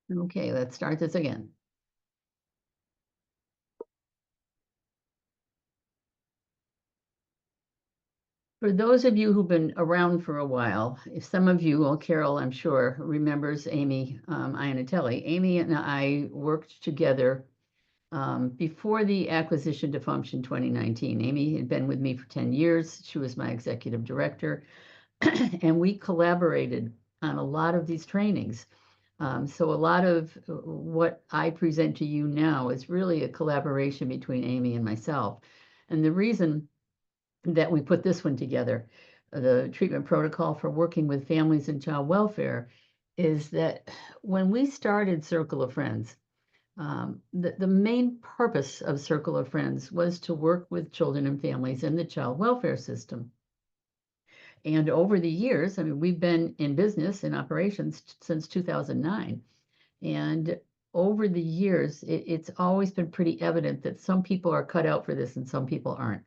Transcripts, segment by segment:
Okay, let's start this again. For those of you who've been around for a while, if some of you, well, Carol, I'm sure, remembers Amy Iannatelli. Amy and I worked together before the acquisition to Function 2019. Amy had been with me for 10 years. She was my executive director, and we collaborated on a lot of these trainings. So a lot of what I present to you now is really a collaboration between Amy and myself. And the reason that we put this one together, the treatment protocol for working with families and child welfare, is that when we started Circle of Friends, the main purpose of Circle of Friends was to work with children and families in the child welfare system. And over the years, I mean, we've been in business in operations since 2009. And over the years, it's always been pretty evident that some people are cut out for this and some people aren't.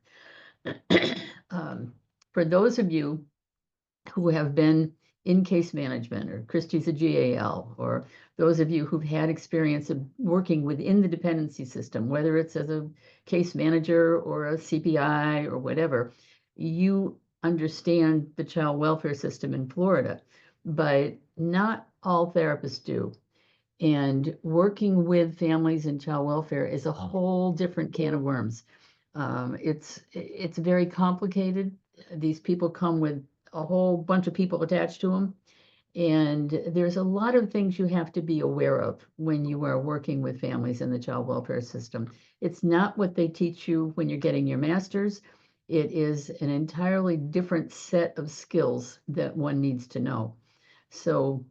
For those of you who have been in case management, or Christie's a GAL, or those of you who've had experience of working within the dependency system, whether it's as a case manager or a CPI or whatever, you understand the child welfare system in Florida, but not all therapists do. And working with families in child welfare is a whole different can of worms. It's very complicated. These people come with a whole bunch of people attached to them. And there's a lot of things you have to be aware of when you are working with families in the child welfare system. It's not what they teach you when you're getting your master's. It is an entirely different set of skills that one needs to know. So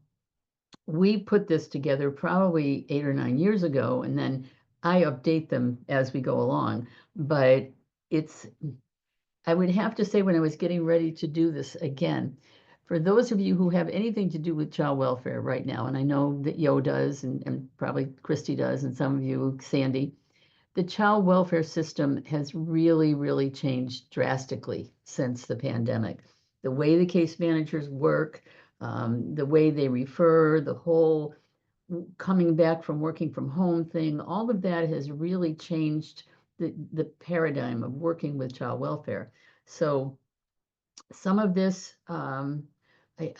we put this together probably 8 or 9 years ago, and then I update them as we go along. But it's, I would have to say, when I was getting ready to do this again, for those of you who have anything to do with child welfare right now, and I know that Yo does, and probably Christy does, and some of you, Sandy, the child welfare system has really, really changed drastically since the pandemic. The way the case managers work, the way they refer, the whole coming back from working from home thing, all of that has really changed the paradigm of working with child welfare. So some of this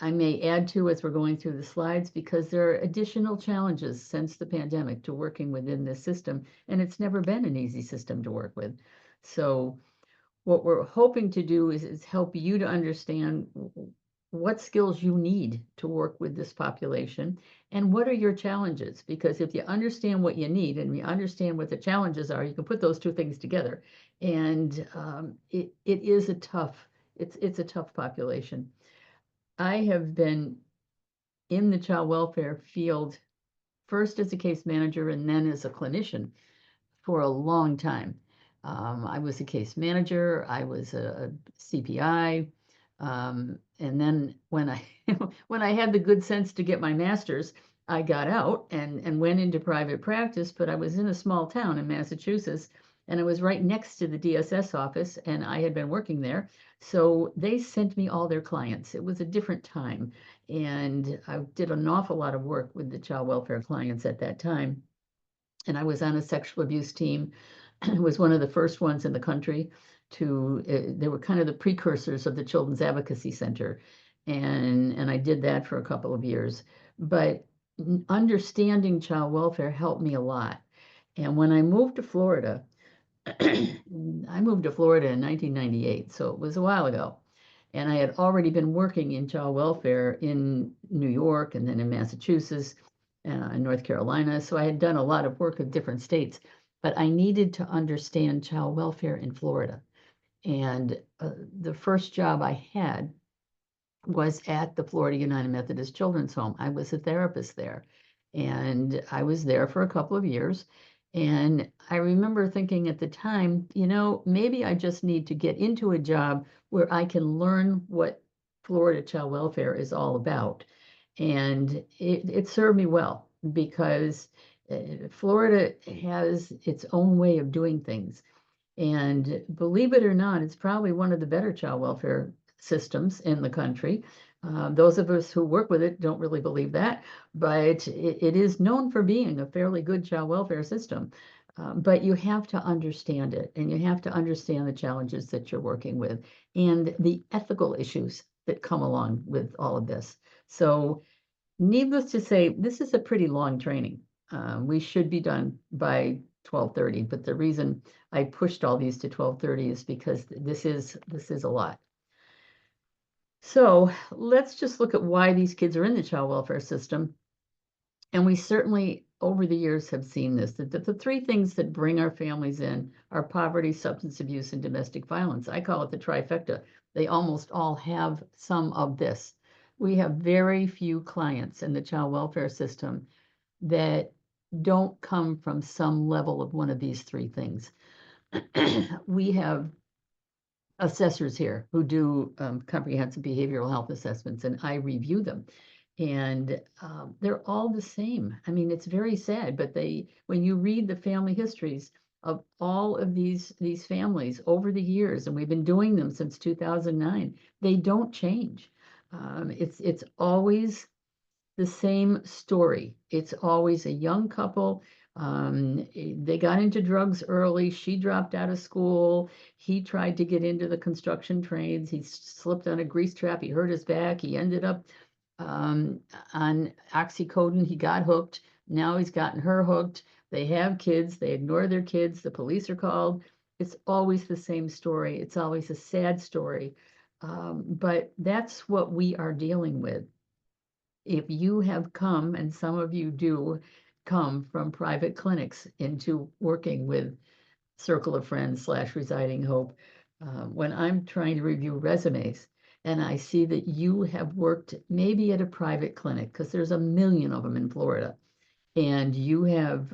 I may add to as we're going through the slides, because there are additional challenges since the pandemic to working within this system, and it's never been an easy system to work with. So what we're hoping to do is help you to understand what skills you need to work with this population and what are your challenges. Because if you understand what you need and you understand what the challenges are, you can put those two things together. And it is a tough, it's a tough population. I have been in the child welfare field first as a case manager and then as a clinician for a long time. I was a case manager, I was a CPI, and then when I when I had the good sense to get my master's, I got out and went into private practice. But I was in a small town in Massachusetts, and I was right next to the DSS office, and I had been working there. So they sent me all their clients. It was a different time, and I did an awful lot of work with the child welfare clients at that time. And I was on a sexual abuse team. It was one of the first ones in the country to, they were kind of the precursors of the Children's Advocacy Center. And I did that for a couple of years. But understanding child welfare helped me a lot. And when I moved to Florida, I moved to Florida in 1998, so it was a while ago. And I had already been working in child welfare in New York and then in Massachusetts and North Carolina. So I had done a lot of work with different states, but I needed to understand child welfare in Florida. And the first job I had was at the Florida United Methodist Children's Home. I was a therapist there, and I was there for a couple of years. And I remember thinking at the time, maybe I just need to get into a job where I can learn what Florida child welfare is all about. And it served me well, because Florida has its own way of doing things. And believe it or not, it's probably one of the better child welfare systems in the country. Those of us who work with it don't really believe that, but it is known for being a fairly good child welfare system. But you have to understand it, and you have to understand the challenges that you're working with and the ethical issues that come along with all of this. So, needless to say, this is a pretty long training. We should be done by 12:30, but the reason I pushed all these to 12:30 is because this is a lot. So let's just look at why these kids are in the child welfare system. And we certainly, over the years, have seen this, that the three things that bring our families in are poverty, substance abuse, and domestic violence. I call it the trifecta. They almost all have some of this. We have very few clients in the child welfare system that don't come from some level of one of these three things. We have assessors here who do comprehensive behavioral health assessments, and I review them. And they're all the same. I mean, it's very sad, but when you read the family histories of all of these families over the years, and we've been doing them since 2009, they don't change. It's always the same story. It's always a young couple. They got into drugs early. She dropped out of school. He tried to get into the construction trades. He slipped on a grease trap. He hurt his back. He ended up on oxycodone. He got hooked. Now he's gotten her hooked. They have kids. They ignore their kids. The police are called. It's always the same story. It's always a sad story. But that's what we are dealing with. If you have come, and some of you do come from private clinics into working with Circle of Friends / Residing Hope, when I'm trying to review resumes and I see that you have worked maybe at a private clinic, because there's a million of them in Florida, and you have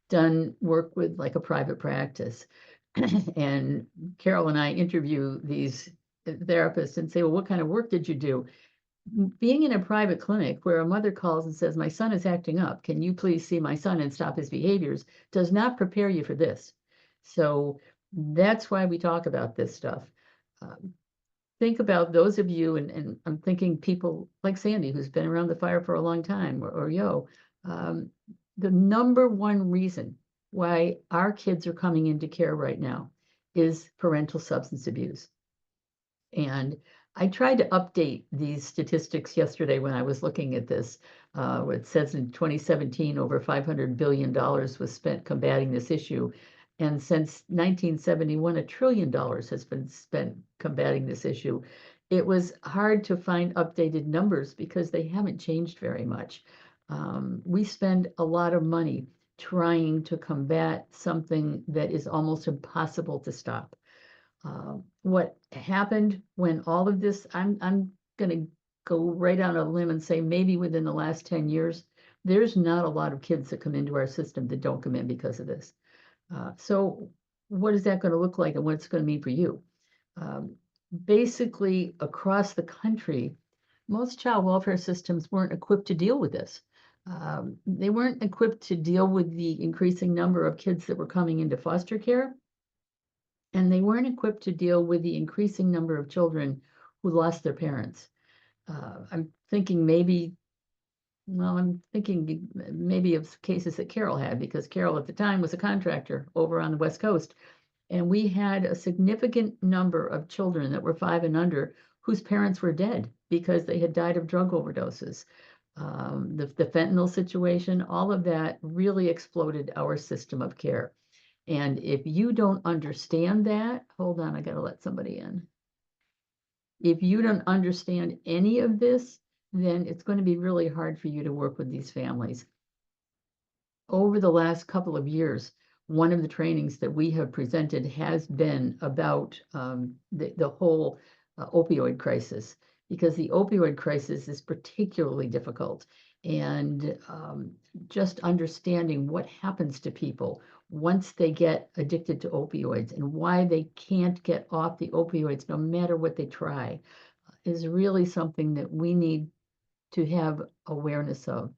done work with like a private practice, and Carol and I interview these therapists and say, well, what kind of work did you do? Being in a private clinic where a mother calls and says, my son is acting up, can you please see my son and stop his behaviors, does not prepare you for this. So that's why we talk about this stuff. Think about those of you, and I'm thinking people like Sandy, who's been around the fire for a long time, or Yo, the number one reason why our kids are coming into care right now is parental substance abuse. And I tried to update these statistics yesterday when I was looking at this. It says in 2017, over $500 billion was spent combating this issue. And since 1971, $1 trillion has been spent combating this issue. It was hard to find updated numbers because they haven't changed very much. We spend a lot of money trying to combat something that is almost impossible to stop. What happened when all of this, I'm going to go right on a limb and say maybe within the last 10 years, there's not a lot of kids that come into our system that don't come in because of this. So what is that going to look like, and what's going to mean for you? Basically, across the country, most child welfare systems weren't equipped to deal with this. They weren't equipped to deal with the increasing number of kids that were coming into foster care. And they weren't equipped to deal with the increasing number of children who lost their parents. I'm thinking maybe of cases that Carol had, because Carol at the time was a contractor over on the West Coast. And we had a significant number of children that were 5 and under whose parents were dead because they had died of drug overdoses. The fentanyl situation, all of that really exploded our system of care. And if you don't understand that, hold on, I gotta let somebody in. If you don't understand any of this, then it's going to be really hard for you to work with these families. Over the last couple of years, one of the trainings that we have presented has been about the whole opioid crisis, because the opioid crisis is particularly difficult. And just understanding what happens to people once they get addicted to opioids and why they can't get off the opioids no matter what they try is really something that we need to have awareness of.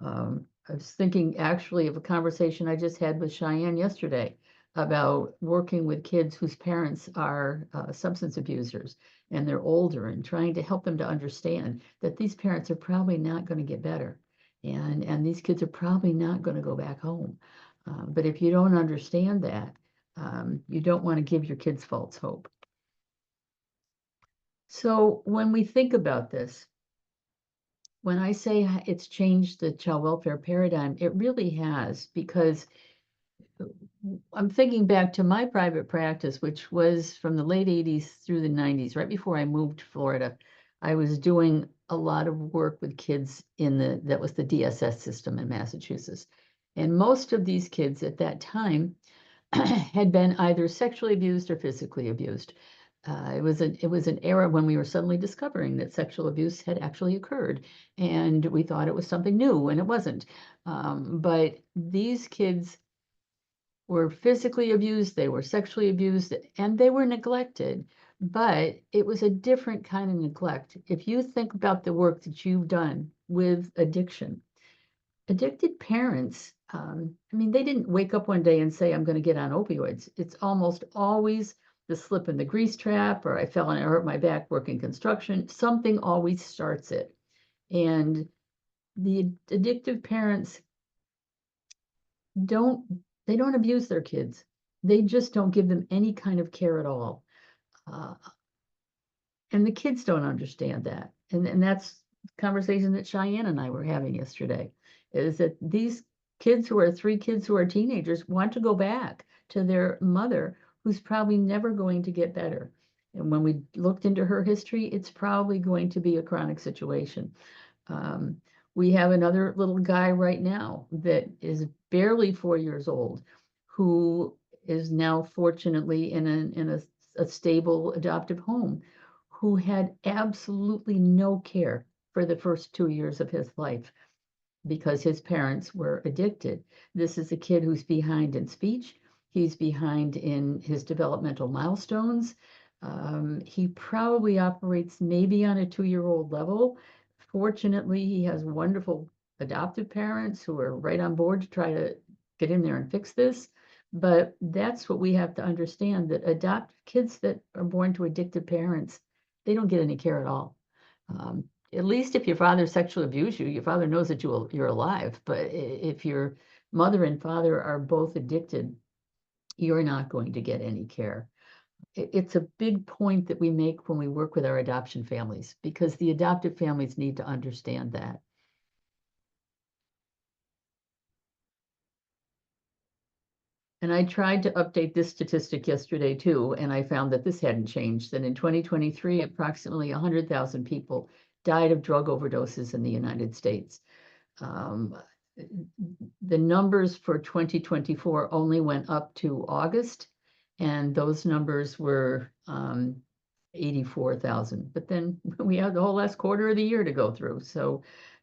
I was thinking actually of a conversation I just had with Cheyenne yesterday. about working with kids whose parents are substance abusers and they're older, and trying to help them to understand that these parents are probably not going to get better, and these kids are probably not going to go back home. But if you don't understand that, you don't want to give your kids false hope. So when we think about this, when I say it's changed the child welfare paradigm, it really has, because I'm thinking back to my private practice, which was from the late 80s through the 90s, right before I moved to Florida. I was doing a lot of work with kids that was the DSS system in Massachusetts. And most of these kids at that time had been either sexually abused or physically abused. It was an era when we were suddenly discovering that sexual abuse had actually occurred, and we thought it was something new, and it wasn't. But these kids were physically abused, they were sexually abused, and they were neglected. But it was a different kind of neglect. If you think about the work that you've done with addiction, addicted parents, I mean, they didn't wake up one day and say, I'm going to get on opioids. It's almost always the slip in the grease trap, or I fell and I hurt my back working construction. Something always starts it. And the addictive parents don't they don't abuse their kids. They just don't give them any kind of care at all. Uh, and the kids don't understand that. And that's the conversation that Cheyenne and I were having yesterday, is that these kids who are three kids who are teenagers want to go back to their mother, who's probably never going to get better. And when we looked into her history, it's probably going to be a chronic situation. Um, we have another little guy right now that is barely 4 years old, who is now fortunately in a stable adoptive home, who had absolutely no care for the first 2 years of his life because his parents were addicted. This is a kid who's behind in speech. He's behind in his developmental milestones. He probably operates maybe on a 2-year-old level. Fortunately, he has wonderful adoptive parents who are right on board to try to get in there and fix this. But that's what we have to understand, that adoptive kids that are born to addicted parents, they don't get any care at all. At least if your father sexually abused you, your father knows that you're alive. But if your mother and father are both addicted, you're not going to get any care. It's a big point that we make when we work with our adoption families, because the adoptive families need to understand that. And I tried to update this statistic yesterday too, and I found that this hadn't changed, that in 2023, approximately 100,000 people died of drug overdoses in the United States. Um, the numbers for 2024 only went up to August, and those numbers were 84,000. But then we have the whole last quarter of the year to go through. So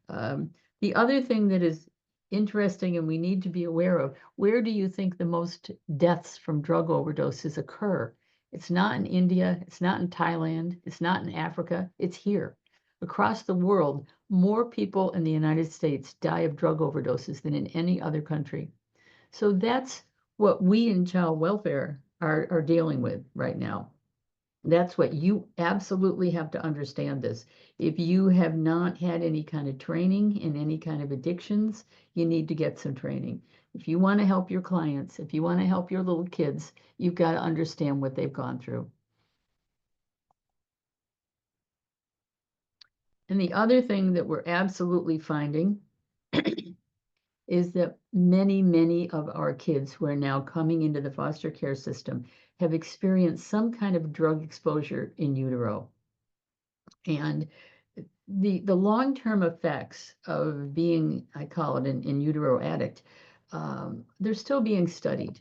um, the other thing that is interesting and we need to be aware of, where do you think the most deaths from drug overdoses occur? It's not in India, it's not in Thailand, it's not in Africa, it's here. Across the world, more people in the United States die of drug overdoses than in any other country. So that's what we in child welfare are dealing with right now. That's what you absolutely have to understand this. If you have not had any kind of training in any kind of addictions, you need to get some training. If you want to help your clients, if you want to help your little kids, you've got to understand what they've gone through. And the other thing that we're absolutely finding is that many, many of our kids who are now coming into the foster care system have experienced some kind of drug exposure in utero. And the long-term effects of being, I call it an in utero addict, they're still being studied.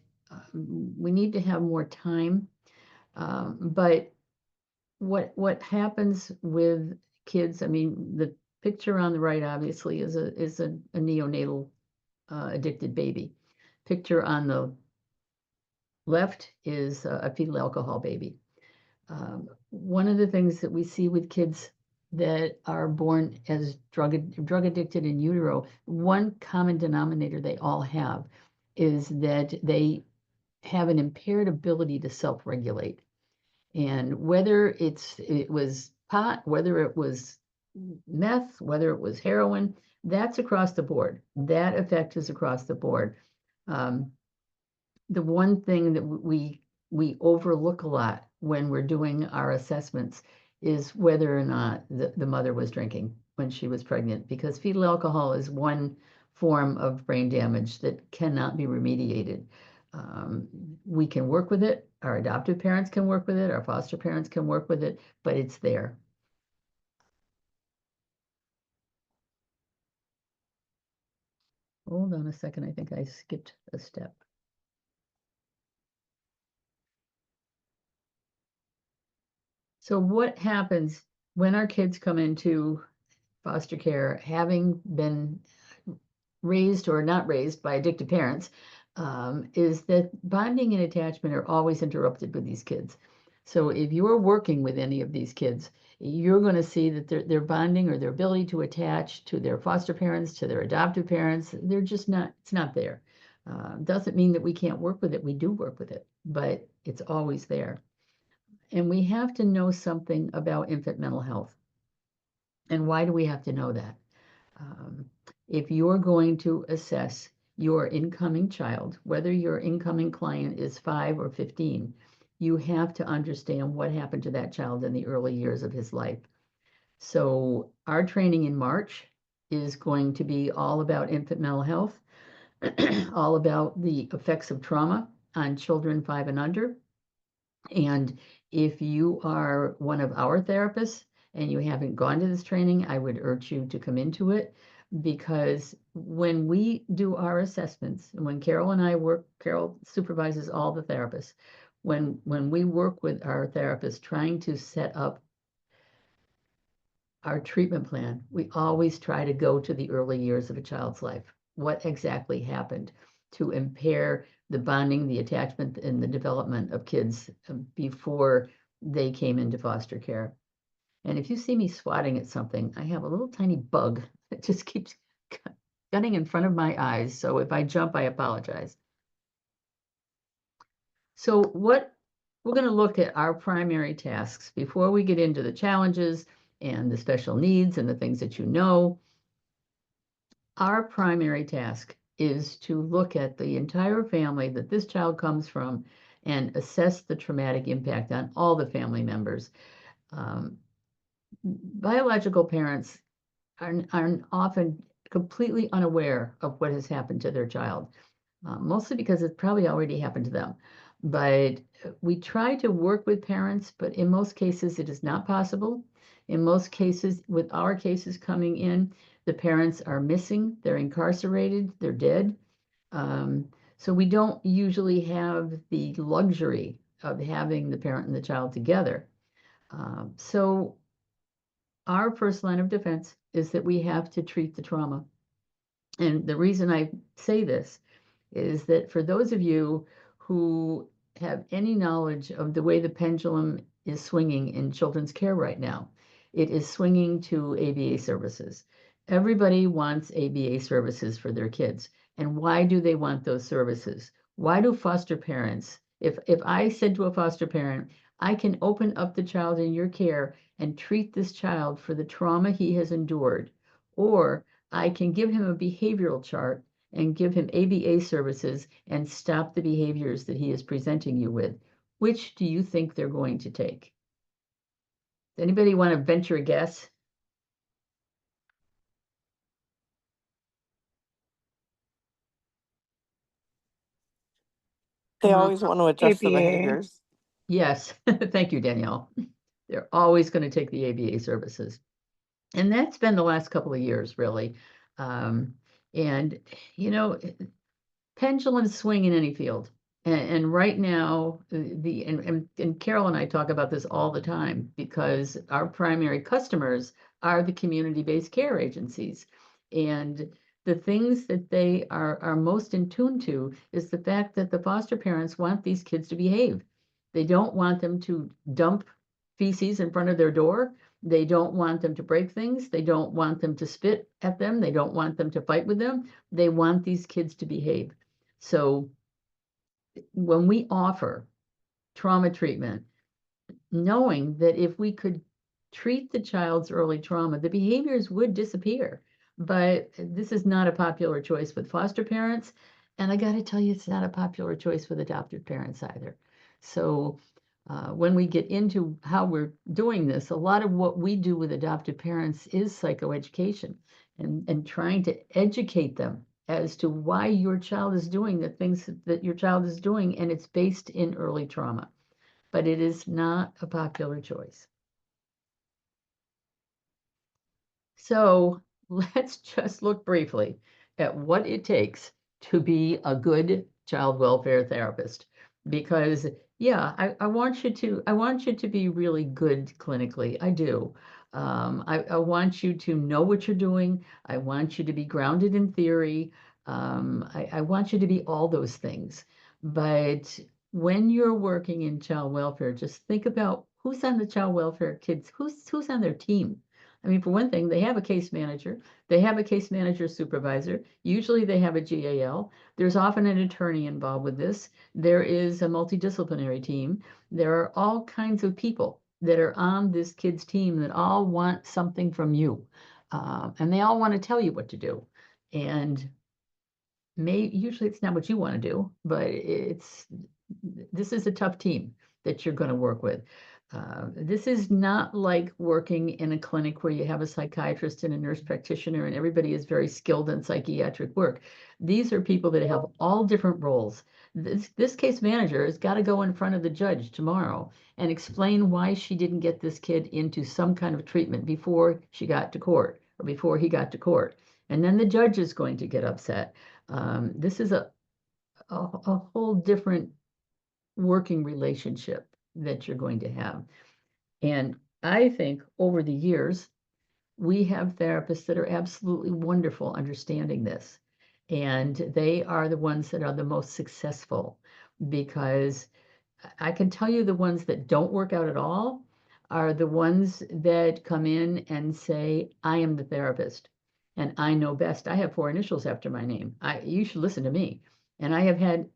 We need to have more time. But what happens with kids, I mean, the picture on the right obviously is a neonatal addicted baby. Picture on the left is a fetal alcohol baby. One of the things that we see with kids that are born as drug addicted in utero, one common denominator they all have is that they have an impaired ability to self-regulate. And whether it was pot, whether it was meth, whether it was heroin, that's across the board. That effect is across the board. Um, the one thing that we overlook a lot when we're doing our assessments is whether or not the mother was drinking when she was pregnant, because fetal alcohol is one form of brain damage that cannot be remediated. We can work with it, our adoptive parents can work with it, our foster parents can work with it, but it's there. Hold on a second, I think I skipped a step. So what happens when our kids come into foster care, having been raised or not raised by addicted parents, is that bonding and attachment are always interrupted with these kids. So if you're working with any of these kids, you're going to see that their bonding or their ability to attach to their foster parents, to their adoptive parents, they're just not, it's not there. Doesn't mean that we can't work with it. We do work with it, but it's always there. And we have to know something about infant mental health. And why do we have to know that? Um, if you're going to assess your incoming child, whether your incoming client is 5 or 15, you have to understand what happened to that child in the early years of his life. So our training in March is going to be all about infant mental health, all about the effects of trauma on children 5 and under. And if you are one of our therapists and you haven't gone to this training, I would urge you to come into it, because when we do our assessments, and when Carol and I work, Carol supervises all the therapists. When we work with our therapists trying to set up our treatment plan, we always try to go to the early years of a child's life. What exactly happened to impair the bonding, the attachment, and the development of kids before they came into foster care? And if you see me swatting at something, I have a little tiny bug that just keeps gunning in front of my eyes. So if I jump, I apologize. So what we're going to look at our primary tasks before we get into the challenges and the special needs and the things that you know. Our primary task is to look at the entire family that this child comes from and assess the traumatic impact on all the family members. Biological parents are often completely unaware of what has happened to their child, mostly because it's probably already happened to them. But we try to work with parents, but in most cases, it is not possible. In most cases, with our cases coming in, the parents are missing, they're incarcerated, they're dead. So we don't usually have the luxury of having the parent and the child together. So our first line of defense is that we have to treat the trauma. And the reason I say this is that for those of you who have any knowledge of the way the pendulum is swinging in children's care right now, it is swinging to ABA services. Everybody wants ABA services for their kids. And why do they want those services? Why do foster parents, if I said to a foster parent, I can open up the child in your care and treat this child for the trauma he has endured, or I can give him a behavioral chart and give him ABA services and stop the behaviors that he is presenting you with, which do you think they're going to take? Does anybody want to venture a guess? They always want to adjust the ABA. behaviors. Yes, thank you, Danielle. They're always going to take the ABA services. And that's been the last couple of years, really. And, you know, pendulums swing in any field. And right now, and Carol and I talk about this all the time, because our primary customers are the community-based care agencies. And the things that they are most in tune to is the fact that the foster parents want these kids to behave. They don't want them to dump feces in front of their door. They don't want them to break things. They don't want them to spit at them. They don't want them to fight with them. They want these kids to behave. So when we offer trauma treatment, knowing that if we could treat the child's early trauma, the behaviors would disappear. But this is not a popular choice with foster parents. And I got to tell you, it's not a popular choice with adoptive parents either. So when we get into how we're doing this, a lot of what we do with adoptive parents is psychoeducation and trying to educate them as to why your child is doing the things that your child is doing, and it's based in early trauma. But it is not a popular choice. So let's just look briefly at what it takes to be a good child welfare therapist. Because yeah, I want you to be really good clinically. I do. I want you to know what you're doing. I want you to be grounded in theory. I want you to be all those things. But when you're working in child welfare, just think about who's on the child welfare kids, who's on their team. I mean, for one thing, they have a case manager, they have a case manager supervisor. Usually they have a GAL. There's often an attorney involved with this. There is a multidisciplinary team. There are all kinds of people that are on this kid's team that all want something from you. And they all want to tell you what to do. And usually it's not what you want to do, but this is a tough team that you're going to work with. This is not like working in a clinic where you have a psychiatrist and a nurse practitioner and everybody is very skilled in psychiatric work. These are people that have all different roles. This case manager has got to go in front of the judge tomorrow and explain why she didn't get this kid into some kind of treatment before she got to court or before he got to court. And then the judge is going to get upset. This is a whole different working relationship that you're going to have. And I think over the years, we have therapists that are absolutely wonderful understanding this. And they are the ones that are the most successful because I can tell you the ones that don't work out at all are the ones that come in and say, I am the therapist and I know best. I have 4 initials after my name. You should listen to me. And I have had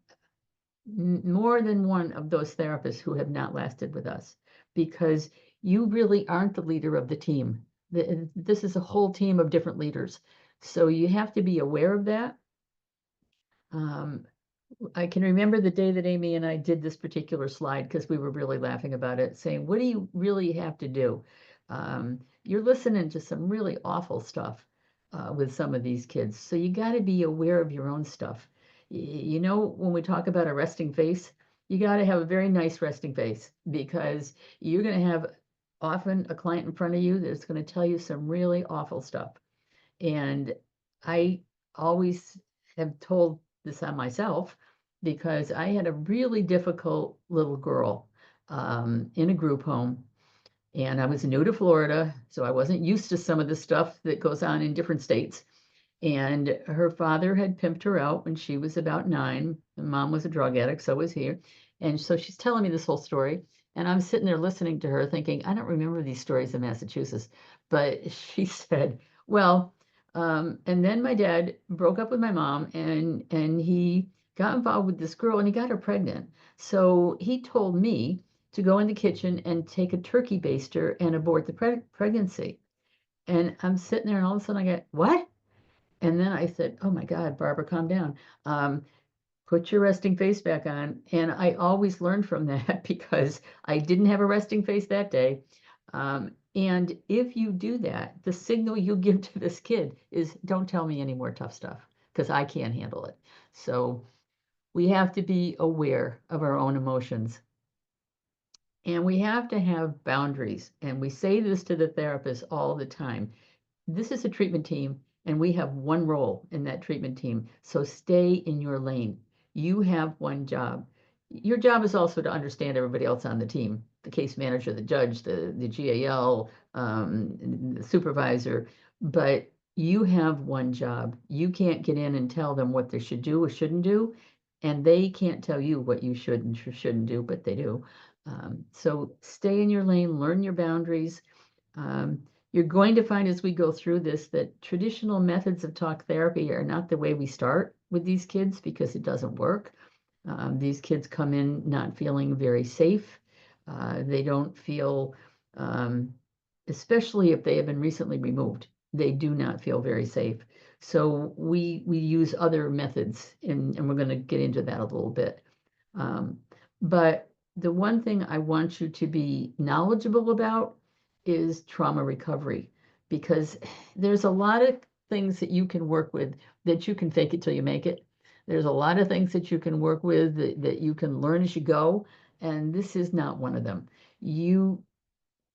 more than one of those therapists who have not lasted with us because you really aren't the leader of the team. This is a whole team of different leaders. So you have to be aware of that. I can remember the day that Amy and I did this particular slide because we were really laughing about it, saying, what do you really have to do? You're listening to some really awful stuff with some of these kids. So you got to be aware of your own stuff. You know, when we talk about a resting face, you got to have a very nice resting face because you're going to have often a client in front of you that's going to tell you some really awful stuff. And I always have told this on myself because I had a really difficult little girl in a group home. And I was new to Florida, so I wasn't used to some of the stuff that goes on in different states. And her father had pimped her out when she was about 9. And mom was a drug addict, so was he. And so she's telling me this whole story. And I'm sitting there listening to her thinking, I don't remember these stories in Massachusetts. But she said, well, and then my dad broke up with my mom and he got involved with this girl and he got her pregnant. So he told me to go in the kitchen and take a turkey baster and abort the pregnancy. And I'm sitting there and all of a sudden I get, what? And then I said, oh my God, Barbara, calm down. Put your resting face back on. And I always learned from that because I didn't have a resting face that day. And if you do that, the signal you give to this kid is don't tell me any more tough stuff because I can't handle it. So we have to be aware of our own emotions. And we have to have boundaries. And we say this to the therapist all the time. This is a treatment team, and we have one role in that treatment team. So stay in your lane. You have one job. Your job is also to understand everybody else on the team, the case manager, the judge, the GAL, the supervisor. But you have one job. You can't get in and tell them what they should do or shouldn't do. And they can't tell you what you should and shouldn't do, but they do. So stay in your lane, learn your boundaries. You're going to find as we go through this that traditional methods of talk therapy are not the way we start with these kids because it doesn't work. These kids come in not feeling very safe. They don't feel, um, especially if they have been recently removed, they do not feel very safe. So we use other methods, and we're going to get into that a little bit. But the one thing I want you to be knowledgeable about is trauma recovery, because there's a lot of things that you can work with that you can fake it till you make it. There's a lot of things that you can work with that you can learn as you go, and this is not one of them. You,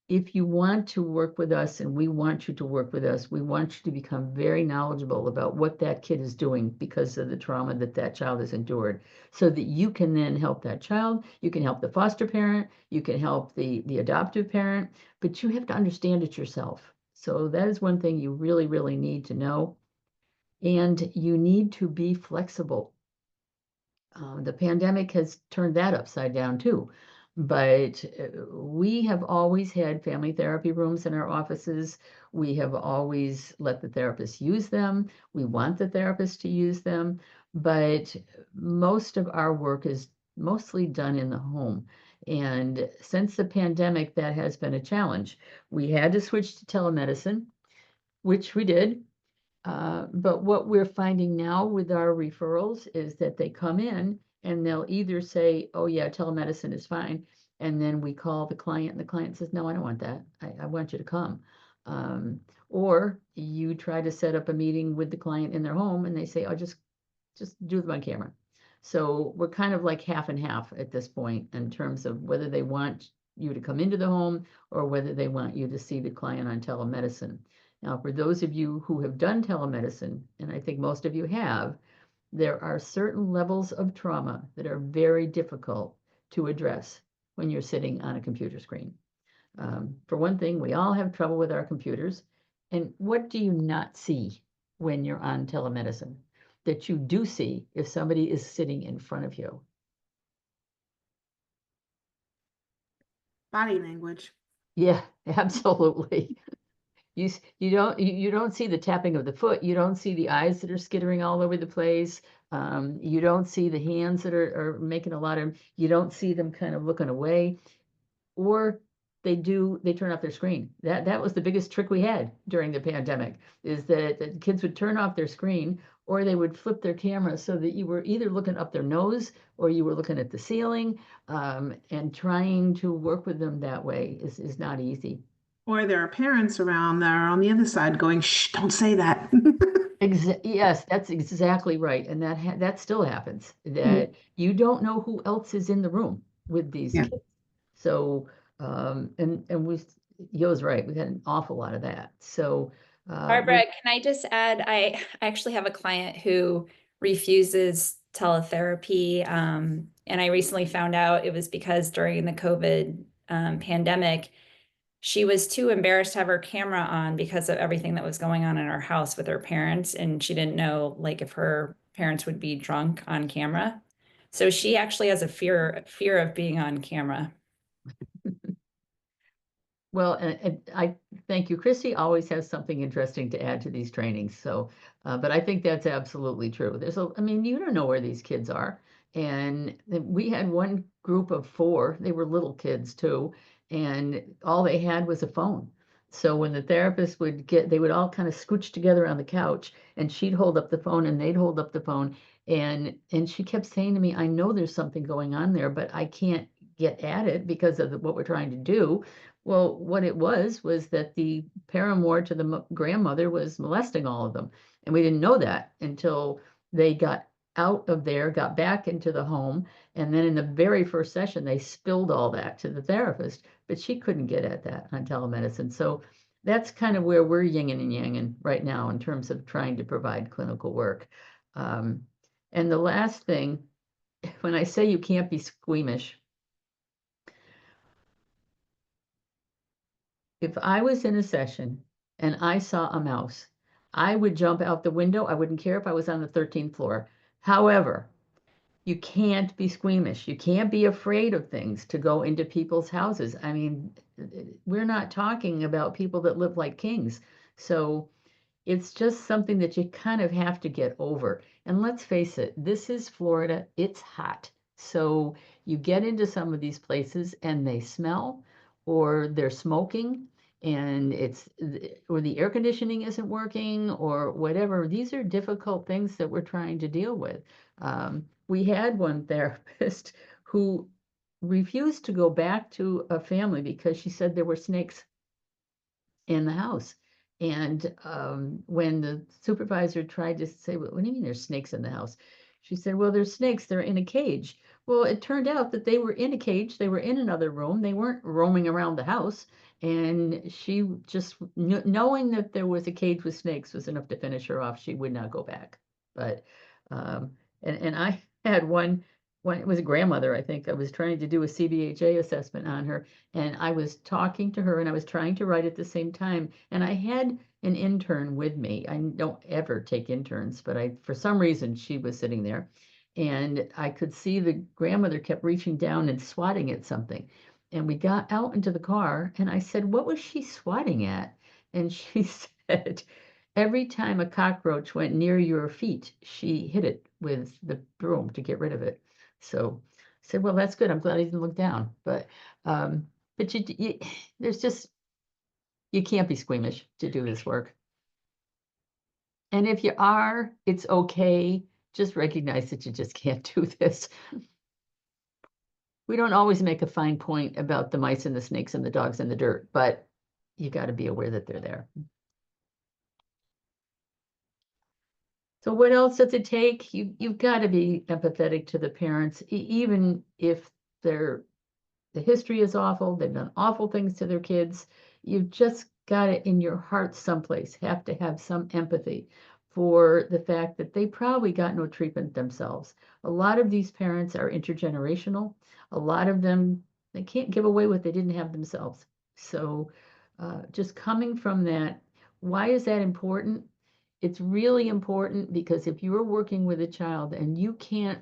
if you want to work with us and we want you to work with us, we want you to become very knowledgeable about what that kid is doing because of the trauma that that child has endured, so that you can then help that child, you can help the foster parent, you can help the adoptive parent, but you have to understand it yourself. So that is one thing you really, really need to know. And you need to be flexible. The pandemic has turned that upside down too. But we have always had family therapy rooms in our offices. We have always let the therapists use them. We want the therapists to use them. But most of our work is mostly done in the home. And since the pandemic, that has been a challenge. We had to switch to telemedicine, which we did. But what we're finding now with our referrals is that they come in and they'll either say, oh yeah, telemedicine is fine. And then we call the client and the client says, no, I don't want that. I want you to come. Um, or you try to set up a meeting with the client in their home and they say, oh, just do them on camera. So we're kind of like half and half at this point in terms of whether they want you to come into the home or whether they want you to see the client on telemedicine. Now, for those of you who have done telemedicine, and I think most of you have, there are certain levels of trauma that are very difficult to address when you're sitting on a computer screen. For one thing, we all have trouble with our computers. And what do you not see when you're on telemedicine that you do see if somebody is sitting in front of you? Body language. Yeah, absolutely. You don't see the tapping of the foot. You don't see the eyes that are skittering all over the place. You don't see the hands that are making a lot of. You don't see them kind of looking away, or they turn off their screen. That was the biggest trick we had during the pandemic, is that the kids would turn off their screen or they would flip their camera so that you were either looking up their nose or you were looking at the ceiling, and trying to work with them that way is not easy. Or there are parents around that are on the other side going, shh, don't say that. Yes, that's exactly right. And that still happens, that you don't know who else is in the room with these Yeah. kids. So, and Yo's right, we had an awful lot of that. So, Barbara, can I just add, I actually have a client who refuses teletherapy. And I recently found out it was because during the COVID pandemic, she was too embarrassed to have her camera on because of everything that was going on in her house with her parents. And she didn't know like if her parents would be drunk on camera. So she actually has a fear of being on camera. well, and I thank you. Christy always has something interesting to add to these trainings. So, but I think that's absolutely true. I mean, you don't know where these kids are. And we had one group of four, they were little kids too, and all they had was a phone. So when the therapist they would all kind of scooch together on the couch and she'd hold up the phone and they'd hold up the phone. And she kept saying to me, I know there's something going on there, but I can't get at it because of what we're trying to do. Well, what it was that the paramour to the grandmother was molesting all of them. And we didn't know that until they got out of there, got back into the home. And then in the very first session, they spilled all that to the therapist, but she couldn't get at that on telemedicine. So that's kind of where we're yinging and yanging right now in terms of trying to provide clinical work. Um, and the last thing, when I say you can't be squeamish, if I was in a session and I saw a mouse, I would jump out the window. I wouldn't care if I was on the 13th floor. However, you can't be squeamish. You can't be afraid of things to go into people's houses. I mean, we're not talking about people that live like kings. So it's just something that you kind of have to get over. And let's face it, this is Florida. It's hot. So you get into some of these places and they smell, or they're smoking, and or the air conditioning isn't working, or whatever. These are difficult things that we're trying to deal with. We had one therapist who refused to go back to a family because she said there were snakes in the house. And when the supervisor tried to say, what do you mean there's snakes in the house? She said, well, there's snakes, they're in a cage. Well, it turned out that they were in a cage, they were in another room, they weren't roaming around the house. And she just, knowing that there was a cage with snakes was enough to finish her off. She would not go back. But, um, and I had one, it was a grandmother, I think. I was trying to do a CBHA assessment on her, and I was talking to her and I was trying to write at the same time. And I had an intern with me. I don't ever take interns, but for some reason, she was sitting there. And I could see the grandmother kept reaching down and swatting at something. And we got out into the car and I said, what was she swatting at? And she said, every time a cockroach went near your feet, she hit it with the broom to get rid of it. So I said, well, that's good. I'm glad I didn't look down. But there's just, you can't be squeamish to do this work. And if you are, it's okay. Just recognize that you just can't do this. We don't always make a fine point about the mice and the snakes and the dogs in the dirt, but you got to be aware that they're there. So what else does it take? You've got to be empathetic to the parents, even if the history is awful, they've done awful things to their kids. You've just got it in your heart someplace, have to have some empathy for the fact that they probably got no treatment themselves. A lot of these parents are intergenerational. A lot of them, they can't give away what they didn't have themselves. So just coming from that, why is that important? It's really important because if you are working with a child and you can't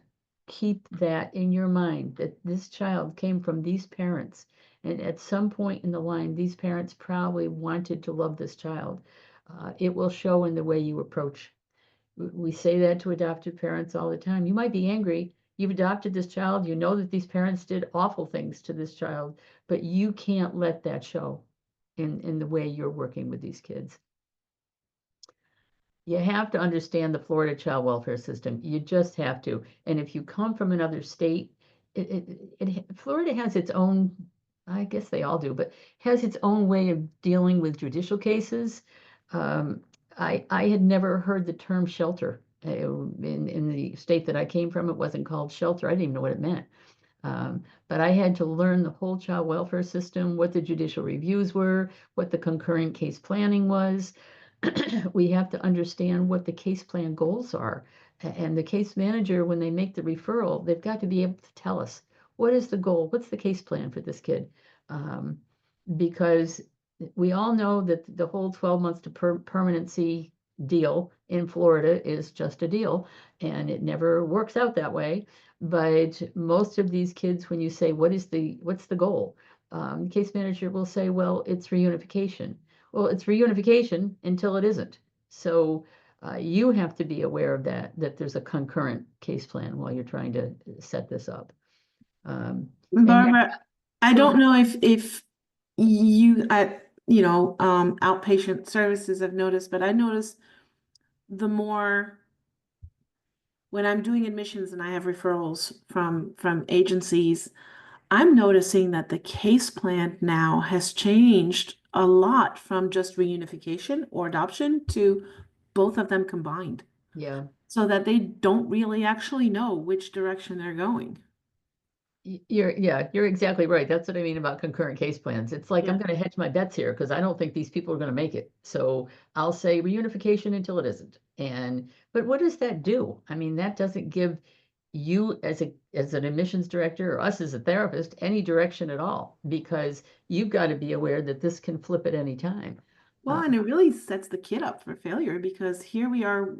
keep that in your mind, that this child came from these parents, and at some point in the line, these parents probably wanted to love this child, it will show in the way you approach. We say that to adoptive parents all the time. You might be angry. You've adopted this child. You know that these parents did awful things to this child, but you can't let that show in the way you're working with these kids. You have to understand the Florida child welfare system. You just have to. And if you come from another state, Florida has its own, I guess they all do, but has its own way of dealing with judicial cases. I had never heard the term shelter. In the state that I came from, it wasn't called shelter. I didn't even know what it meant. But I had to learn the whole child welfare system, what the judicial reviews were, what the concurrent case planning was. We have to understand what the case plan goals are. And the case manager, when they make the referral, they've got to be able to tell us, what is the goal? What's the case plan for this kid? Because we all know that the whole 12 months to permanency deal in Florida is just a deal, and it never works out that way. But most of these kids, when you say, what's the goal? The case manager will say, well, it's reunification. Well, it's reunification until it isn't. So you have to be aware of that there's a concurrent case plan while you're trying to set this up. Barbara, I don't know if you outpatient services have noticed, but I noticed the more when I'm doing admissions and I have referrals from agencies, I'm noticing that the case plan now has changed a lot from just reunification or adoption to both of them combined. Yeah. So that they don't really actually know which direction they're going. You're exactly right. That's what I mean about concurrent case plans. It's like, I'm Yeah. going to hedge my bets here because I don't think these people are going to make it. So I'll say reunification until it isn't. But what does that do? I mean, that doesn't give you as an admissions director or us as a therapist any direction at all, because you've got to be aware that this can flip at any time. Well, and it really sets the kid up for failure because here we are,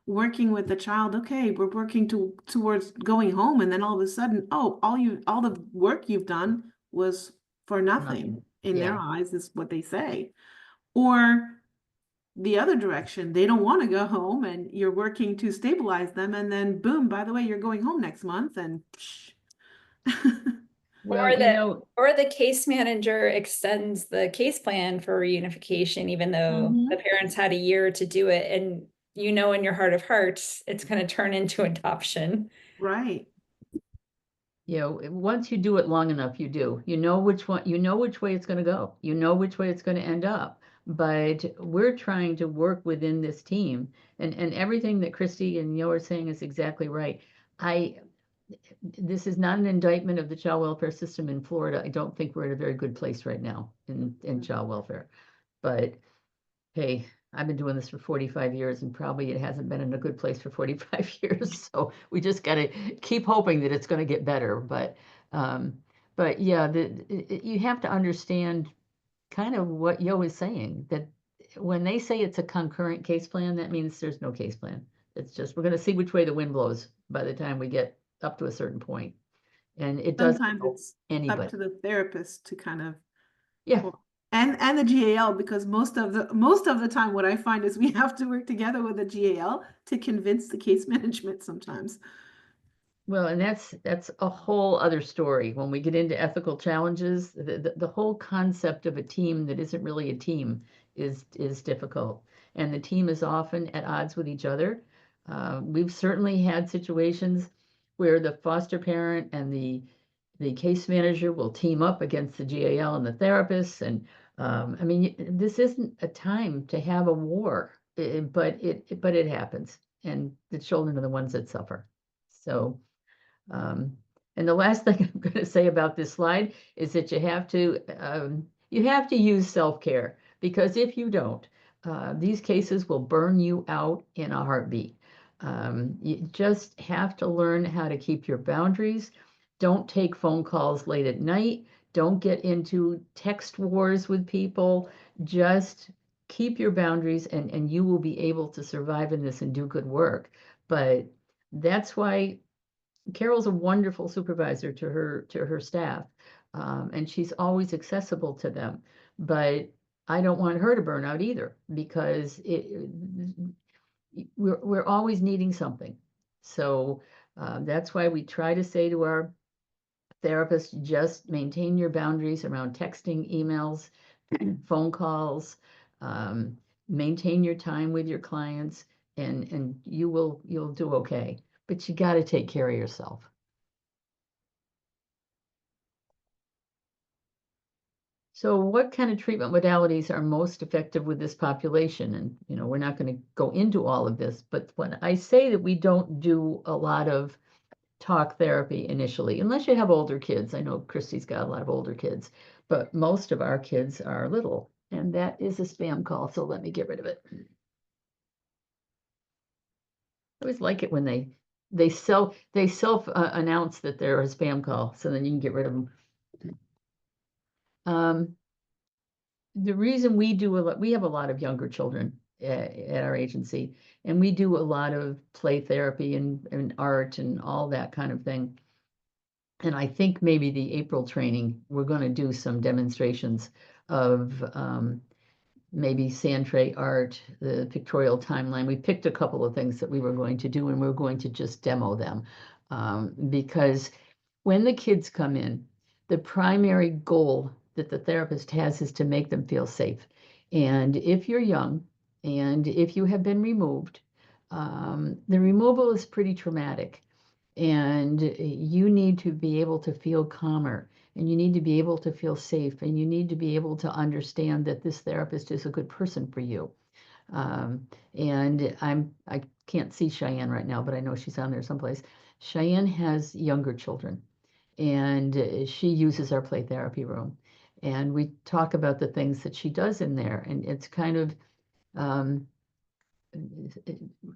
working with the child. Okay, we're working towards going home, and then all of a sudden, oh, all the work you've done was for nothing. Nothing. In their Yeah. eyes, is what they say. Or the other direction. They don't want to go home, and you're working to stabilize them, and then boom, by the way, you're going home next month, and psh. Well, Or you the know, or the case manager extends the case plan for reunification, even though the parents had a year to do it, and you know in your heart of hearts it's going to turn into adoption. Right. once you do it long enough, you do. You know which one, you know which way it's going to go. You know which way it's going to end up. But we're trying to work within this team, and everything that Christy and you are saying is exactly right. I This is not an indictment of the child welfare system in Florida. I don't think we're at a very good place right now in child welfare. But hey, I've been doing this for 45 years, and probably it hasn't been in a good place for 45 years. So we just got to keep hoping that it's going to get better. Um, but yeah, you have to understand kind of what Yo is saying, that when they say it's a concurrent case plan, that means there's no case plan. It's just, we're going to see which way the wind blows by the time we get up to a certain point. And it doesn't Sometimes help it's up anybody. to the therapist to kind of, Yeah. well, and the GAL, because most of the time what I find is we have to work together with the GAL to convince the case management sometimes. Well, and that's a whole other story. When we get into ethical challenges, the whole concept of a team that isn't really a team is difficult. And the team is often at odds with each other. We've certainly had situations where the foster parent and the case manager will team up against the GAL and the therapists. And I mean, this isn't a time to have a war, but it happens, and the children are the ones that suffer. So. And the last thing I'm going to say about this slide is that you have to use self-care, because if you don't, these cases will burn you out in a heartbeat. You just have to learn how to keep your boundaries. Don't take phone calls late at night. Don't get into text wars with people. Just keep your boundaries, and you will be able to survive in this and do good work. But that's why Carol's a wonderful supervisor to her staff, and she's always accessible to them. But I don't want her to burn out either, because we're always needing something. So that's why we try to say to our therapists, just maintain your boundaries around texting, emails, phone calls. Um, Maintain your time with your clients, and you'll do okay. But you got to take care of yourself. So what kind of treatment modalities are most effective with this population? And, we're not going to go into all of this, but when I say that we don't do a lot of talk therapy initially, unless you have older kids. I know Christy's got a lot of older kids, but most of our kids are little, and that is a spam call. So let me get rid of it. I always like it when they self announce that they're a spam call, so then you can get rid of them. The reason we do we have a lot of younger children at our agency, and we do a lot of play therapy and art and all that kind of thing. And I think maybe the April training, we're going to do some demonstrations of maybe sand tray art, the pictorial timeline. We picked a couple of things that we were going to do, and we're going to just demo them, because when the kids come in, the primary goal that the therapist has is to make them feel safe. And if you're young and if you have been removed, the removal is pretty traumatic. And you need to be able to feel calmer, and you need to be able to feel safe, and you need to be able to understand that this therapist is a good person for you. And I can't see Cheyenne right now, but I know she's on there someplace. Cheyenne has younger children, and she uses our play therapy room. And we talk about the things that she does in there, and it's kind of um,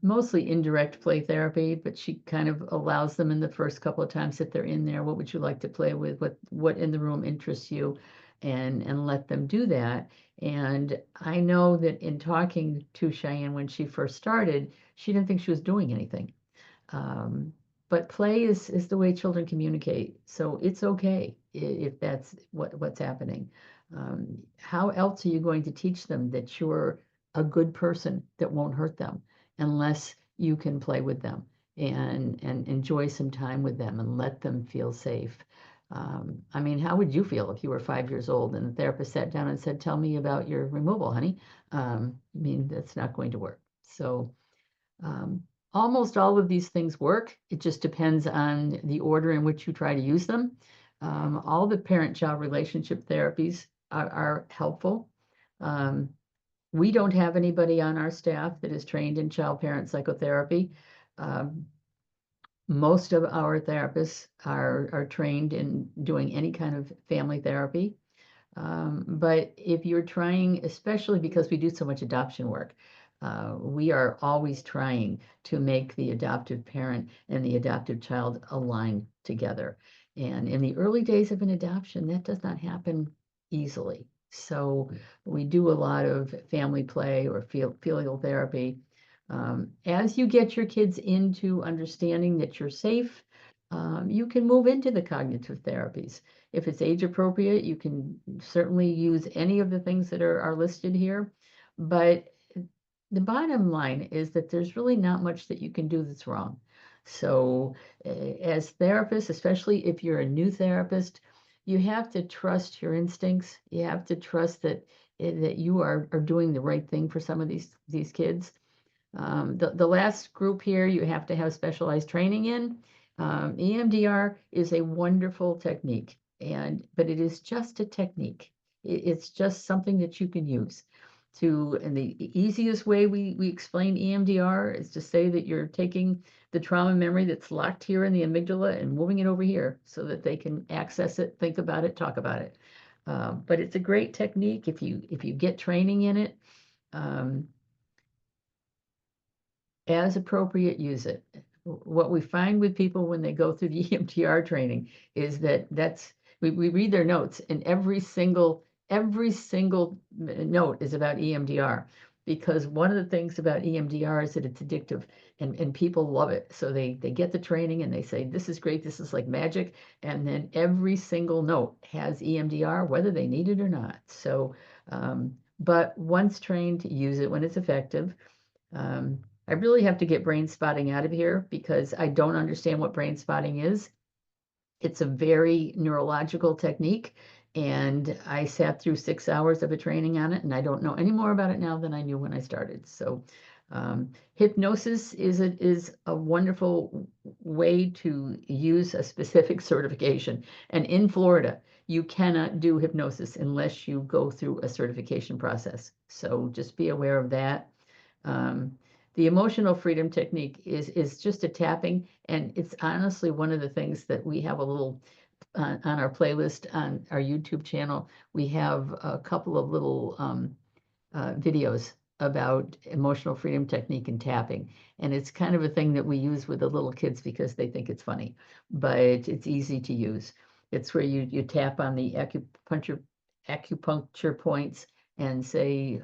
mostly indirect play therapy, but she kind of allows them in the first couple of times that they're in there. What would you like to play with? What in the room interests you? And let them do that. And I know that in talking to Cheyenne when she first started, she didn't think she was doing anything. But play is the way children communicate. So it's okay if that's what's happening. How else are you going to teach them that you're a good person that won't hurt them unless you can play with them and enjoy some time with them and let them feel safe. I mean, how would you feel if you were 5 years old and the therapist sat down and said, "Tell me about your removal, honey"? I mean, that's not going to work. So almost all of these things work. It just depends on the order in which you try to use them. All the parent-child relationship therapies are helpful. We don't have anybody on our staff that is trained in child-parent psychotherapy. Most of our therapists are trained in doing any kind of family therapy. But if you're trying, especially because we do so much adoption work, we are always trying to make the adoptive parent and the adoptive child align together. And in the early days of an adoption, that does not happen easily. So we do a lot of family play or filial therapy. As you get your kids into understanding that you're safe, you can move into the cognitive therapies. If it's age appropriate, you can certainly use any of the things that are listed here. But the bottom line is that there's really not much that you can do that's wrong. So as therapists, especially if you're a new therapist, you have to trust your instincts. You have to trust that you are doing the right thing for some of these kids. The last group here, you have to have specialized training in. EMDR is a wonderful technique, but it is just a technique. It's just something that you can use. And the easiest way we explain EMDR is to say that you're taking the trauma memory that's locked here in the amygdala and moving it over here so that they can access it, think about it, talk about it. But it's a great technique if you get training in it. As appropriate, use it. What we find with people when they go through the EMDR training is that we read their notes, and every single note is about EMDR, because one of the things about EMDR is that it's addictive, and people love it. So they get the training and they say, "This is great, this is like magic," and then every single note has EMDR, whether they need it or not. So, but once trained, use it when it's effective. I really have to get brain spotting out of here because I don't understand what brain spotting is. It's a very neurological technique, and I sat through 6 hours of a training on it, and I don't know any more about it now than I knew when I started. So hypnosis is a wonderful way to use a specific certification. And in Florida, you cannot do hypnosis unless you go through a certification process. So just be aware of that. The emotional freedom technique is just a tapping, and it's honestly one of the things that we have a little on our playlist on our YouTube channel. We have a couple of little videos about emotional freedom technique and tapping, and it's kind of a thing that we use with the little kids because they think it's funny, but it's easy to use. It's where you tap on the acupuncture points and say,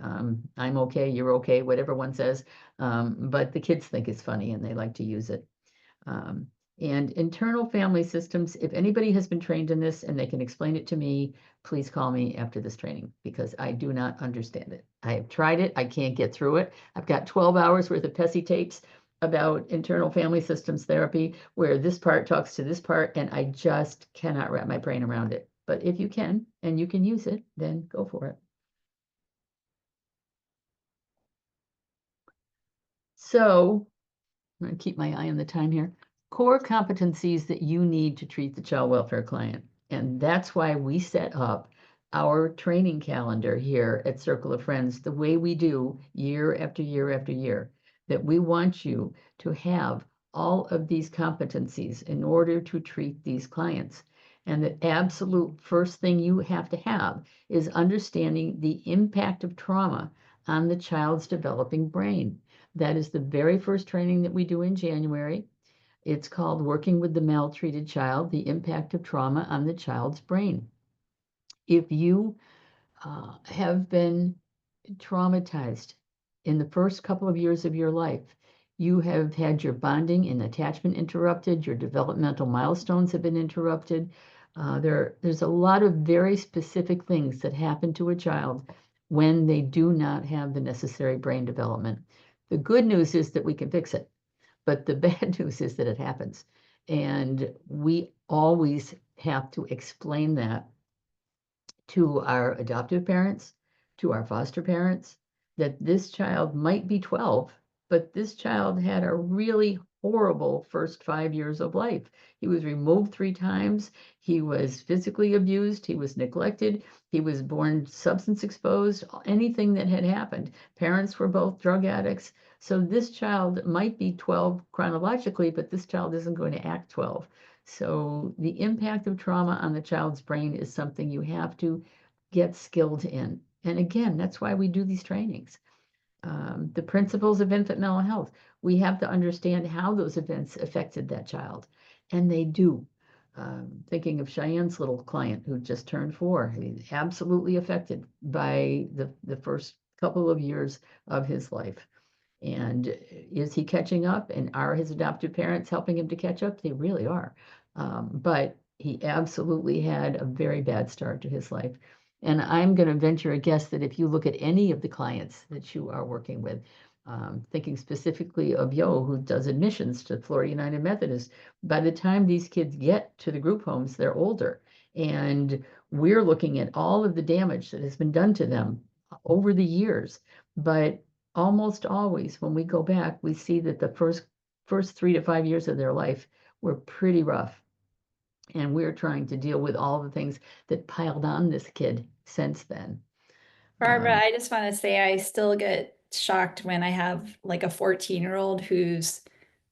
"I'm okay, you're okay," whatever one says. But the kids think it's funny and they like to use it. And internal family systems, if anybody has been trained in this and they can explain it to me, please call me after this training because I do not understand it. I have tried it. I can't get through it. I've got 12 hours worth of PESI tapes about internal family systems therapy where this part talks to this part, and I just cannot wrap my brain around it. But if you can and you can use it, then go for it. So I'm going to keep my eye on the time here. Core competencies that you need to treat the child welfare client. And that's why we set up our training calendar here at Circle of Friends the way we do year after year after year, that we want you to have all of these competencies in order to treat these clients. And the absolute first thing you have to have is understanding the impact of trauma on the child's developing brain. That is the very first training that we do in January. It's called Working with the Maltreated Child, the Impact of Trauma on the Child's Brain. If you have been traumatized in the first couple of years of your life, you have had your bonding and attachment interrupted, your developmental milestones have been interrupted. There's a lot of very specific things that happen to a child when they do not have the necessary brain development. The good news is that we can fix it, but the bad news is that it happens. And we always have to explain that to our adoptive parents, to our foster parents, that this child might be 12, but this child had a really horrible first 5 years of life. He was removed 3 times. He was physically abused. He was neglected. He was born substance exposed, anything that had happened. Parents were both drug addicts. So this child might be 12 chronologically, but this child isn't going to act 12. So the impact of trauma on the child's brain is something you have to get skilled in. And again, that's why we do these trainings. The principles of infant mental health, we have to understand how those events affected that child. And they do. Thinking of Cheyenne's little client who just turned 4, he's absolutely affected by the first couple of years of his life. And is he catching up? And are his adoptive parents helping him to catch up? They really are. But he absolutely had a very bad start to his life. And I'm going to venture a guess that if you look at any of the clients that you are working with, thinking specifically of Yo, who does admissions to Florida United Methodist, by the time these kids get to the group homes, they're older. And we're looking at all of the damage that has been done to them over the years. But almost always, when we go back, we see that the first 3 to 5 years of their life were pretty rough. And we're trying to deal with all the things that piled on this kid since then. Barbara, I just want to say I still get shocked when I have like a 14-year-old whose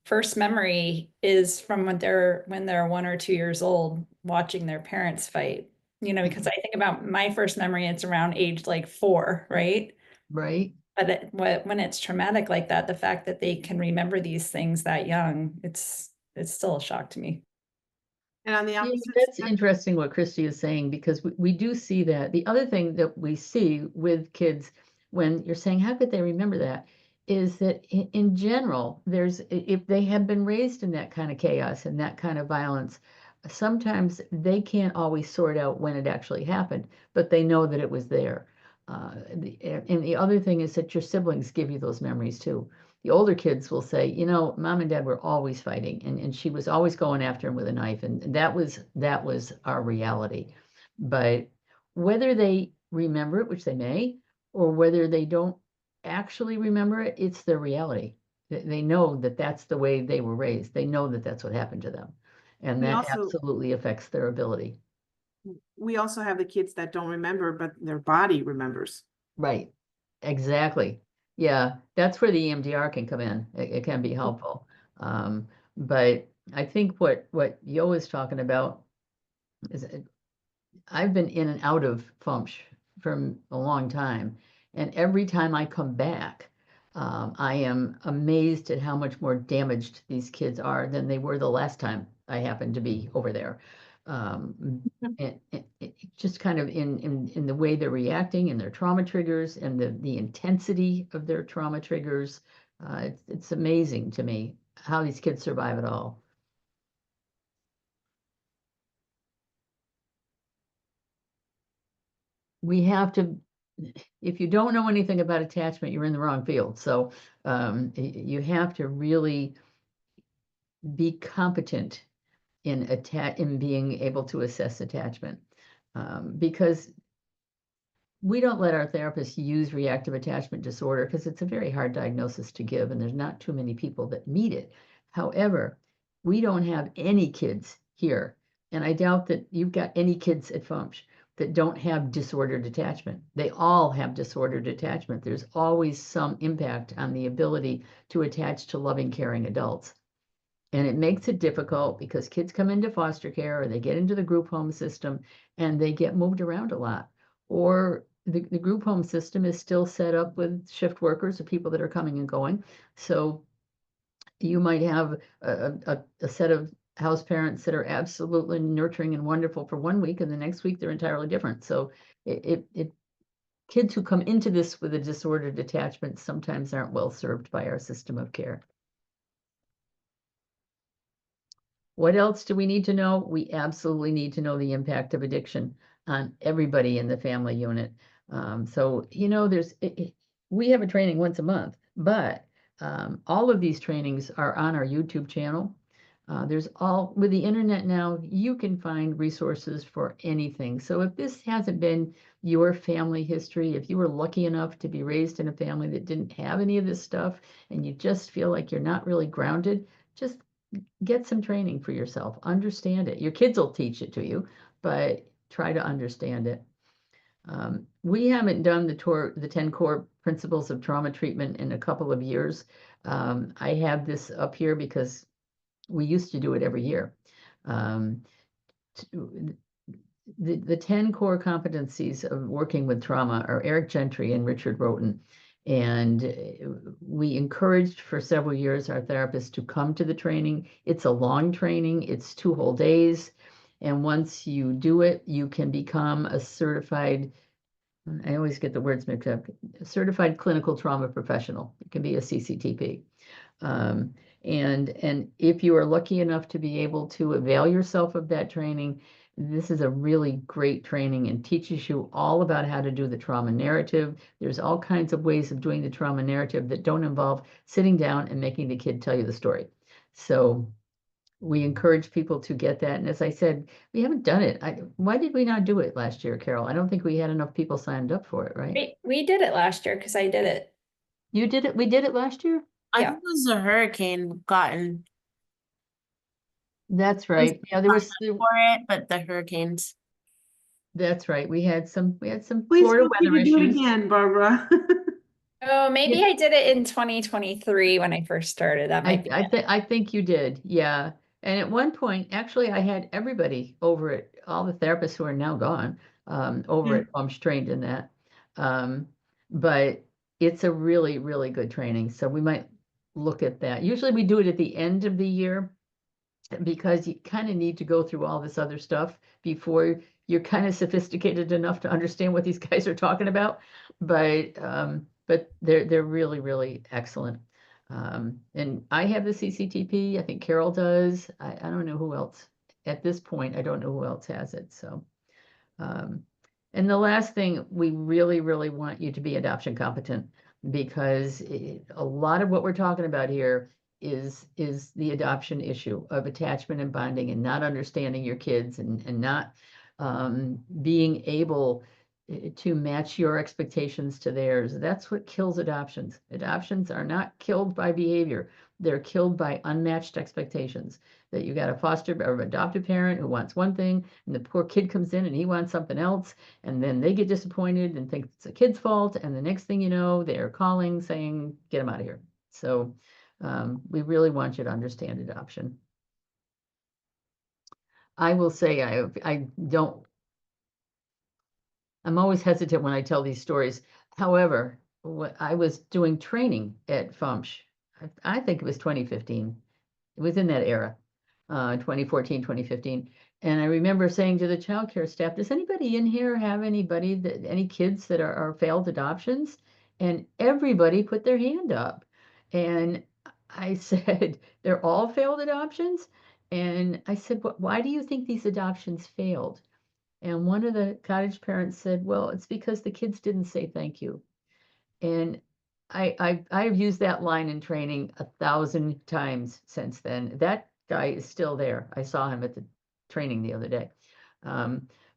first memory is from when they're 1 or 2 years old watching their parents fight. Because I think about my first memory, it's around age like 4, right? Right. But when it's traumatic like that, the fact that they can remember these things that young, it's still a shock to me. And on the Yeah, opposite that's spectrum, interesting what Christy is saying, because we do see that. The other thing that we see with kids when you're saying, how could they remember that? Is that in general, if they have been raised in that kind of chaos and that kind of violence, sometimes they can't always sort out when it actually happened, but they know that it was there. And the other thing is that your siblings give you those memories too. The older kids will say, mom and dad were always fighting, and she was always going after him with a knife, and that was our reality. But whether they remember it, which they may, or whether they don't actually remember it, it's their reality. They know that that's the way they were raised. They know that that's what happened to them, and we that also absolutely affects their ability. we also have the kids that don't remember, but their body remembers. Right. Exactly. Yeah, that's where the EMDR can come in. It can be helpful. But I think what Yo is talking about is I've been in and out of FUMSH for a long time, and every time I come back, I am amazed at how much more damaged these kids are than they were the last time I happened to be over there. And just kind of in the way they're reacting and their trauma triggers and the intensity of their trauma triggers. It's amazing to me how these kids survive it all. We have to, if you don't know anything about attachment, you're in the wrong field. So you have to really be competent in being able to assess attachment, because we don't let our therapists use reactive attachment disorder because it's a very hard diagnosis to give, and there's not too many people that meet it. However, we don't have any kids here, and I doubt that you've got any kids at FUMSH that don't have disordered attachment. They all have disordered attachment. There's always some impact on the ability to attach to loving, caring adults. And it makes it difficult because kids come into foster care or they get into the group home system and they get moved around a lot. Or the group home system is still set up with shift workers or people that are coming and going. So you might have a set of house parents that are absolutely nurturing and wonderful for 1 week, and the next week they're entirely different. So kids who come into this with a disordered attachment sometimes aren't well served by our system of care. What else do we need to know? We absolutely need to know the impact of addiction on everybody in the family unit. So, we have a training once a month, but all of these trainings are on our YouTube channel. With the internet now, you can find resources for anything. So if this hasn't been your family history, if you were lucky enough to be raised in a family that didn't have any of this stuff, and you just feel like you're not really grounded, just get some training for yourself. Understand it. Your kids will teach it to you, but try to understand it. We haven't done the 10 core principles of trauma treatment in a couple of years. I have this up here because we used to do it every year. The 10 core competencies of working with trauma are Eric Gentry and Richard Roten. And we encouraged for several years our therapists to come to the training. It's a long training, it's 2 whole days. And once you do it, you can become a certified, I always get the words mixed up, a certified clinical trauma professional. It can be a CCTP. And if you are lucky enough to be able to avail yourself of that training, this is a really great training and teaches you all about how to do the trauma narrative. There's all kinds of ways of doing the trauma narrative that don't involve sitting down and making the kid tell you the story. So we encourage people to get that. And as I said, we haven't done it. Why did we not do it last year, Carol? I don't think we had enough people signed up for it, right? We did it last year because I did it. You did it? We did it last year? I Yeah. think it was a hurricane gotten That's right. Yeah, there was. for it, but the hurricanes. That's right. We had some Please Florida feel free weather to do it issues. again, Barbara. Oh, maybe I did it in 2023 when I first started. That might be it. I think you did. Yeah. And at one point, actually, I had everybody over at all the therapists who are now gone, over Yeah. at trained in that. But it's a really, really good training. So we might look at that. Usually we do it at the end of the year because you kind of need to go through all this other stuff before you're kind of sophisticated enough to understand what these guys are talking about. But they're really, really excellent. And I have the CCTP. I think Carol does. I don't know who else at this point. I don't know who else has it. So, and the last thing, we really, really want you to be adoption competent because a lot of what we're talking about here is the adoption issue of attachment and bonding and not understanding your kids and not being able to match your expectations to theirs. That's what kills adoptions. Adoptions are not killed by behavior. They're killed by unmatched expectations. That you got a foster or adoptive parent who wants one thing, and the poor kid comes in and he wants something else, and then they get disappointed and think it's the kid's fault, and the next thing you know, they're calling saying, get them out of here. So we really want you to understand adoption. I will say I'm always hesitant when I tell these stories. However, I was doing training at FUMSH. I think it was 2015. It was in that era, 2014, 2015. And I remember saying to the childcare staff, does anybody in here have any kids that are failed adoptions? And everybody put their hand up. And I said, they're all failed adoptions? And I said, why do you think these adoptions failed? And one of the cottage parents said, well, it's because the kids didn't say thank you. And I've used that line in training 1,000 times since then. That guy is still there. I saw him at the training the other day.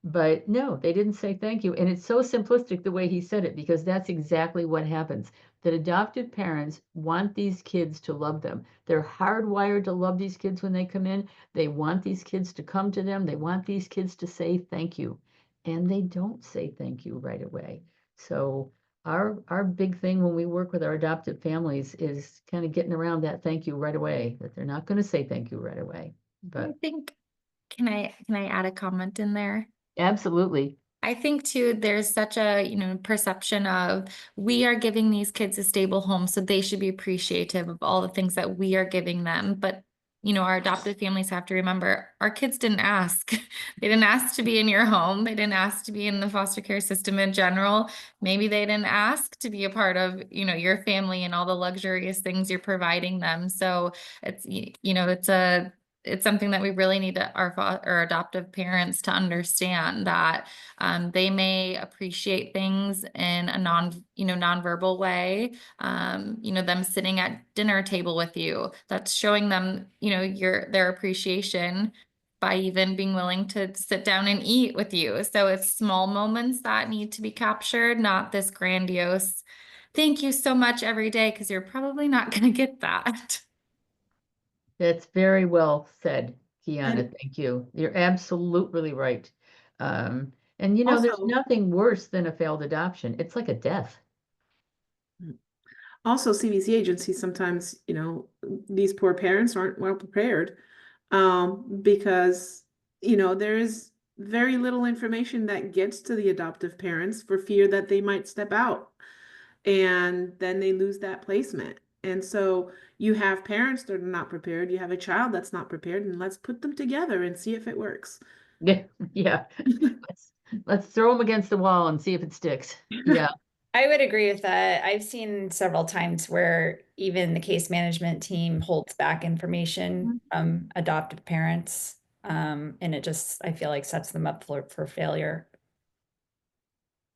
But no, they didn't say thank you. And it's so simplistic the way he said it, because that's exactly what happens. That adoptive parents want these kids to love them. They're hardwired to love these kids when they come in. They want these kids to come to them. They want these kids to say thank you. And they don't say thank you right away. So our big thing when we work with our adoptive families is kind of getting around that thank you right away, that they're not going to say thank you right away. I But think, can I add a comment in there? absolutely. I think too, there's such a, perception of we are giving these kids a stable home, so they should be appreciative of all the things that we are giving them. But, our adoptive families have to remember our kids didn't ask. They didn't ask to be in your home. They didn't ask to be in the foster care system in general. Maybe they didn't ask to be a part of, your family and all the luxurious things you're providing them. So it's, it's it's something that we really need our adoptive parents to understand that they may appreciate things in a nonverbal way. Them sitting at dinner table with you, that's showing them, their appreciation by even being willing to sit down and eat with you. So it's small moments that need to be captured, not this grandiose, thank you so much every day, because you're probably not going to get that. That's very well said, Kiana. And Thank you. You're absolutely right. And there's also, nothing worse than a failed adoption. It's like a death. also CBC agencies sometimes, these poor parents aren't well prepared, because, there is very little information that gets to the adoptive parents for fear that they might step out and then they lose that placement. And so you have parents that are not prepared, you have a child that's not prepared, and let's put them together and see if it works. Yeah, yeah. Let's throw them against the wall and see if it sticks. Yeah. I would agree with that. I've seen several times where even the case management team holds back information from adoptive parents. And it just, I feel like, sets them up for failure.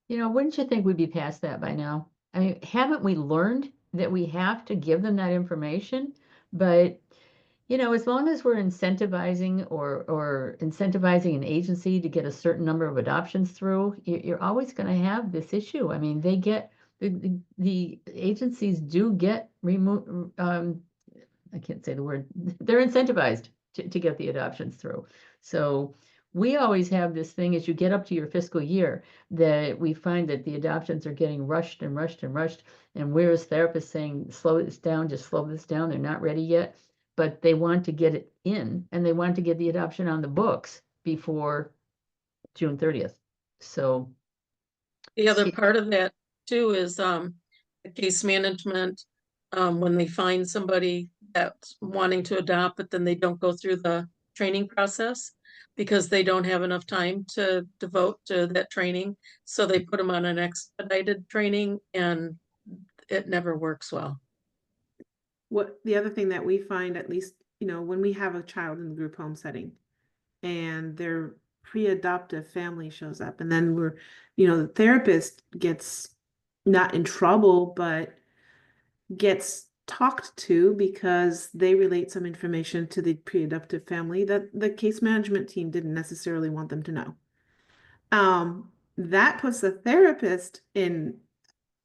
Wouldn't you think we'd be past that by now? I mean, haven't we learned that we have to give them that information? But, as long as we're incentivizing or incentivizing an agency to get a certain number of adoptions through, you're always going to have this issue. I mean, the agencies do get removed. I can't say the word. They're incentivized to get the adoptions through. So we always have this thing as you get up to your fiscal year that we find that the adoptions are getting rushed and rushed and rushed. And we're as therapists saying, slow this down, just slow this down. They're not ready yet, but they want to get it in and they want to get the adoption on the books before June 30th. So The other part of that too is the case management, when they find somebody that's wanting to adopt, but then they don't go through the training process because they don't have enough time to devote to that training. So they put them on an expedited training and it never works well. What the other thing that we find, at least, when we have a child in the group home setting and their pre-adoptive family shows up, and then the therapist gets not in trouble, but gets talked to because they relate some information to the pre-adoptive family that the case management team didn't necessarily want them to know. That puts the therapist in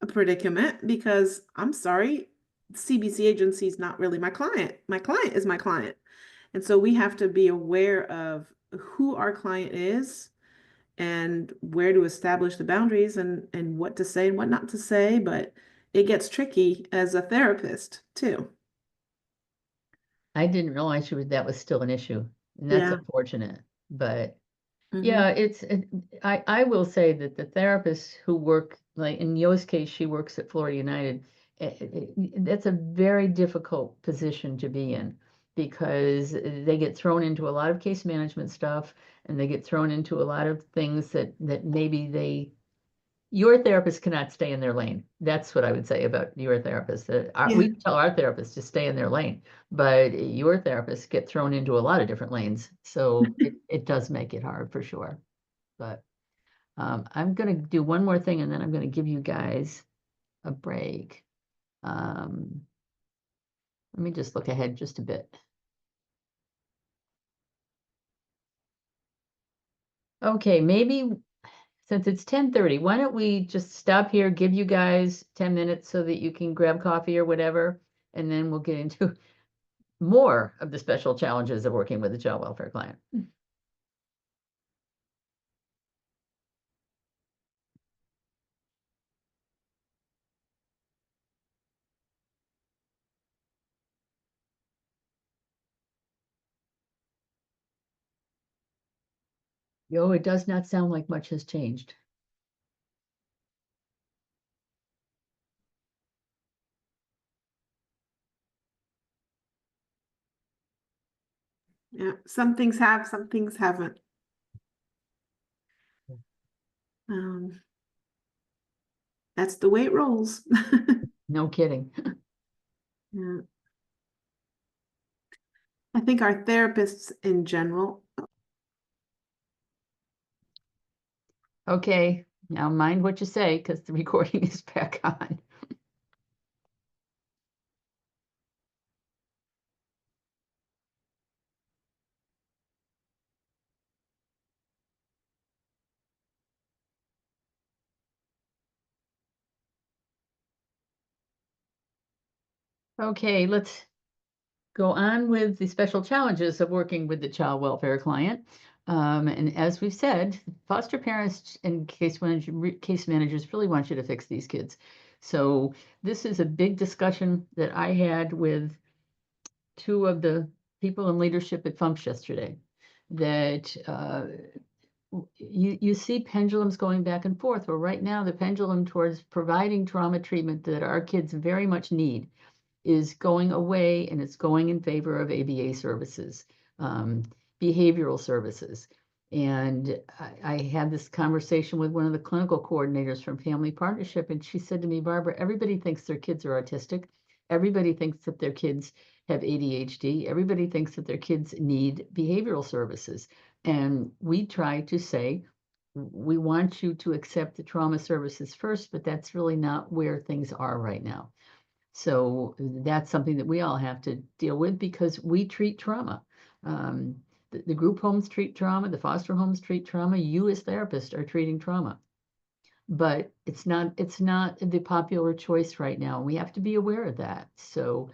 a predicament because, I'm sorry, CBC agency is not really my client. My client is my client. And so we have to be aware of who our client is and where to establish the boundaries and what to say and what not to say. But it gets tricky as a therapist too. I didn't realize that was still an issue, and that's Yeah. unfortunate. But Mhm. yeah, I will say that the therapists who work, like in Yo's case, she works at Florida United. That's a very difficult position to be in because they get thrown into a lot of case management stuff, and they get thrown into a lot of things that maybe your therapist cannot stay in their lane. That's what I would say about your therapist. We tell our therapists to stay in their lane, but your therapists get thrown into a lot of different lanes. So it does make it hard for sure. But I'm going to do one more thing and then I'm going to give you guys a break. Let me just look ahead just a bit. Okay, maybe since it's 10:30, why don't we just stop here, give you guys 10 minutes so that you can grab coffee or whatever, and then we'll get into more of the special challenges of working with a child welfare client. Yo, it does not sound like much has changed. Yeah. Some things have, some things haven't. That's the way it rolls. No kidding. Yeah. I think our therapists in general. Okay, now mind what you say, because the recording is back on. Okay, let's go on with the special challenges of working with the child welfare client. And as we've said, foster parents and case managers really want you to fix these kids. So this is a big discussion that I had with two of the people in leadership at FUMPS yesterday, that you see pendulums going back and forth. Well, right now the pendulum towards providing trauma treatment that our kids very much need is going away, and it's going in favor of ABA services, behavioral services. And I had this conversation with one of the clinical coordinators from Family Partnership, and she said to me, Barbara, everybody thinks their kids are autistic. Everybody thinks that their kids have ADHD. Everybody thinks that their kids need behavioral services. And we try to say, we want you to accept the trauma services first, but that's really not where things are right now. So that's something that we all have to deal with, because we treat trauma. The group homes treat trauma, the foster homes treat trauma. You as therapists are treating trauma, but it's not the popular choice right now. We have to be aware of that. So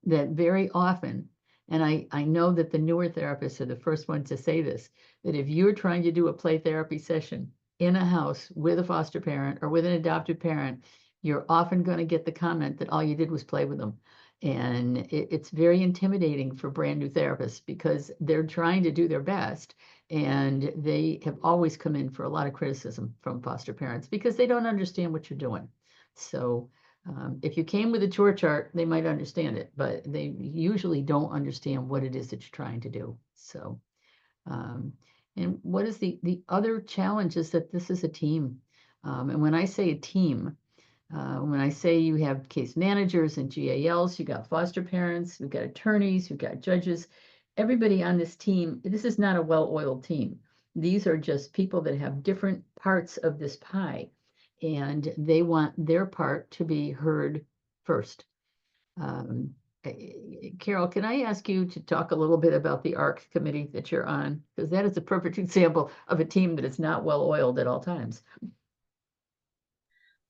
that very often, and I know that the newer therapists are the first ones to say this, that if you're trying to do a play therapy session in a house with a foster parent or with an adoptive parent, you're often going to get the comment that all you did was play with them. And it's very intimidating for brand new therapists, because they're trying to do their best, and they have always come in for a lot of criticism from foster parents because they don't understand what you're doing. So if you came with a chore chart, they might understand it, but they usually don't understand what it is that you're trying to do. So, and what is the other challenge is that this is a team. And when I say a team, when I say you have case managers and GALs, you got foster parents, you've got attorneys, you've got judges, everybody on this team, this is not a well-oiled team. These are just people that have different parts of this pie, and they want their part to be heard first. Carol, can I ask you to talk a little bit about the ARC committee that you're on? Because that is a perfect example of a team that is not well-oiled at all times.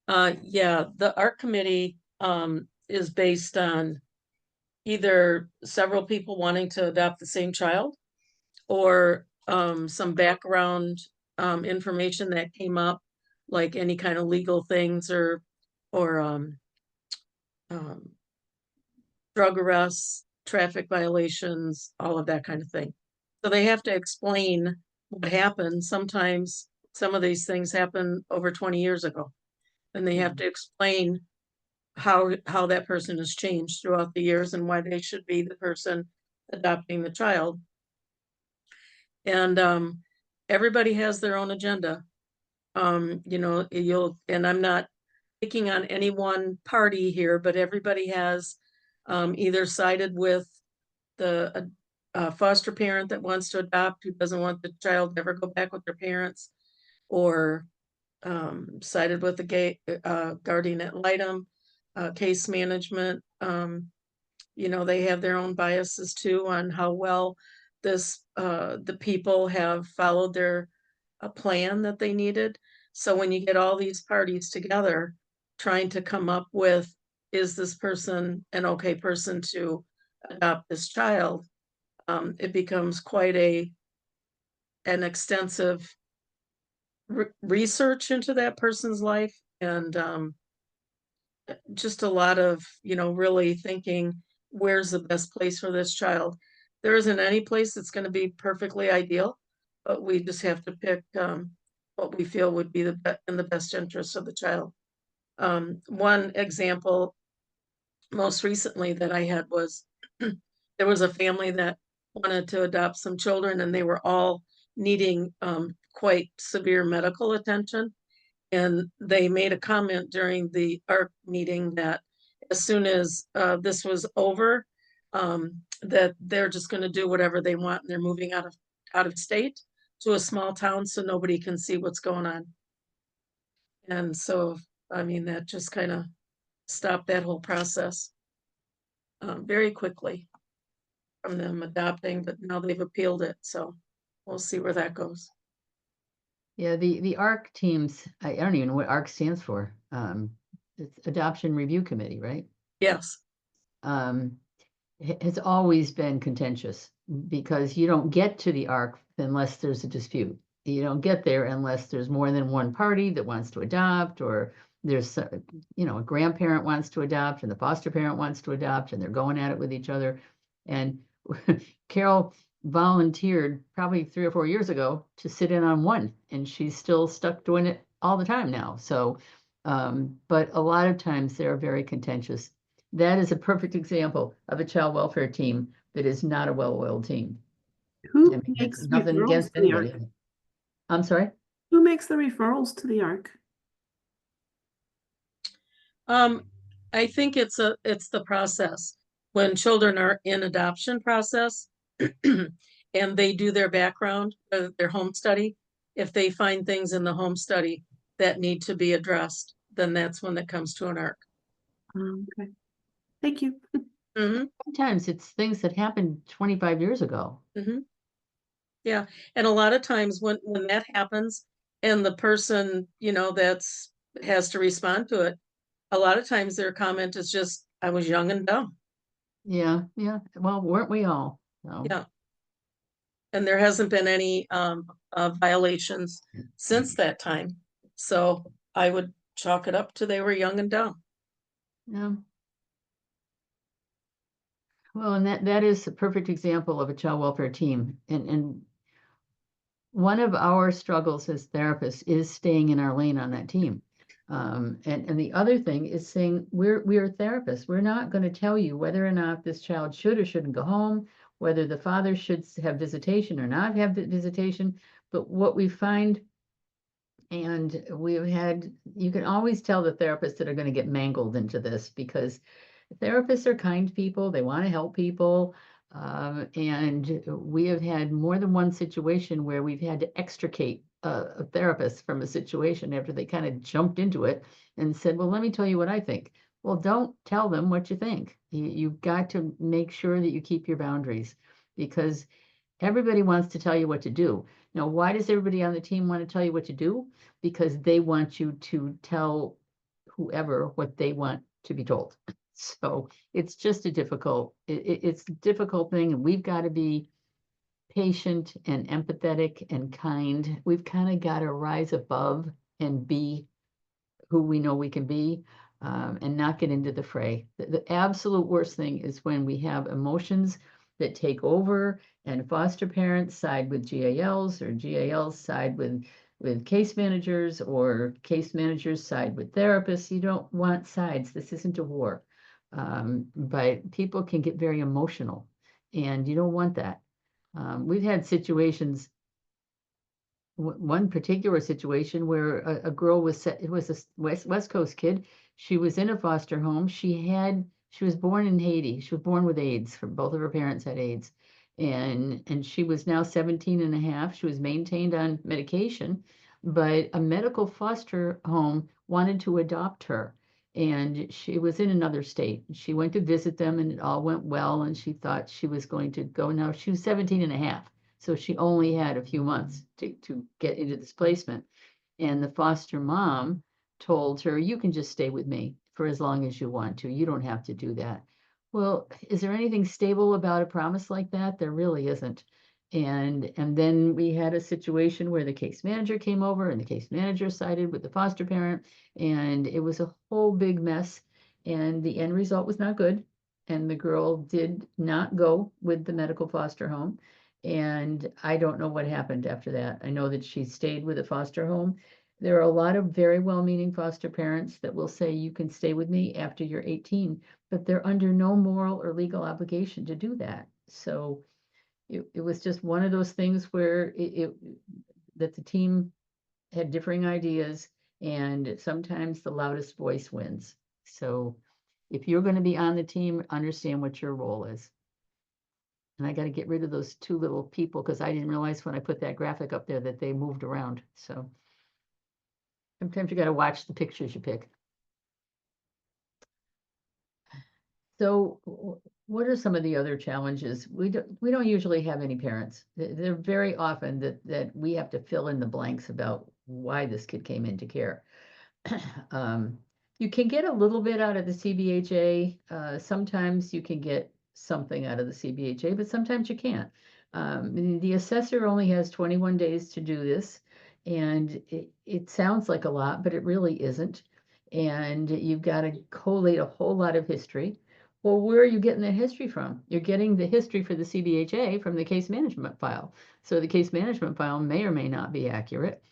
Yeah, the ARC committee is based on either several people wanting to adopt the same child, or some background information that came up, like any kind of legal things or drug arrests, traffic violations, all of that kind of thing. So they have to explain what happened. Sometimes some of these things happened over 20 years ago, and they have to explain how that person has changed throughout the years and why they should be the person adopting the child. And everybody has their own agenda. You know, and I'm not picking on any one party here, but everybody has either sided with the foster parent that wants to adopt, who doesn't want the child to ever go back with their parents, or sided with the guardian ad litem, case management. You know, they have their own biases too on how well the people have followed their plan that they needed. So when you get all these parties together, trying to come up with, is this person an okay person to adopt this child? It becomes quite an extensive research into that person's life, and just a lot of, you know, really thinking, where's the best place for this child? There isn't any place that's going to be perfectly ideal, but we just have to pick what we feel would be in the best interest of the child. One example most recently that I had was there was a family that wanted to adopt some children, and they were all needing quite severe medical attention. And they made a comment during the ARC meeting that as soon as this was over, that they're just gonna do whatever they want, and they're moving out of state to a small town so nobody can see what's going on. And so, I mean, that just kind of stopped that whole process very quickly from them adopting, but now they've appealed it, so we'll see where that goes. Yeah, the ARC teams, I don't even know what ARC stands for. It's Adoption Review Committee, right? Yes, Has always been contentious because you don't get to the ARC unless there's a dispute. You don't get there unless there's more than one party that wants to adopt, or there's, a grandparent wants to adopt and the foster parent wants to adopt, and they're going at it with each other. And Carol volunteered probably 3 or 4 years ago to sit in on one, and she's still stuck doing it all the time now. So, but a lot of times they're very contentious. That is a perfect example of a child welfare team that is not a well-oiled team. Who I mean, makes it's nothing referrals against to the anybody. ARC? I'm sorry? Who makes the referrals to the ARC? I think it's the process. When children are in adoption process and they do their background, their home study, if they find things in the home study that need to be addressed, then that's when it comes to an ARC. Okay. Thank you. Mhm. Sometimes it's things that happened 25 years ago. Yeah, and a lot of times when that happens and the person, that's has to respond to it, a lot of times their comment is just, I was young and dumb. Yeah, yeah. Well, weren't we all? So, Yeah. And there hasn't been any violations since that time. So I would chalk it up to they were young and dumb. yeah. Well, and that is a perfect example of a child welfare team. And one of our struggles as therapists is staying in our lane on that team. And the other thing is saying we are therapists. We're not going to tell you whether or not this child should or shouldn't go home, whether the father should have visitation or not have visitation. But what we find, and we've had, you can always tell the therapists that are going to get mangled into this, because therapists are kind people. They want to help people. And we have had more than one situation where we've had to extricate a therapist from a situation after they kind of jumped into it and said, well, let me tell you what I think. Well, don't tell them what you think. You've got to make sure that you keep your boundaries, because everybody wants to tell you what to do. Now, why does everybody on the team want to tell you what to do? Because they want you to tell whoever what they want to be told. So it's just a it's a difficult thing, and we've got to be patient and empathetic and kind. We've kind of got to rise above and be who we know we can be, and not get into the fray. The absolute worst thing is when we have emotions that take over and foster parents side with GALs, or GALs side with case managers, or case managers side with therapists. You don't want sides. This isn't a war. But people can get very emotional, and you don't want that. We've had situations, one particular situation where a girl was set, it was a West Coast kid. She was in a foster home. She was born in Haiti. She was born with AIDS. Both of her parents had AIDS. And she was now 17 and a half. She was maintained on medication, but a medical foster home wanted to adopt her. And she was in another state. She went to visit them, and it all went well. And she thought she was going to go. Now she was 17 and a half. So she only had a few months to get into this placement. And the foster mom told her, you can just stay with me for as long as you want to. You don't have to do that. Well, is there anything stable about a promise like that? There really isn't. And then we had a situation where the case manager came over, and the case manager sided with the foster parent, and it was a whole big mess. And the end result was not good. And the girl did not go with the medical foster home. And I don't know what happened after that. I know that she stayed with a foster home. There are a lot of very well-meaning foster parents that will say, you can stay with me after you're 18, but they're under no moral or legal obligation to do that. So it was just one of those things where that the team had differing ideas, and sometimes the loudest voice wins. So if you're going to be on the team, understand what your role is. And I got to get rid of those two little people because I didn't realize when I put that graphic up there that they moved around. So sometimes you got to watch the pictures you pick. So what are some of the other challenges? We don't usually have any parents. They're very often that we have to fill in the blanks about why this kid came into care. You can get a little bit out of the CBHA. Sometimes you can get something out of the CBHA, but sometimes you can't. The assessor only has 21 days to do this, and it sounds like a lot, but it really isn't. And you've got to collate a whole lot of history. Well, where are you getting that history from? You're getting the history for the CBHA from the case management file. So the case management file may or may not be accurate.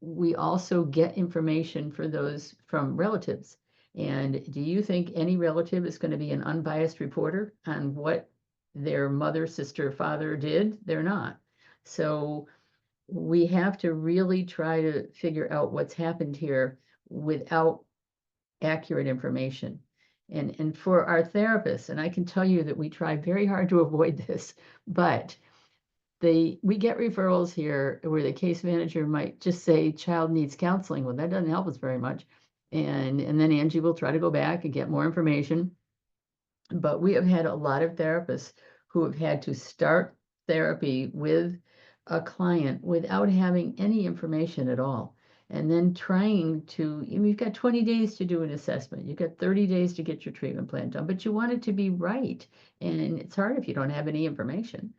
We also get information for those from relatives. And do you think any relative is going to be an unbiased reporter on what their mother, sister, father did? They're not. So we have to really try to figure out what's happened here without accurate information. And for our therapists, and I can tell you that we try very hard to avoid this, but we get referrals here where the case manager might just say child needs counseling. Well, that doesn't help us very much. And then Angie will try to go back and get more information. But we have had a lot of therapists who have had to start therapy with a client without having any information at all. And then trying to, you've got 20 days to do an assessment. You've got 30 days to get your treatment plan done, but you want it to be right. And it's hard if you don't have any information.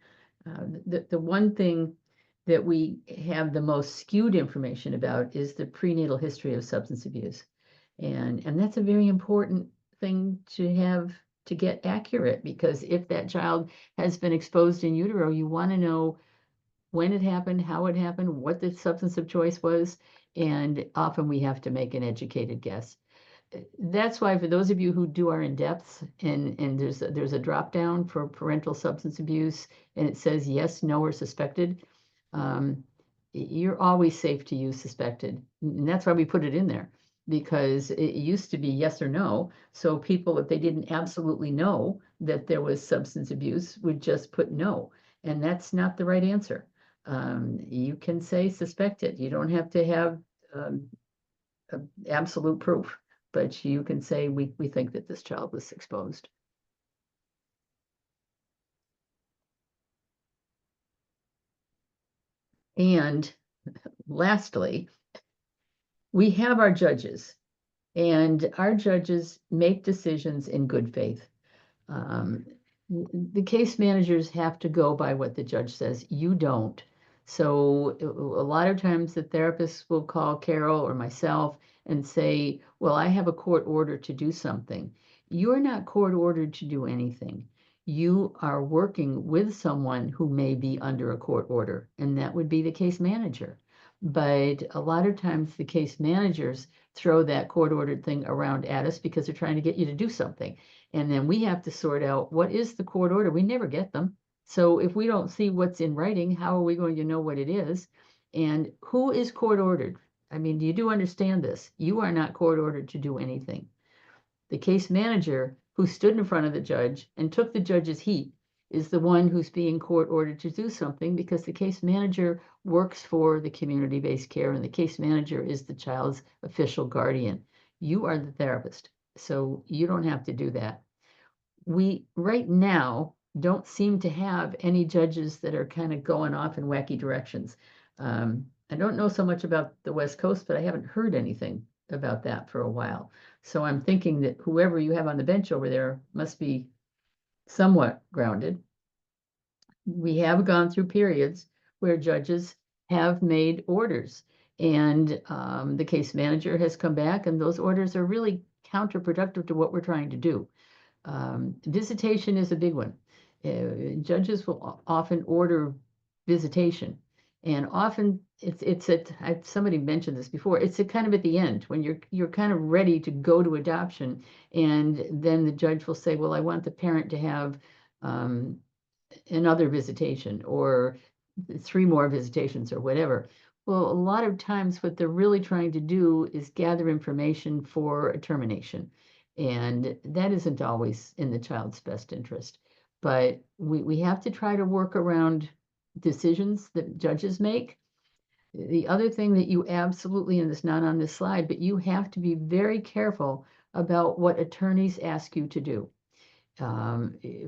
The one thing that we have the most skewed information about is the prenatal history of substance abuse. And that's a very important thing to have to get accurate, because if that child has been exposed in utero, you want to know when it happened, how it happened, what the substance of choice was, and often we have to make an educated guess. That's why for those of you who do our in-depths, and there's a drop down for parental substance abuse, and it says yes, no, or suspected. You're always safe to use suspected, and that's why we put it in there, because it used to be yes or no. So people, if they didn't absolutely know that there was substance abuse, would just put no, and that's not the right answer. You can say suspected. You don't have to have absolute proof, but you can say we think that this child was exposed. And lastly, we have our judges, and our judges make decisions in good faith. The case managers have to go by what the judge says. You don't. So a lot of times the therapists will call Carol or myself and say, well, I have a court order to do something. You're not court ordered to do anything. You are working with someone who may be under a court order, and that would be the case manager. But a lot of times the case managers throw that court ordered thing around at us because they're trying to get you to do something. And then we have to sort out what is the court order. We never get them. So if we don't see what's in writing, how are we going to know what it is? And who is court ordered? I mean, you do understand this. You are not court ordered to do anything. The case manager who stood in front of the judge and took the judge's heat is the one who's being court ordered to do something, because the case manager works for the community-based care, and the case manager is the child's official guardian. You are the therapist, so you don't have to do that. We right now don't seem to have any judges that are kind of going off in wacky directions. I don't know so much about the West Coast, but I haven't heard anything about that for a while. So I'm thinking that whoever you have on the bench over there must be somewhat grounded. We have gone through periods where judges have made orders, and the case manager has come back, and those orders are really counterproductive to what we're trying to do. Visitation is a big one. Judges will often order visitation, and often it's at somebody mentioned this before. It's kind of at the end when you're kind of ready to go to adoption, and then the judge will say, "Well, I want the parent to have another visitation or 3 more visitations or whatever." Well, a lot of times what they're really trying to do is gather information for a termination. And that isn't always in the child's best interest. but we have to try to work around decisions that judges make. The other thing that you absolutely, and it's not on this slide, but you have to be very careful about what attorneys ask you to do.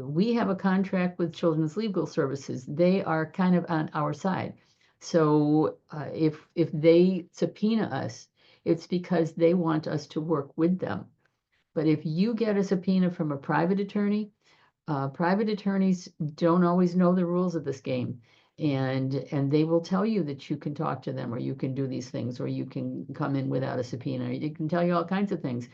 We have a contract with Children's Legal Services. They are kind of on our side. So if they subpoena us, it's because they want us to work with them. But if you get a subpoena from a private attorneys don't always know the rules of this game. And they will tell you that you can talk to them, or you can do these things, or you can come in without a subpoena, or they can tell you all kinds of things.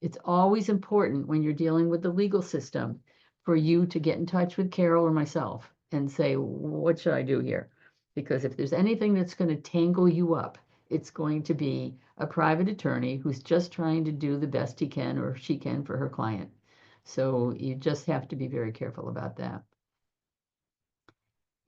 It's always important when you're dealing with the legal system for you to get in touch with Carol or myself and say, what should I do here? Because if there's anything that's going to tangle you up, it's going to be a private attorney who's just trying to do the best he can or she can for her client. So you just have to be very careful about that.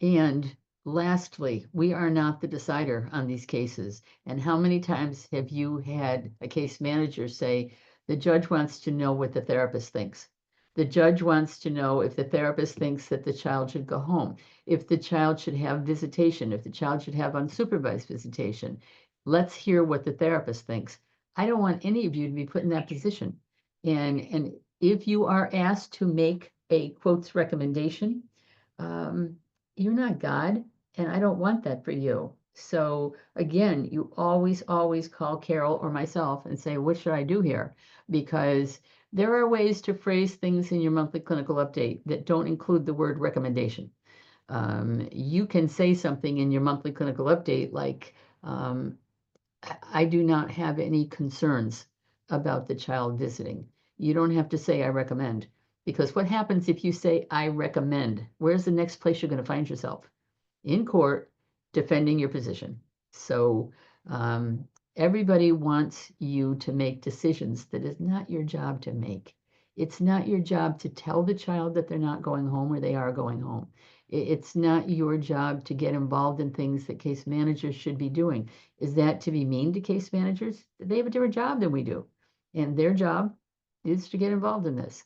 And lastly, we are not the decider on these cases. And how many times have you had a case manager say, the judge wants to know what the therapist thinks? The judge wants to know if the therapist thinks that the child should go home, if the child should have visitation, if the child should have unsupervised visitation. Let's hear what the therapist thinks. I don't want any of you to be put in that position. And if you are asked to make a quotes recommendation, you're not God, and I don't want that for you. So again, you always call Carol or myself and say, what should I do here? Because there are ways to phrase things in your monthly clinical update that don't include the word recommendation. You can say something in your monthly clinical update like, I do not have any concerns about the child visiting. You don't have to say I recommend, because what happens if you say I recommend? Where's the next place you're going to find yourself? In court, defending your position. So everybody wants you to make decisions that is not your job to make. It's not your job to tell the child that they're not going home or they are going home. It's not your job to get involved in things that case managers should be doing. Is that to be mean to case managers? They have a different job than we do. And their job is to get involved in this.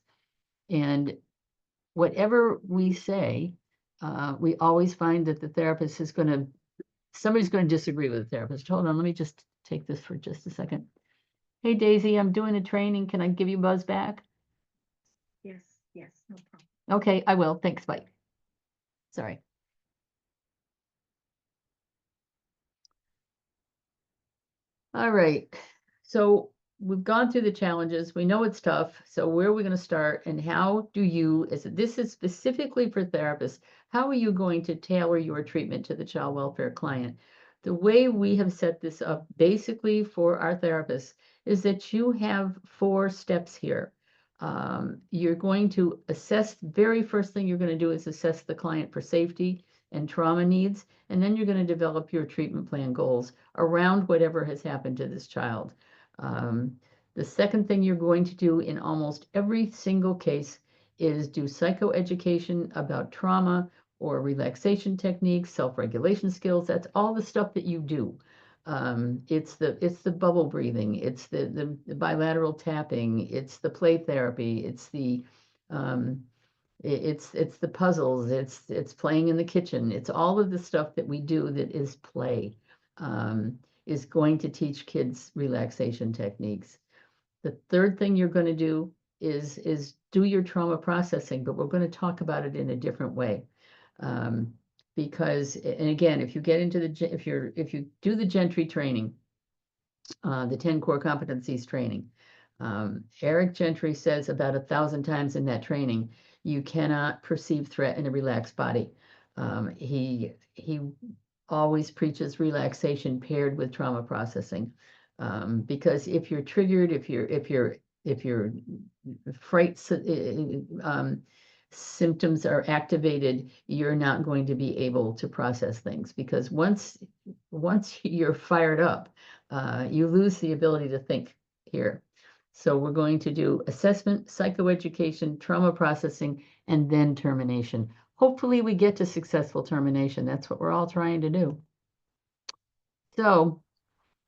And whatever we say, we always find that the therapist is somebody's going to disagree with the therapist. Hold on, let me just take this for just a second. Hey, Daisy, I'm doing a training. Can I give you a buzz back? Yes, no problem. Okay, I will. Thanks, bye. Sorry. All right, so we've gone through the challenges. We know it's tough. So where are we going to start, and how do you, this is specifically for therapists, how are you going to tailor your treatment to the child welfare client? The way we have set this up basically for our therapists is that you have 4 steps here. You're going to assess, very first thing you're going to do is assess the client for safety and trauma needs, and then you're going to develop your treatment plan goals around whatever has happened to this child. The second thing you're going to do in almost every single case is do psychoeducation about trauma or relaxation techniques, self-regulation skills. That's all the stuff that you do. It's the bubble breathing, it's the bilateral tapping, it's the play therapy, it's the puzzles, it's playing in the kitchen, it's all of the stuff that we do that is play, is going to teach kids relaxation techniques. The third thing you're going to do is do your trauma processing, but we're going to talk about it in a different way. Because, and again, if you get into if you do the Gentry training, the 10 core competencies training, Eric Gentry says about 1,000 times in that training, you cannot perceive threat in a relaxed body. He always preaches relaxation paired with trauma processing, because if you're triggered, if your fright symptoms are activated, you're not going to be able to process things, because once you're fired up, you lose the ability to think here. So we're going to do assessment, psychoeducation, trauma processing, and then termination. Hopefully we get to successful termination. That's what we're all trying to do. So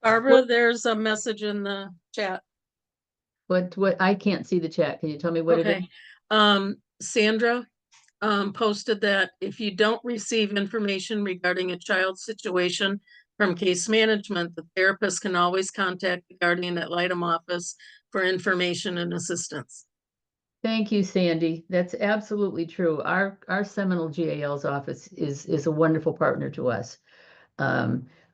Barbara, there's a message in the chat. what I can't see the chat. Can you tell me what it is? Okay. Sandra posted that if you don't receive information regarding a child's situation from case management, the therapist can always contact the guardian ad litem office for information and assistance. Thank you, Sandy. That's absolutely true. Our Seminole GAL's office is a wonderful partner to us.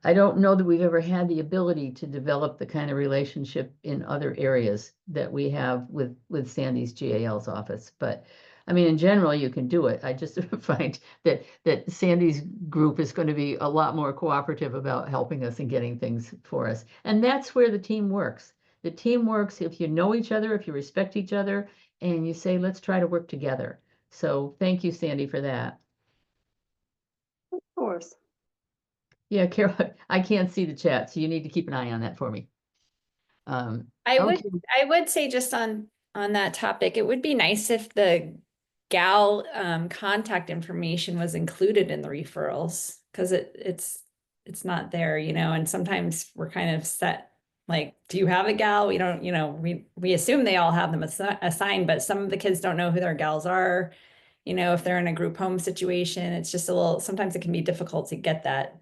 I don't know that we've ever had the ability to develop the kind of relationship in other areas that we have with Sandy's GAL's office. But I mean, in general, you can do it. I just find that Sandy's group is going to be a lot more cooperative about helping us and getting things for us. And that's where the team works. The team works if you know each other, if you respect each other, and you say, let's try to work together. So thank you, Sandy, for that. Of course. Yeah, Carol, I can't see the chat, so you need to keep an eye on that for me. I Okay. would say just on that topic, it would be nice if the gal contact information was included in the referrals, because it's not there, you know, and sometimes we're kind of set, like, do you have a gal? We don't, you know, we assume they all have them assigned, but some of the kids don't know who their gals are. You know, if they're in a group home situation, it's just a little, sometimes it can be difficult to get that.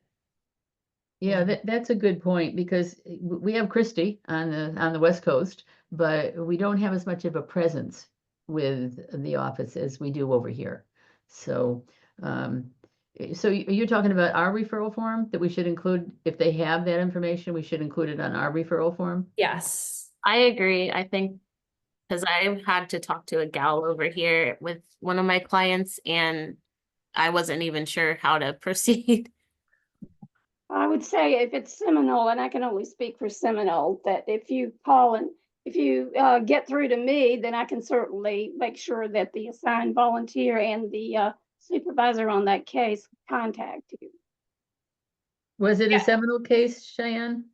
Yeah, that's a good point, because we have Christy on the West Coast, but we don't have as much of a presence with the office as we do over here. So so you're talking about our referral form that we should include, if they have that information, we should include it on our referral form? Yes. I agree. I think because I've had to talk to a gal over here with one of my clients and I wasn't even sure how to proceed. I would say if it's Seminole, and I can only speak for Seminole, that if you call and if you get through to me, then I can certainly make sure that the assigned volunteer and the supervisor on that case contact you. Was it a Seminole case, Cheyenne?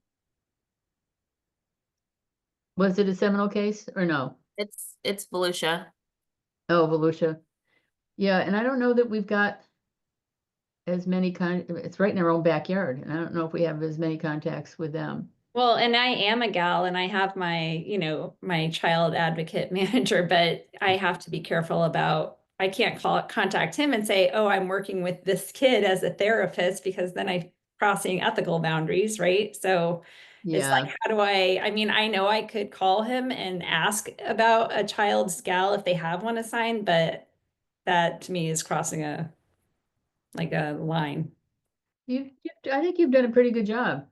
Was it a Seminole case or no? It's Volusia. Oh, Volusia. Yeah, and I don't know that we've got as many it's right in our own backyard, and I don't know if we have as many contacts with them. Well, and I am a gal and I have my, you know, my child advocate manager, but I have to be careful about, I can't contact him and say, oh, I'm working with this kid as a therapist, because then I'm crossing ethical boundaries, right? So it's like, how do I mean, I know I could call him and ask about a child's gal if they have one assigned, but that to me is crossing a line. I think you've done a pretty good job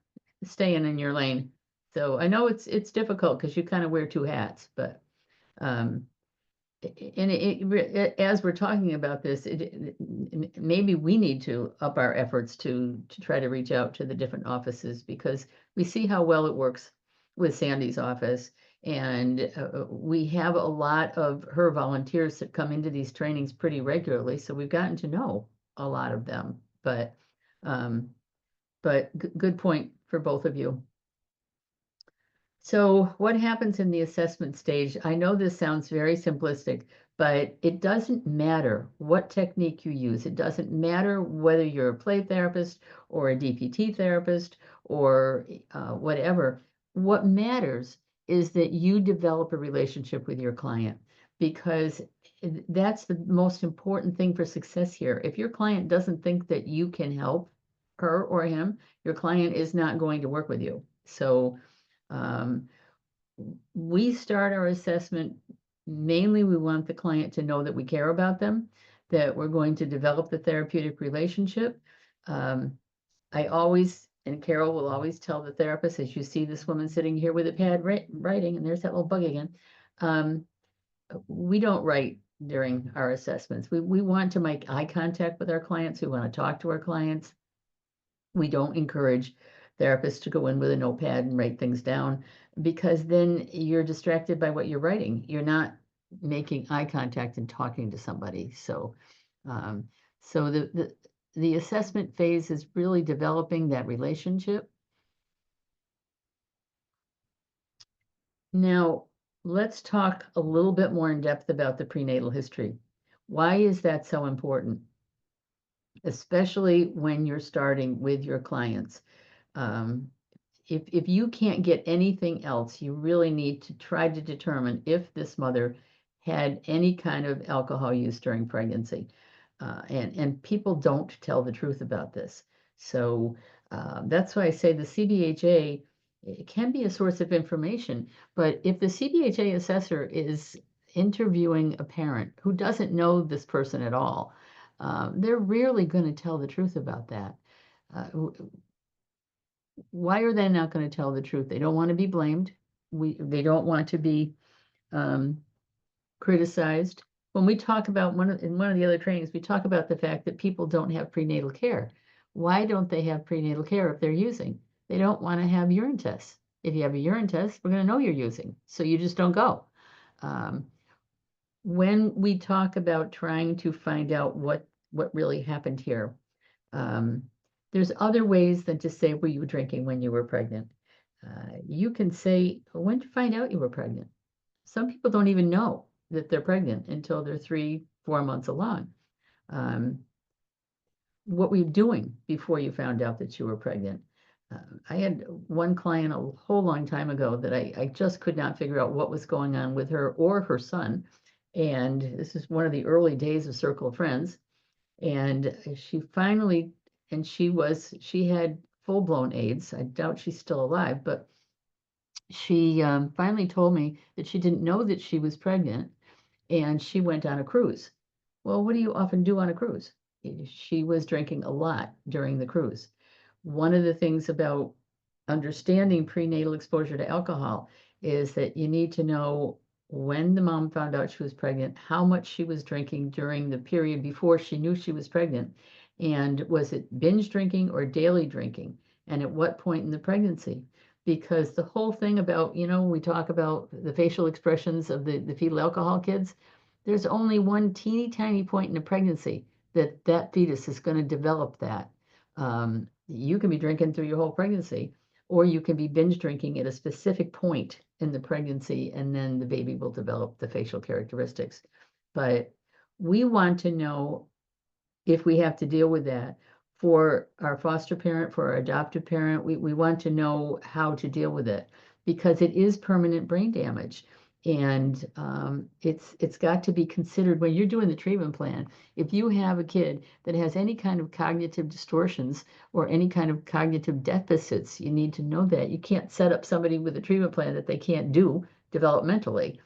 staying in your lane. So I know it's difficult because you kind of wear two hats, but and as we're talking about this, maybe we need to up our efforts to try to reach out to the different offices, because we see how well it works with Sandy's office, and we have a lot of her volunteers that come into these trainings pretty regularly, so we've gotten to know a lot of them. But good point for both of you. So what happens in the assessment stage? I know this sounds very simplistic, but it doesn't matter what technique you use. It doesn't matter whether you're a play therapist or a DPT therapist or whatever. What matters is that you develop a relationship with your client, because that's the most important thing for success here. If your client doesn't think that you can help her or him, your client is not going to work with you. So we start our assessment, mainly we want the client to know that we care about them, that we're going to develop the therapeutic relationship. I always, and Carol will always tell the therapist, as you see this woman sitting here with a pad writing, and there's that little bug again. We don't write during our assessments. We want to make eye contact with our clients. We want to talk to our clients. We don't encourage therapists to go in with a notepad and write things down, because then you're distracted by what you're writing. You're not making eye contact and talking to somebody. So, so the assessment phase is really developing that relationship. Now, let's talk a little bit more in depth about the prenatal history. Why is that so important? Especially when you're starting with your clients. If you can't get anything else, you really need to try to determine if this mother had any kind of alcohol use during pregnancy. And people don't tell the truth about this. So that's why I say the CBHA, it can be a source of information, but if the CBHA assessor is interviewing a parent who doesn't know this person at all, they're rarely going to tell the truth about that. Why are they not going to tell the truth? They don't want to be blamed. They don't want to be criticized. When we talk about in one of the other trainings, we talk about the fact that people don't have prenatal care. Why don't they have prenatal care if they're using? They don't want to have urine tests. If you have a urine test, we're going to know you're using, so you just don't go. When we talk about trying to find out what really happened here, there's other ways than to say, were you drinking when you were pregnant? You can say, when did you find out you were pregnant? Some people don't even know that they're pregnant until they're 3-4 months along. What were you doing before you found out that you were pregnant? I had one client a whole long time ago that I just could not figure out what was going on with her or her son. And this is one of the early days of Circle of Friends. And she finally, and she had full-blown AIDS. I doubt she's still alive, but she finally told me that she didn't know that she was pregnant, and she went on a cruise. Well, what do you often do on a cruise? She was drinking a lot during the cruise. One of the things about understanding prenatal exposure to alcohol is that you need to know when the mom found out she was pregnant, how much she was drinking during the period before she knew she was pregnant, and was it binge drinking or daily drinking, and at what point in the pregnancy. Because the whole thing about, we talk about the facial expressions of the fetal alcohol kids, there's only one teeny tiny point in a pregnancy that fetus is going to develop that. You can be drinking through your whole pregnancy, or you can be binge drinking at a specific point in the pregnancy, and then the baby will develop the facial characteristics. But we want to know if we have to deal with that. For our foster parent, for our adoptive parent, we want to know how to deal with it, because it is permanent brain damage. And it's got to be considered when you're doing the treatment plan. If you have a kid that has any kind of cognitive distortions or any kind of cognitive deficits, you need to know that. You can't set up somebody with a treatment plan that they can't do developmentally.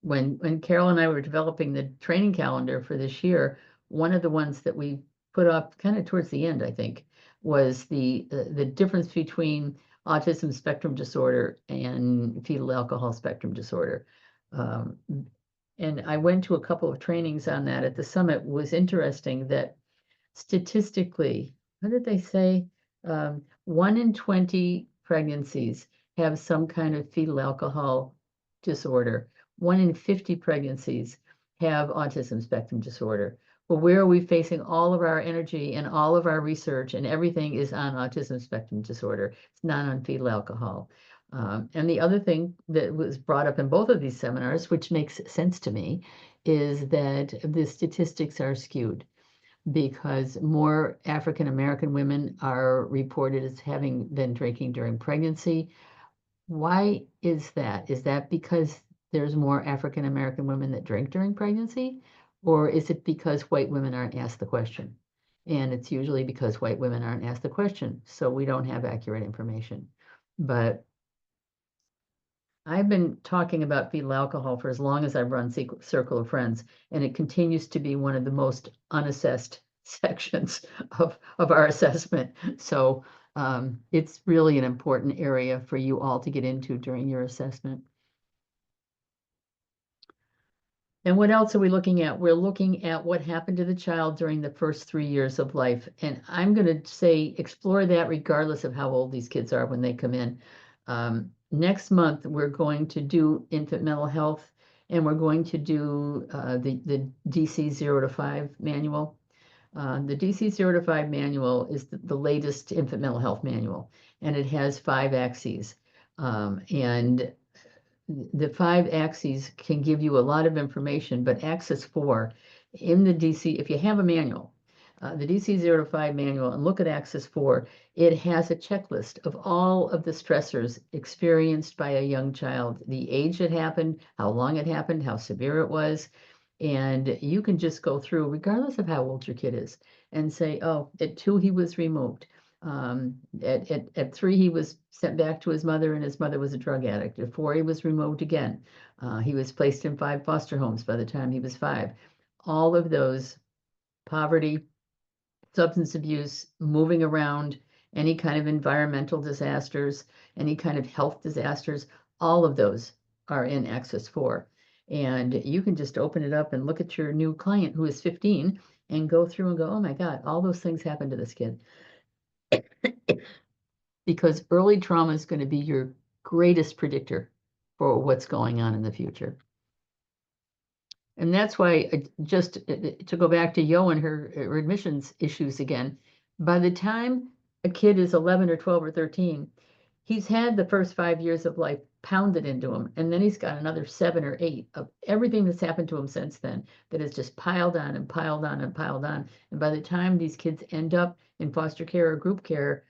When Carol and I were developing the training calendar for this year, one of the ones that we put up kind of towards the end, I think, was the difference between autism spectrum disorder and fetal alcohol spectrum disorder. And I went to a couple of trainings on that at the summit. It was interesting that statistically, what did they say? 1 in 20 pregnancies have some kind of fetal alcohol disorder. 1 in 50 pregnancies have autism spectrum disorder. Well, where are we facing all of our energy and all of our research, and everything is on autism spectrum disorder. It's not on fetal alcohol. And the other thing that was brought up in both of these seminars, which makes sense to me, is that the statistics are skewed, because more African American women are reported as having been drinking during pregnancy. Why is that? Is that because there's more African American women that drink during pregnancy? Or is it because white women aren't asked the question? And it's usually because white women aren't asked the question, so we don't have accurate information. But I've been talking about fetal alcohol for as long as I've run Circle of Friends, and it continues to be one of the most unassessed sections of our assessment. So it's really an important area for you all to get into during your assessment. And what else are we looking at? We're looking at what happened to the child during the first 3 years of life. And I'm going to say explore that regardless of how old these kids are when they come in. Next month, we're going to do infant mental health, and we're going to do the DC 0 to 5 manual. The DC 0 to 5 manual is the latest infant mental health manual, and it has 5 axes. And the 5 axes can give you a lot of information, but axis 4 in the DC, if you have a manual, the DC 0 to 5 manual and look at Access 4, it has a checklist of all of the stressors experienced by a young child, the age it happened, how long it happened, how severe it was. And you can just go through, regardless of how old your kid is, and say, oh, at 2, he was removed. At 3, he was sent back to his mother, and his mother was a drug addict. At 4, he was removed again. He was placed in 5 foster homes by the time he was 5. All of those, poverty, substance abuse, moving around, any kind of environmental disasters, any kind of health disasters, all of those are in Access 4. And you can just open it up and look at your new client who is 15 and go through and go, oh my God, all those things happened to this kid. Because early trauma is going to be your greatest predictor for what's going on in the future. And that's why, just to go back to Yo and her admissions issues again, by the time a kid is 11 or 12 or 13, he's had the first 5 years of life pounded into him, and then he's got another 7 or 8 of everything that's happened to him since then that is just piled on and piled on and piled on. And by the time these kids end up in foster care or group care,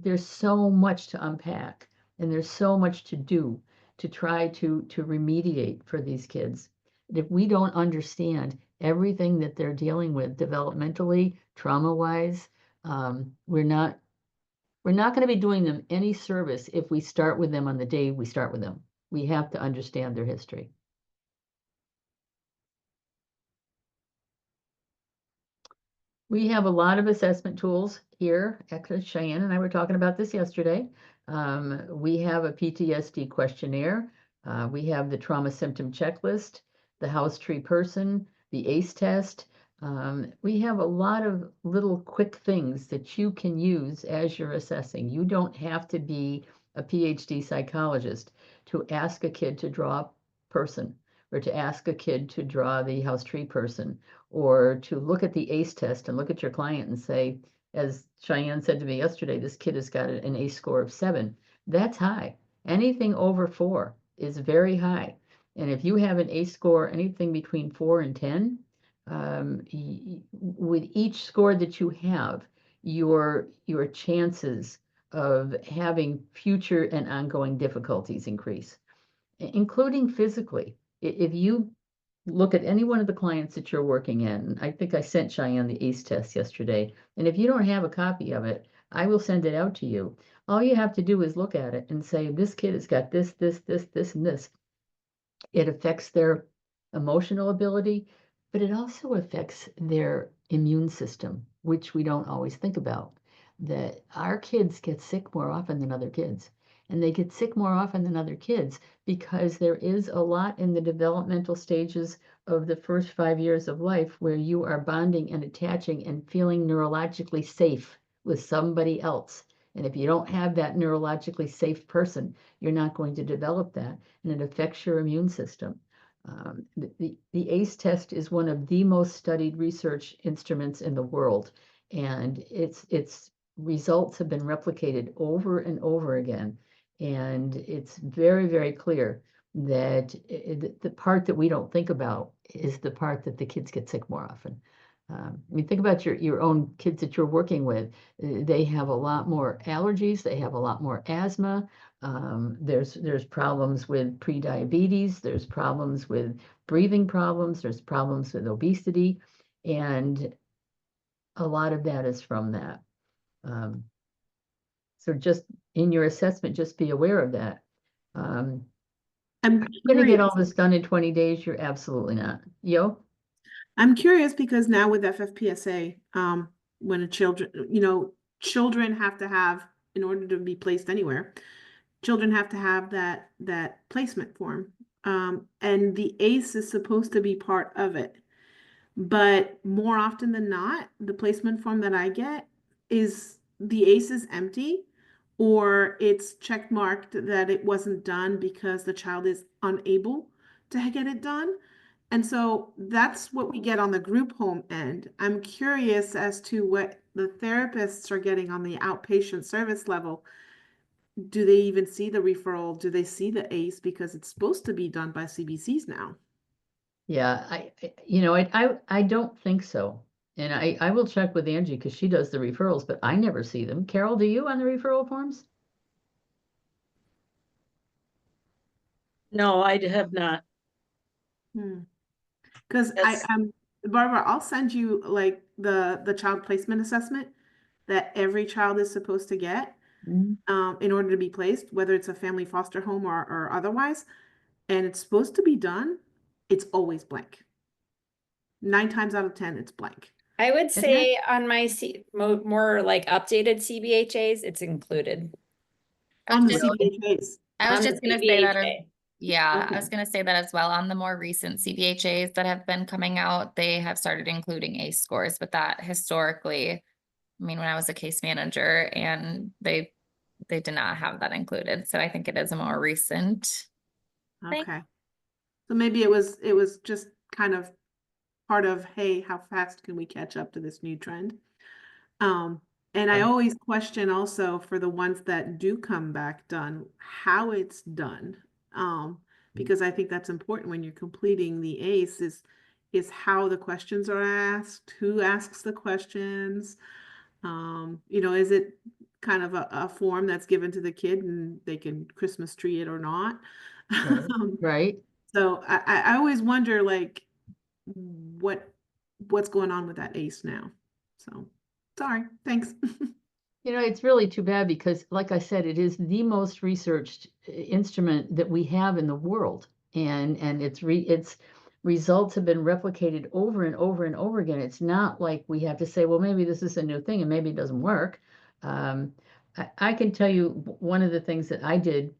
there's so much to unpack, and there's so much to do to try to remediate for these kids. If we don't understand everything that they're dealing with developmentally, trauma-wise, we're not going to be doing them any service if we start with them on the day we start with them. We have to understand their history. We have a lot of assessment tools here. Actually, Cheyenne and I were talking about this yesterday. We have a PTSD questionnaire. We have the trauma symptom checklist, the house tree person, the ACE test. We have a lot of little quick things that you can use as you're assessing. You don't have to be a PhD psychologist to ask a kid to draw a person, or to ask a kid to draw the house tree person, or to look at the ACE test and look at your client and say, as Cheyenne said to me yesterday, this kid has got an ACE score of 7. That's high. Anything over 4 is very high. And if you have an ACE score anything between 4 and 10, with each score that you have, your chances of having future and ongoing difficulties increase, including physically. If you look at any one of the clients that you're working in, I think I sent Cheyenne the ACE test yesterday, and if you don't have a copy of it, I will send it out to you. All you have to do is look at it and say, this kid has got this, this, this, this, and this. It affects their emotional ability, but it also affects their immune system, which we don't always think about. That our kids get sick more often than other kids. And they get sick more often than other kids because there is a lot in the developmental stages of the first 5 years of life where you are bonding and attaching and feeling neurologically safe with somebody else. And if you don't have that neurologically safe person, you're not going to develop that, and it affects your immune system. The ACE test is one of the most studied research instruments in the world, and its results have been replicated over and over again. And it's very, very clear that the part that we don't think about is the part that the kids get sick more often. I mean, think about your own kids that you're working with. They have a lot more allergies. They have a lot more asthma. There's problems with prediabetes. There's problems with breathing problems. There's problems with obesity. And a lot of that is from that. So just in your assessment, just be aware of that. I'm going to get curious. all this done in 20 days. You're absolutely not. Yo? I'm curious because now with FFPSA, when a children have to have, in order to be placed anywhere, children have to have that placement form. And the ACE is supposed to be part of it. But more often than not, the placement form that I get is the ACE is empty, or it's check marked that it wasn't done because the child is unable to get it done. And so that's what we get on the group home end. I'm curious as to what the therapists are getting on the outpatient service level. Do they even see the referral? Do they see the ACE? Because it's supposed to be done by CBCs now. Yeah, I don't think so. And I will check with Angie because she does the referrals, but I never see them. Carol, do you on the referral forms? No, I have not. Because Yes. Barbara, I'll send you like the child placement assessment that every child is supposed to get in order to be placed, whether it's a family foster home or otherwise. And it's supposed to be done. It's always blank. 9 times out of 10, it's blank. I would Isn't say on my more like updated CBHAs, it's included. On the just- CBHAs. I was On the just gonna say that, CBHA. yeah, I was Okay. gonna say that as well. On the more recent CBHAs that have been coming out, they have started including ACE scores, but that historically, I mean, when I was a case manager and they did not have that included. So I think it is a more recent thing. Okay. So maybe it was just kind of part of, hey, how fast can we catch up to this new trend? And I Right. always question also for the ones that do come back done, how it's done. Because I think that's important when you're completing the ACE is how the questions are asked, who asks the questions. Is it kind of a form that's given to the kid and they can Christmas tree it or not? Right. Right. So I always wonder like what's going on with that ACE now. So sorry, thanks. It's really too bad because, like I said, it is the most researched instrument that we have in the world, and its results have been replicated over and over and over again. It's not like we have to say, well, maybe this is a new thing and maybe it doesn't work. I can tell you one of the things that I did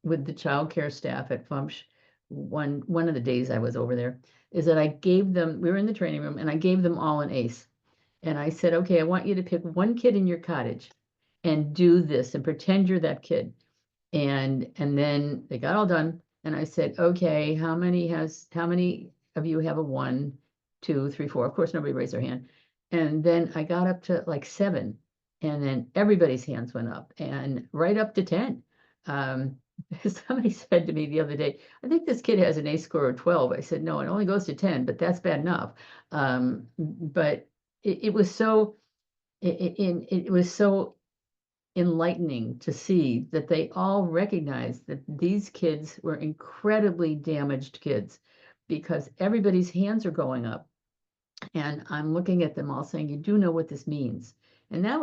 with the childcare staff at FUMSH one of the days I was over there is that I gave them. We were in the training room, and I gave them all an ACE. And I said, okay, I want you to pick one kid in your cottage and do this and pretend you're that kid. And then they got all done. And I said, okay, how many of you have a 1, 2, 3, 4? Of course, nobody raised their hand. And then I got up to like 7. And then everybody's hands went up and right up to 10. Somebody said to me the other day, I think this kid has an ACE score of 12. I said, no, it only goes to 10, but that's bad enough. But it was so it was so enlightening to see that they all recognized that these kids were incredibly damaged kids because everybody's hands are going up. And I'm looking at them all saying, you do know what this means. And that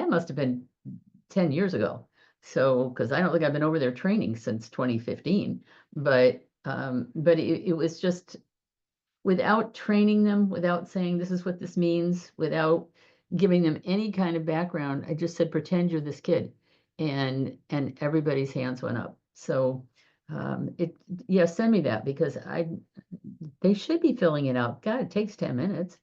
must have been 10 years ago. So, because I don't think I've been over their training since 2015, but it was just without training them, without saying this is what this means, without giving them any kind of background, I just said, pretend you're this kid. And everybody's hands went up. So send me that because they should be filling it out. God, it takes 10 minutes.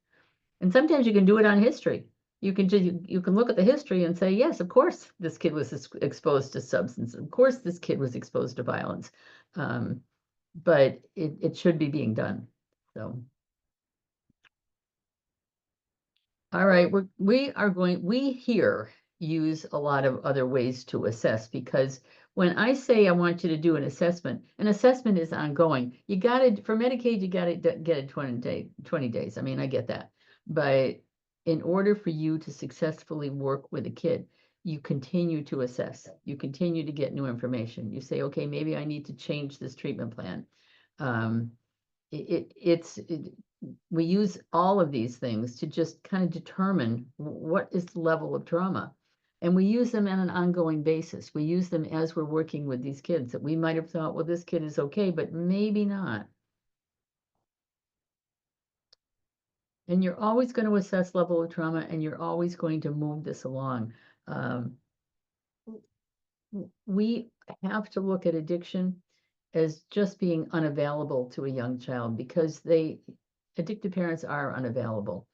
And sometimes you can do it on history. You can look at the history and say, yes, of course, this kid was exposed to substance. Of course, this kid was exposed to violence. But it should be being done. So. All right, we here use a lot of other ways to assess because when I say I want you to do an assessment is ongoing. You got it for Medicaid, you got to get it 20 days. I mean, I get that. But in order for you to successfully work with a kid, you continue to assess. You continue to get new information. You say, okay, maybe I need to change this treatment plan. We use all of these things to just kind of determine what is the level of trauma. And we use them on an ongoing basis. We use them as we're working with these kids that we might have thought, well, this kid is okay, but maybe not. And you're always going to assess level of trauma and you're always going to move this along. We have to look at addiction as just being unavailable to a young child because addicted parents are unavailable.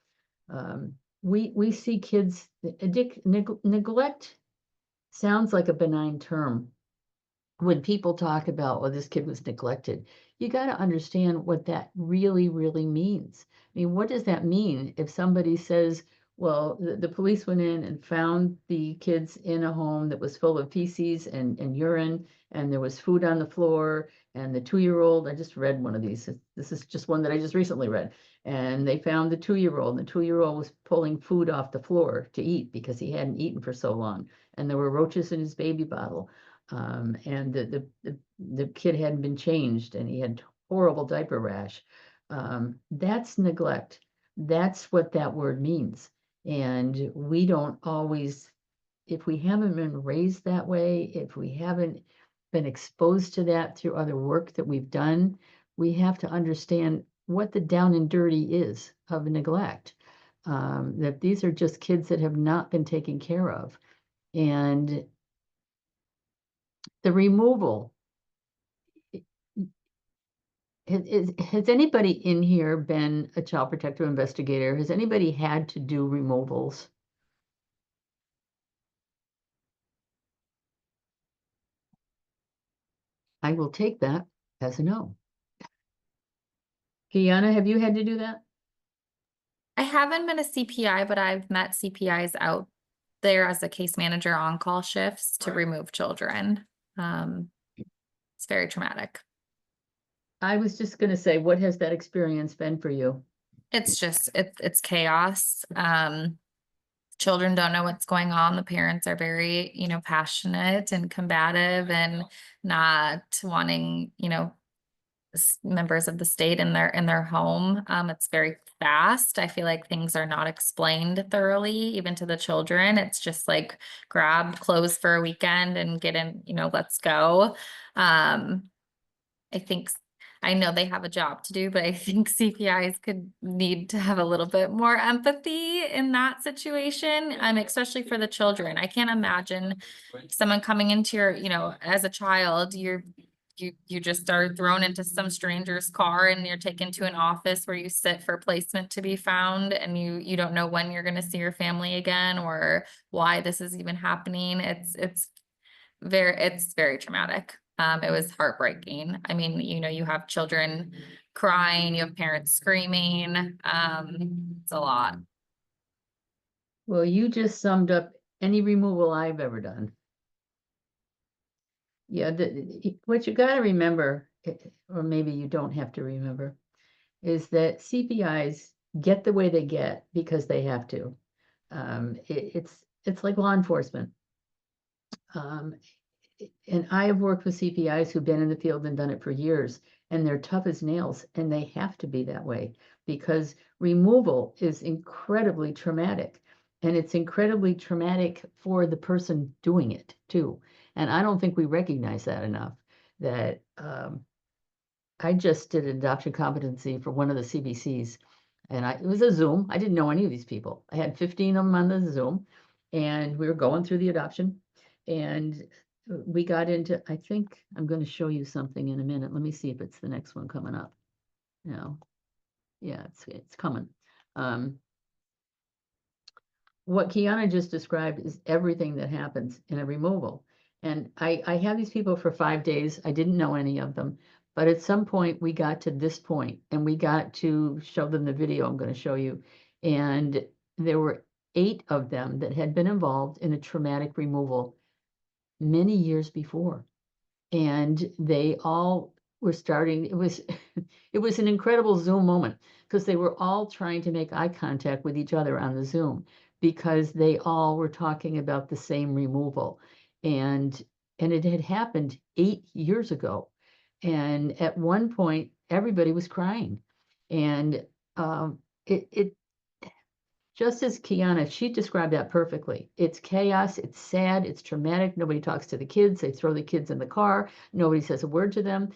We see kids neglect sounds like a benign term. When people talk about, well, this kid was neglected, you got to understand what that really, really means. I mean, what does that mean if somebody says, Well, the police went in and found the kids in a home that was full of feces and urine, and there was food on the floor. And the 2-year-old, I just read one of these. This is just one that I just recently read. And they found the 2-year-old, and the 2-year-old was pulling food off the floor to eat because he hadn't eaten for so long. And there were roaches in his baby bottle. And the kid hadn't been changed, and he had horrible diaper rash. That's neglect. That's what that word means. And we don't always, if we haven't been raised that way, if we haven't been exposed to that through other work that we've done, we have to understand what the down and dirty is of neglect. That these are just kids that have not been taken care of. And the removal, has anybody in here been a child protective investigator? Has anybody had to do removals? I will take that as a no. Kiana, have you had to do that? I haven't been a CPI, but I've met CPIs out there as a case manager on call shifts to remove children. It's very traumatic. I was just gonna say, what has that experience been for you? It's just, it's chaos. Children don't know what's going on. The parents are very, passionate and combative and not wanting, members of the state in their home. It's very fast. I feel like things are not explained thoroughly, even to the children. It's just like grab clothes for a weekend and get in, let's go. I know they have a job to do, but I think CPIs could need to have a little bit more empathy in that situation, especially for the children. I can't imagine someone coming into your, as a child, you just are thrown into some stranger's car and you're taken to an office where you sit for placement to be found, and you don't know when you're going to see your family again or why this is even happening. It's very traumatic. It was heartbreaking. I mean, you have children crying, you have parents screaming. It's a lot. Well, you just summed up any removal I've ever done. Yeah, what you gotta remember, or maybe you don't have to remember, is that CPIs get the way they get because they have to. It's like law enforcement. And I have worked with CPIs who've been in the field and done it for years, and they're tough as nails, and they have to be that way because removal is incredibly traumatic, and it's incredibly traumatic for the person doing it too. And I don't think we recognize that enough, that I just did an adoption competency for one of the CBCs, and it was a Zoom. I didn't know any of these people. I had 15 of them on the Zoom, and we were going through the adoption, and we got into, I think I'm going to show you something in a minute. Let me see if it's the next one coming up. No. Yeah, it's coming. What Kiana just described is everything that happens in a removal. And I had these people for 5 days. I didn't know any of them. But at some point, we got to this point, and we got to show them the video I'm going to show you. And there were 8 of them that had been involved in a traumatic removal many years before. And they all were starting, it was an incredible Zoom moment because they were all trying to make eye contact with each other on the Zoom because they all were talking about the same removal. And it had happened 8 years ago. And at one point, everybody was crying. And it just as Kiana, she described that perfectly. It's chaos, it's sad, it's traumatic. Nobody talks to the kids. They throw the kids in the car. Nobody says a word to them.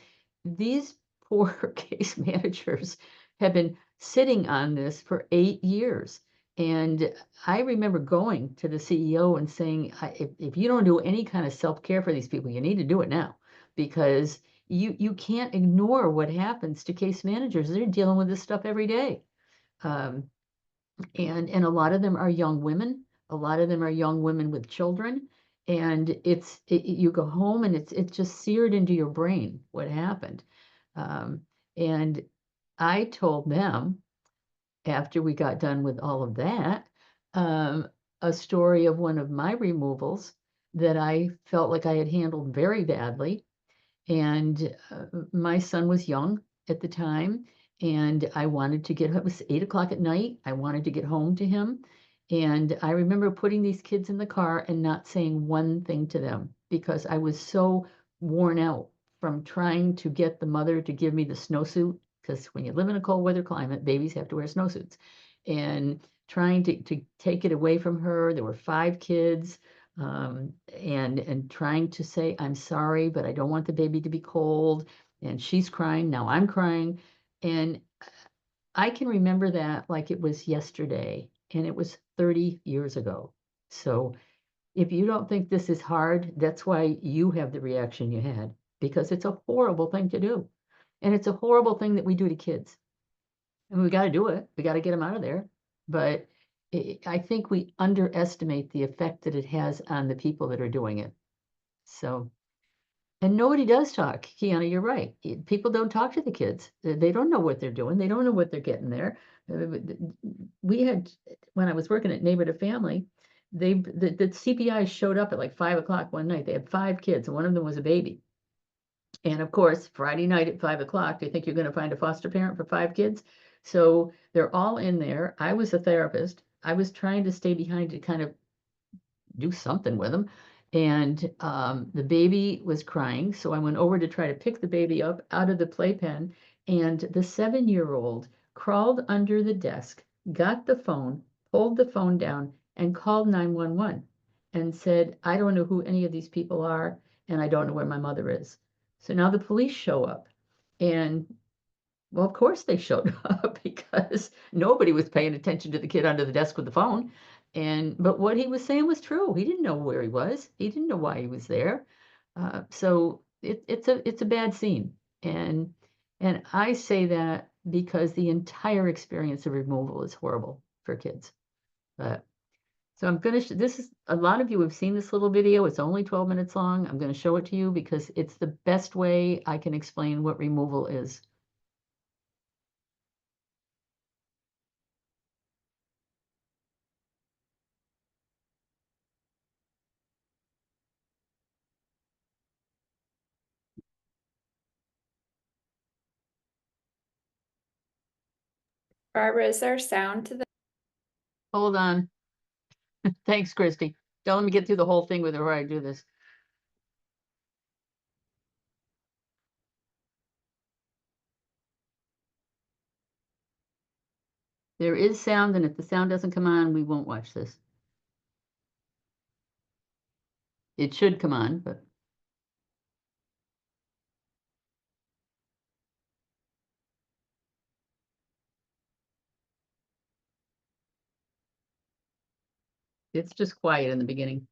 These poor case managers have been sitting on this for 8 years. And I remember going to the CEO and saying, if you don't do any kind of self-care for these people, you need to do it now, because you can't ignore what happens to case managers. They're dealing with this stuff every day. And a lot of them are young women. A lot of them are young women with children. And you go home and it's just seared into your brain what happened. And I told them after we got done with all of that, a story of one of my removals that I felt like I had handled very badly. And my son was young at the time, and I wanted to get, it was 8 o'clock at night. I wanted to get home to him. And I remember putting these kids in the car and not saying one thing to them because I was so worn out from trying to get the mother to give me the snowsuit. Because when you live in a cold weather climate, babies have to wear snowsuits. And trying to take it away from her. There were 5 kids. And trying to say, I'm sorry, but I don't want the baby to be cold. And she's crying. Now I'm crying. And I can remember that like it was yesterday, and it was 30 years ago. So if you don't think this is hard, that's why you have the reaction you had, because it's a horrible thing to do. And it's a horrible thing that we do to kids. And we got to do it. We got to get them out of there. But I think we underestimate the effect that it has on the people that are doing it. So, and nobody does talk. Kiana, you're right. People don't talk to the kids. They don't know what they're doing. They don't know what they're getting there. We had, when I was working at Neighbor to Family, the CPI showed up at like 5 o'clock one night. They had 5 kids, and one of them was a baby. And of course, Friday night at 5 o'clock, do you think you're going to find a foster parent for 5 kids? So they're all in there. I was a therapist. I was trying to stay behind to kind of do something with them. And the baby was crying. So I went over to try to pick the baby up out of the playpen. And the 7-year-old crawled under the desk, got the phone, pulled the phone down, and called 911 and said, I don't know who any of these people are, and I don't know where my mother is. So now the police show up. And well, of course they showed up because nobody was paying attention to the kid under the desk with the phone. But what he was saying was true. He didn't know where he was. He didn't know why he was there. So it's a bad scene. And I say that because the entire experience of removal is horrible for kids. But so I'm gonna, this is, a lot of you have seen this little video. It's only 12 minutes long. I'm gonna show it to you because it's the best way I can explain what removal is. Barbara, is there sound to the? Hold on. Thanks, Christy. Don't let me get through the whole thing with her where I do this. There is sound, and if the sound doesn't come on, we won't watch this. It should come on, but it's just quiet in the beginning.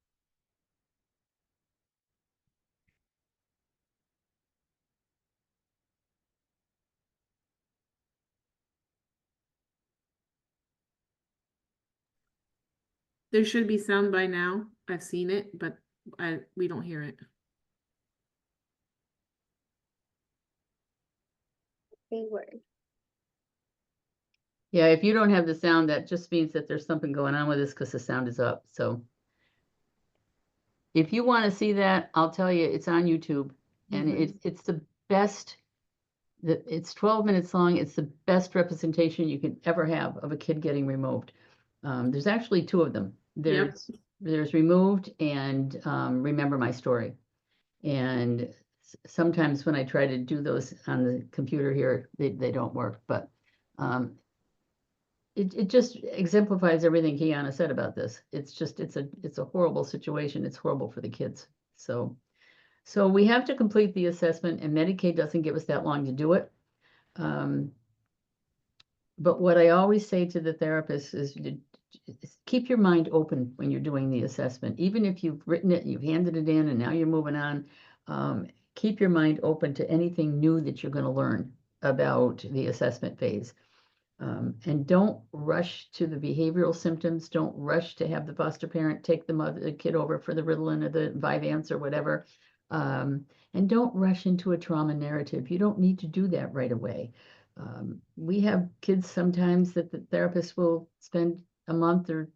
There should be sound by now. I've seen it, but we don't hear it. Yeah, if you don't have the sound, that just means that there's something going on with this because the sound is up. So if you want to see that, I'll tell you, it's on YouTube, and it's the best. It's 12 minutes long. It's the best representation you can ever have of a kid getting removed. There's actually 2 of them. There's Removed and Remember My Story. And sometimes when I try to do those on the computer here, they don't work. But it just exemplifies everything Kiana said about this. It's just, it's a horrible situation. It's horrible for the kids. So we have to complete the assessment, and Medicaid doesn't give us that long to do it. But what I always say to the therapist is keep your mind open when you're doing the assessment. Even if you've written it, you've handed it in, and now you're moving on, keep your mind open to anything new that you're going to learn about the assessment phase. And don't rush to the behavioral symptoms. Don't rush to have the foster parent take the kid over for the Ritalin or the Vyvanse or whatever. And don't rush into a trauma narrative. You don't need to do that right away. We have kids sometimes that the therapist will spend a month or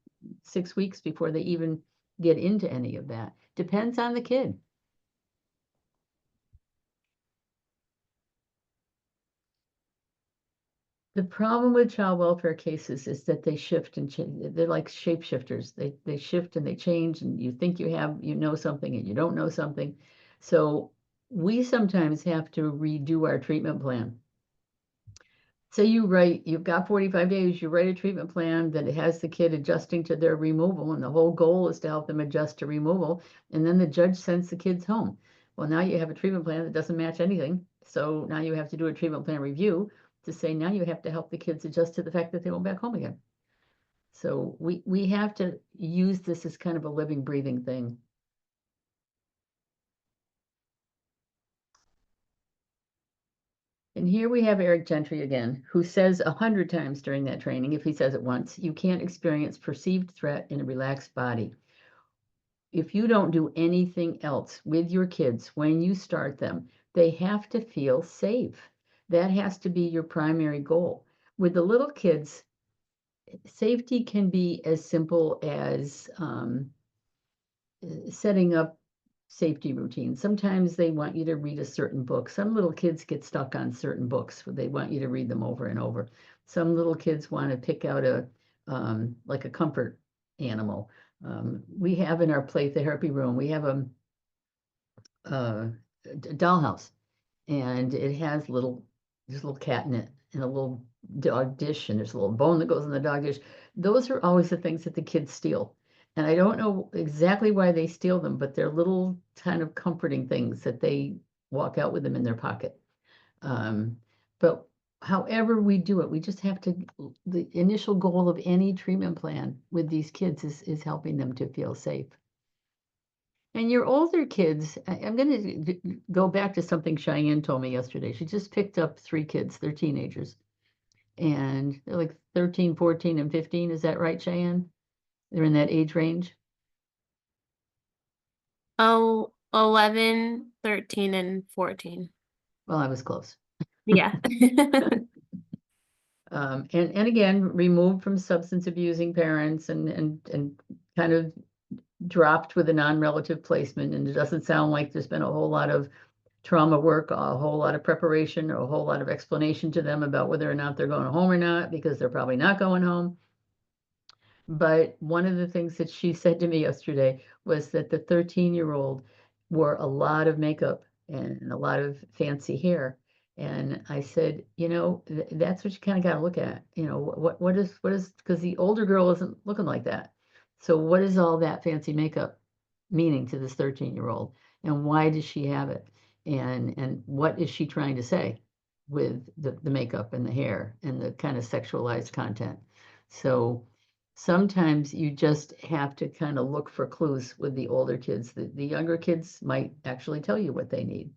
6 weeks before they even get into any of that. Depends on the kid. The problem with child welfare cases is that they shift and change. They're like shapeshifters. They shift and they change, and you think you know something and you don't know something. So we sometimes have to redo our treatment plan. Say you've got 45 days, you write a treatment plan that has the kid adjusting to their removal, and the whole goal is to help them adjust to removal, and then the judge sends the kids home. Well, now you have a treatment plan that doesn't match anything, so now you have to do a treatment plan review to say now you have to help the kids adjust to the fact that they went back home again. So we have to use this as kind of a living, breathing thing. And here we have Eric Gentry again, who says 100 times during that training, if he says it once, you can't experience perceived threat in a relaxed body. If you don't do anything else with your kids when you start them, they have to feel safe. That has to be your primary goal. With the little kids, safety can be as simple as setting up safety routines. Sometimes they want you to read a certain book. Some little kids get stuck on certain books where they want you to read them over and over. Some little kids want to pick out like a comfort animal. We have in our play therapy room, we have a dollhouse, and it has there's a little cat in it and a little dog dish, and there's a little bone that goes in the dog dish. Those are always the things that the kids steal. And I don't know exactly why they steal them, but they're little kind of comforting things that they walk out with them in their pocket. But however we do it, we just have to, the initial goal of any treatment plan with these kids is helping them to feel safe. And your older kids, I'm going to go back to something Cheyenne told me yesterday. She just picked up 3 kids. They're teenagers. And they're like 13, 14, and 15. Is that right, Cheyenne? They're in that age range? Oh, 11, 13, and 14. Well, I was close. Yeah. And again, removed from substance abusing parents and kind of dropped with a non-relative placement. And it doesn't sound like there's been a whole lot of trauma work, a whole lot of preparation, or a whole lot of explanation to them about whether or not they're going home or not, because they're probably not going home. But one of the things that she said to me yesterday was that the 13-year-old wore a lot of makeup and a lot of fancy hair. And I said, that's what you kind of got to look at. What is, because the older girl isn't looking like that. So what is all that fancy makeup meaning to this 13-year-old? And why does she have it? And what is she trying to say with the makeup and the hair and the kind of sexualized content? So sometimes you just have to kind of look for clues with the older kids. The younger kids might actually tell you what they need.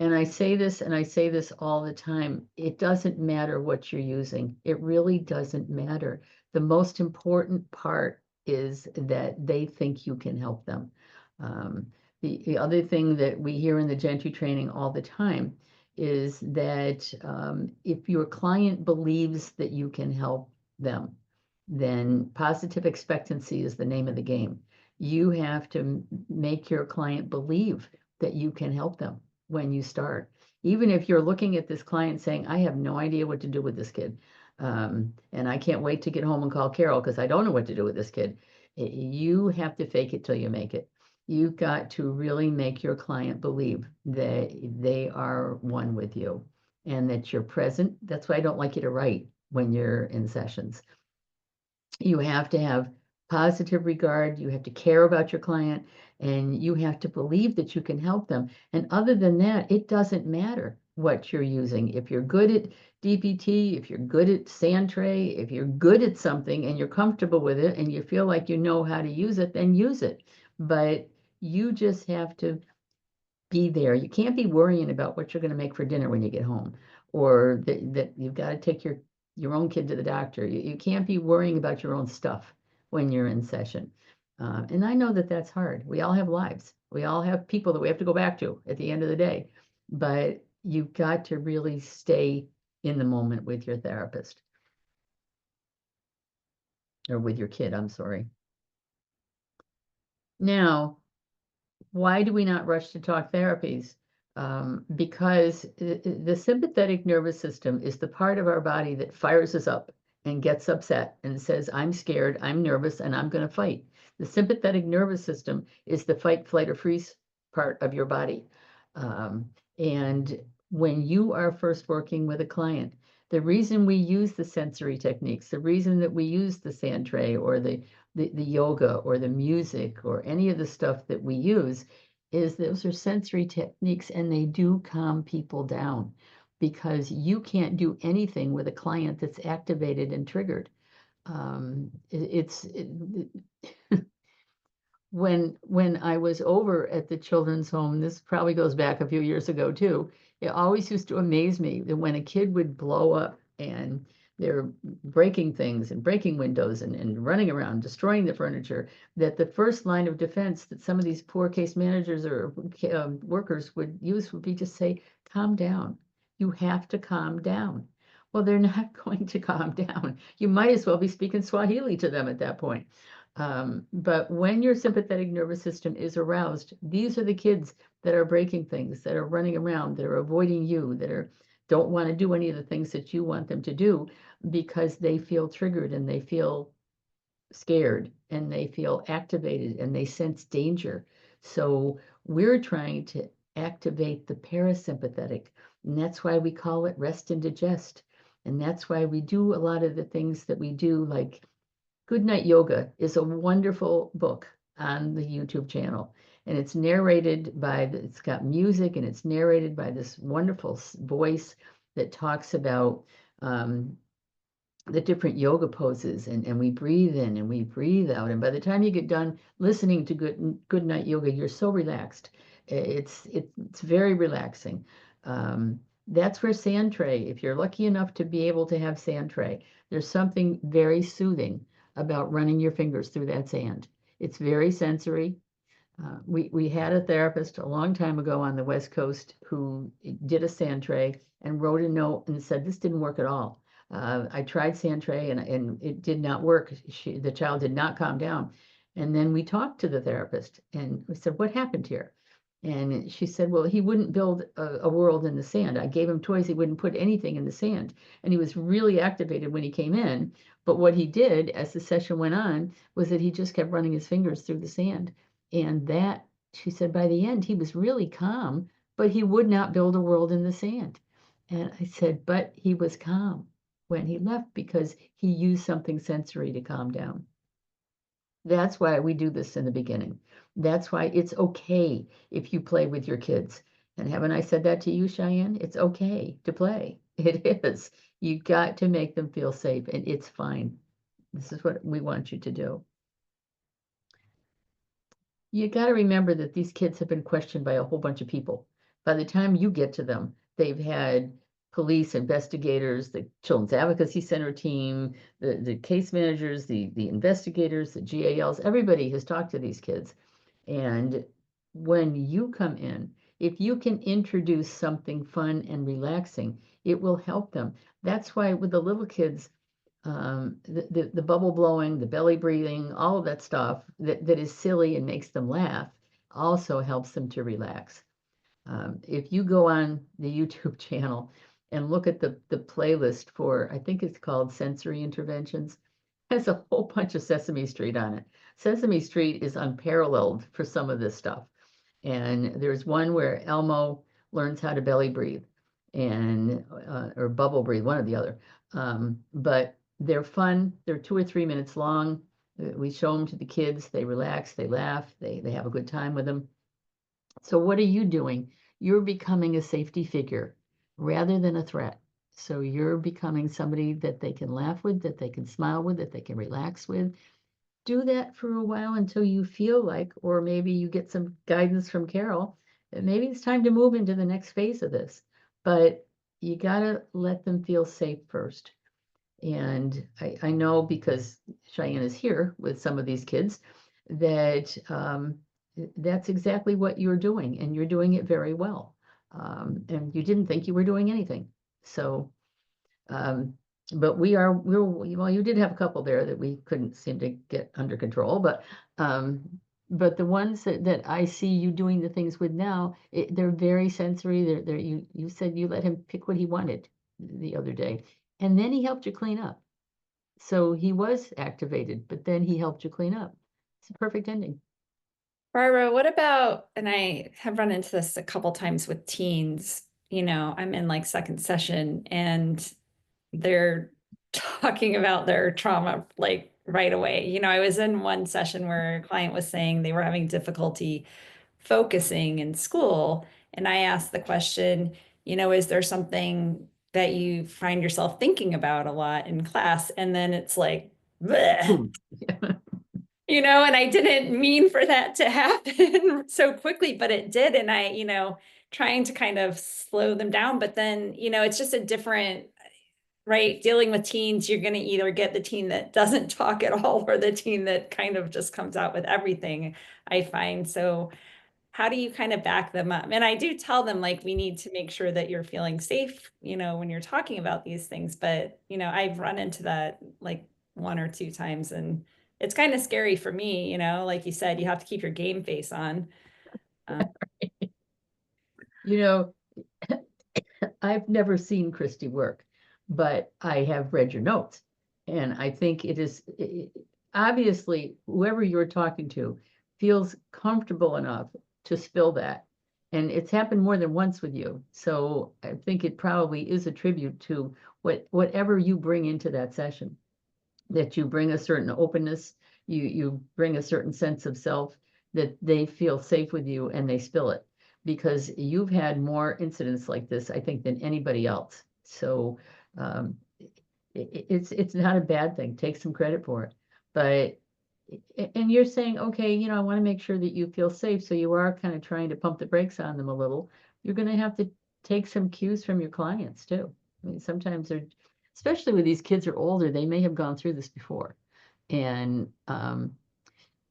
And I say this all the time. It doesn't matter what you're using. It really doesn't matter. The most important part is that they think you can help them. The other thing that we hear in the Gentry training all the time is that if your client believes that you can help them, then positive expectancy is the name of the game. You have to make your client believe that you can help them when you start. Even if you're looking at this client saying, I have no idea what to do with this kid. And I can't wait to get home and call Carol because I don't know what to do with this kid. You have to fake it till you make it. You've got to really make your client believe that they are one with you and that you're present. That's why I don't like you to write when you're in sessions. You have to have positive regard. You have to care about your client, and you have to believe that you can help them. And other than that, it doesn't matter what you're using. If you're good at DPT, if you're good at sand tray, if you're good at something and you're comfortable with it and you feel like you know how to use it, then use it. But you just have to be there. You can't be worrying about what you're going to make for dinner when you get home, or that you've got to take your own kid to the doctor. You can't be worrying about your own stuff when you're in session. And I know that that's hard. We all have lives. We all have people that we have to go back to at the end of the day. But you've got to really stay in the moment with your therapist. Or with your kid, I'm sorry. Now, why do we not rush to talk therapies? Because the sympathetic nervous system is the part of our body that fires us up and gets upset and says, I'm scared, I'm nervous, and I'm going to fight. The sympathetic nervous system is the fight, flight, or freeze part of your body. And when you are first working with a client, the reason we use the sensory techniques, the reason that we use the sand tray or the yoga or the music or any of the stuff that we use is those are sensory techniques, and they do calm people down, because you can't do anything with a client that's activated and triggered. When I was over at the children's home, this probably goes back a few years ago too, it always used to amaze me that when a kid would blow up and they're breaking things and breaking windows and running around, destroying the furniture, that the first line of defense that some of these poor case managers or workers would use would be to say, calm down. You have to calm down. Well, they're not going to calm down. You might as well be speaking Swahili to them at that point. But when your sympathetic nervous system is aroused, these are the kids that are breaking things, that are running around, that are avoiding you, that don't want to do any of the things that you want them to do, because they feel triggered and they feel scared and they feel activated and they sense danger. So we're trying to activate the parasympathetic, and that's why we call it rest and digest. And that's why we do a lot of the things that we do, like Good Night Yoga is a wonderful book on the YouTube channel, and it's narrated by, it's got music and it's narrated by this wonderful voice that talks about the different yoga poses, and we breathe in and we breathe out. And by the time you get done listening to Good Night Yoga, you're so relaxed. It's very relaxing. That's where sand tray, if you're lucky enough to be able to have sand tray, there's something very soothing about running your fingers through that sand. It's very sensory. We had a therapist a long time ago on the West Coast who did a sand tray and wrote a note and said, this didn't work at all. I tried sand tray and it did not work. The child did not calm down. And then we talked to the therapist and we said, what happened here? And she said, well, he wouldn't build a world in the sand. I gave him toys. He wouldn't put anything in the sand. And he was really activated when he came in. But what he did as the session went on was that he just kept running his fingers through the sand. And that, she said, by the end, he was really calm, but he would not build a world in the sand. And I said, but he was calm when he left because he used something sensory to calm down. That's why we do this in the beginning. That's why it's okay if you play with your kids. And haven't I said that to you, Cheyenne? It's okay to play. It is. You got to make them feel safe, and it's fine. This is what we want you to do. You got to remember that these kids have been questioned by a whole bunch of people. By the time you get to them, they've had police investigators, the Children's Advocacy Center team, the case managers, the investigators, the GALs, everybody has talked to these kids. And when you come in, if you can introduce something fun and relaxing, it will help them. That's why with the little kids, the bubble blowing, the belly breathing, all of that stuff that is silly and makes them laugh also helps them to relax. If you go on the YouTube channel and look at the playlist for, I think it's called Sensory Interventions, it has a whole bunch of Sesame Street on it. Sesame Street is unparalleled for some of this stuff. And there's one where Elmo learns how to belly breathe and or bubble breathe, one or the other. But they're fun. They're 2 or 3 minutes long. We show them to the kids. They relax, they laugh, they have a good time with them. So what are you doing? You're becoming a safety figure rather than a threat. So you're becoming somebody that they can laugh with, that they can smile with, that they can relax with. Do that for a while until you feel like, or maybe you get some guidance from Carol, that maybe it's time to move into the next phase of this. But you got to let them feel safe first. And I know, because Cheyenne is here with some of these kids, that that's exactly what you're doing, and you're doing it very well. And you didn't think you were doing anything. So But well, you did have a couple there that we couldn't seem to get under control, but the ones that I see you doing the things with now, they're very sensory. You said you let him pick what he wanted the other day, and then he helped you clean up. So he was activated, but then he helped you clean up. It's a perfect ending. Barbara, what about, and I have run into this a couple times with teens, I'm in like second session and they're talking about their trauma like right away. I was in one session where a client was saying they were having difficulty focusing in school. And I asked the question, is there something that you find yourself thinking about a lot in class? And then it's like, bleh. And I didn't mean for that to happen so quickly, but it did. And I, trying to kind of slow them down, but then, it's just a different, right? Dealing with teens, you're going to either get the teen that doesn't talk at all or the teen that kind of just comes out with everything, I find. So how do you kind of back them up? And I do tell them, like, we need to make sure that you're feeling safe, when you're talking about these things. But, I've run into that like 1 or 2 times and it's kind of scary for me, like you said, you have to keep your game face on. I've never seen Christy work, but I have read your notes. And I think it is obviously whoever you're talking to feels comfortable enough to spill that. And it's happened more than once with you. So I think it probably is a tribute to whatever you bring into that session, that you bring a certain openness, you bring a certain sense of self, that they feel safe with you and they spill it. Because you've had more incidents like this, I think, than anybody else. So it's not a bad thing. Take some credit for it. But and you're saying, okay, I want to make sure that you feel safe. So you are kind of trying to pump the brakes on them a little. You're going to have to take some cues from your clients too. I mean, sometimes they're, especially when these kids are older, they may have gone through this before. And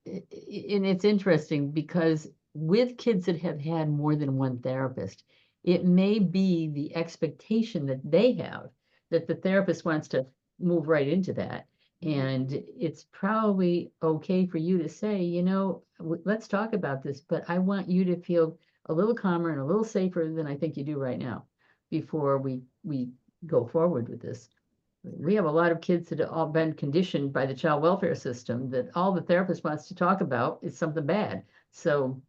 it's interesting because with kids that have had more than one therapist, it may be the expectation that they have that the therapist wants to move right into that. And it's probably okay for you to say, let's talk about this, but I want you to feel a little calmer and a little safer than I think you do right now before we go forward with this. We have a lot of kids that have all been conditioned by the child welfare system that all the therapist wants to talk about is something bad. So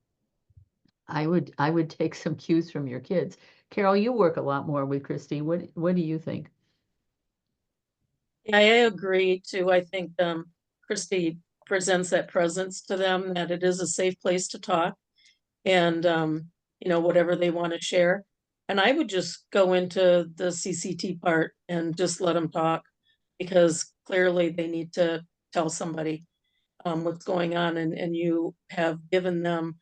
I would take some cues from your kids. Carol, you work a lot more with Christy. What do you think? Yeah, I agree too. I think Christy presents that presence to them, that it is a safe place to talk and whatever they want to share. And I would just go into the CCT part and just let them talk, because clearly they need to tell somebody what's going on, and you have given them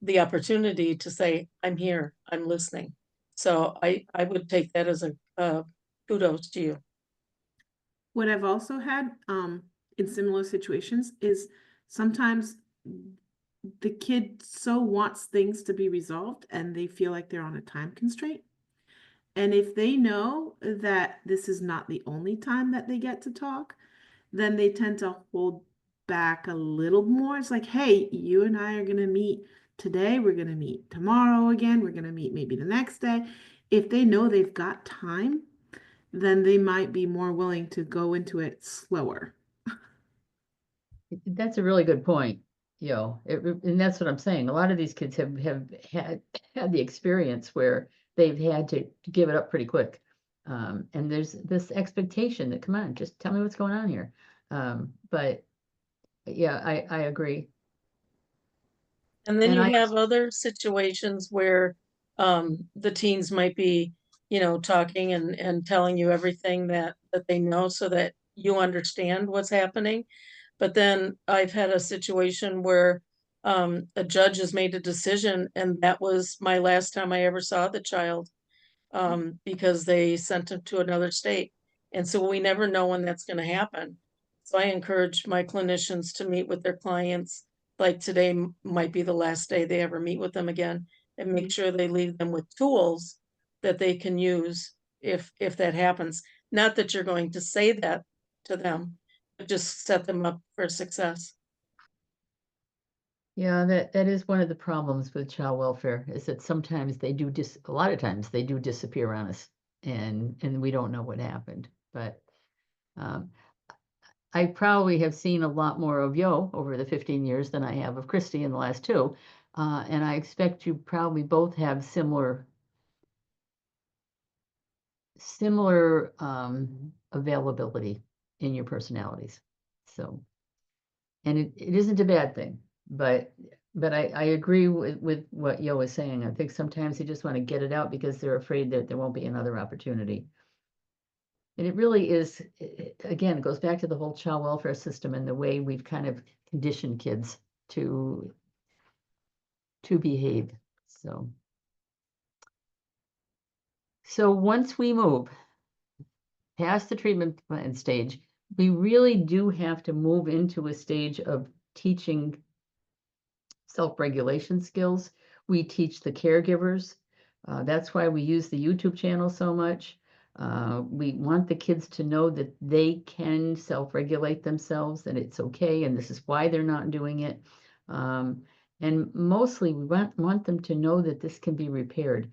the opportunity to say, I'm here, I'm listening. So I would take that as a kudos to you. What I've also had in similar situations is sometimes the kid so wants things to be resolved and they feel like they're on a time constraint. And if they know that this is not the only time that they get to talk, then they tend to hold back a little more. It's like, hey, you and I are going to meet today. We're going to meet tomorrow again. We're going to meet maybe the next day. If they know they've got time, then they might be more willing to go into it slower. That's a really good point. And that's what I'm saying. A lot of these kids have had the experience where they've had to give it up pretty quick. And there's this expectation that, come on, just tell me what's going on here. But yeah, I agree. And then And you have other situations where the teens might be, talking and telling you everything that they know so that you understand what's happening. But then I've had a situation where a judge has made a decision, and that was my last time I ever saw the child, because they sent him to another state. And so we never know when that's going to happen. So I encourage my clinicians to meet with their clients, like today might be the last day they ever meet with them again, and make sure they leave them with tools that they can use if that happens. Not that you're going to say that to them, but just set them up for success. Yeah, that is one of the problems with child welfare, is that sometimes they do a lot of times they do disappear on us, and we don't know what happened. But um, I probably have seen a lot more of Yo over the 15 years than I have of Christy in the last 2. And I expect you probably both have similar availability in your personalities. So, and it isn't a bad thing, but I agree with what Yo is saying. I think sometimes they just want to get it out because they're afraid that there won't be another opportunity. And it really is, again, it goes back to the whole child welfare system and the way we've kind of conditioned kids to behave. So once we move past the treatment plan stage, we really do have to move into a stage of teaching self-regulation skills. We teach the caregivers. That's why we use the YouTube channel so much. We want the kids to know that they can self-regulate themselves, and it's okay, and this is why they're not doing it. And mostly we want them to know that this can be repaired.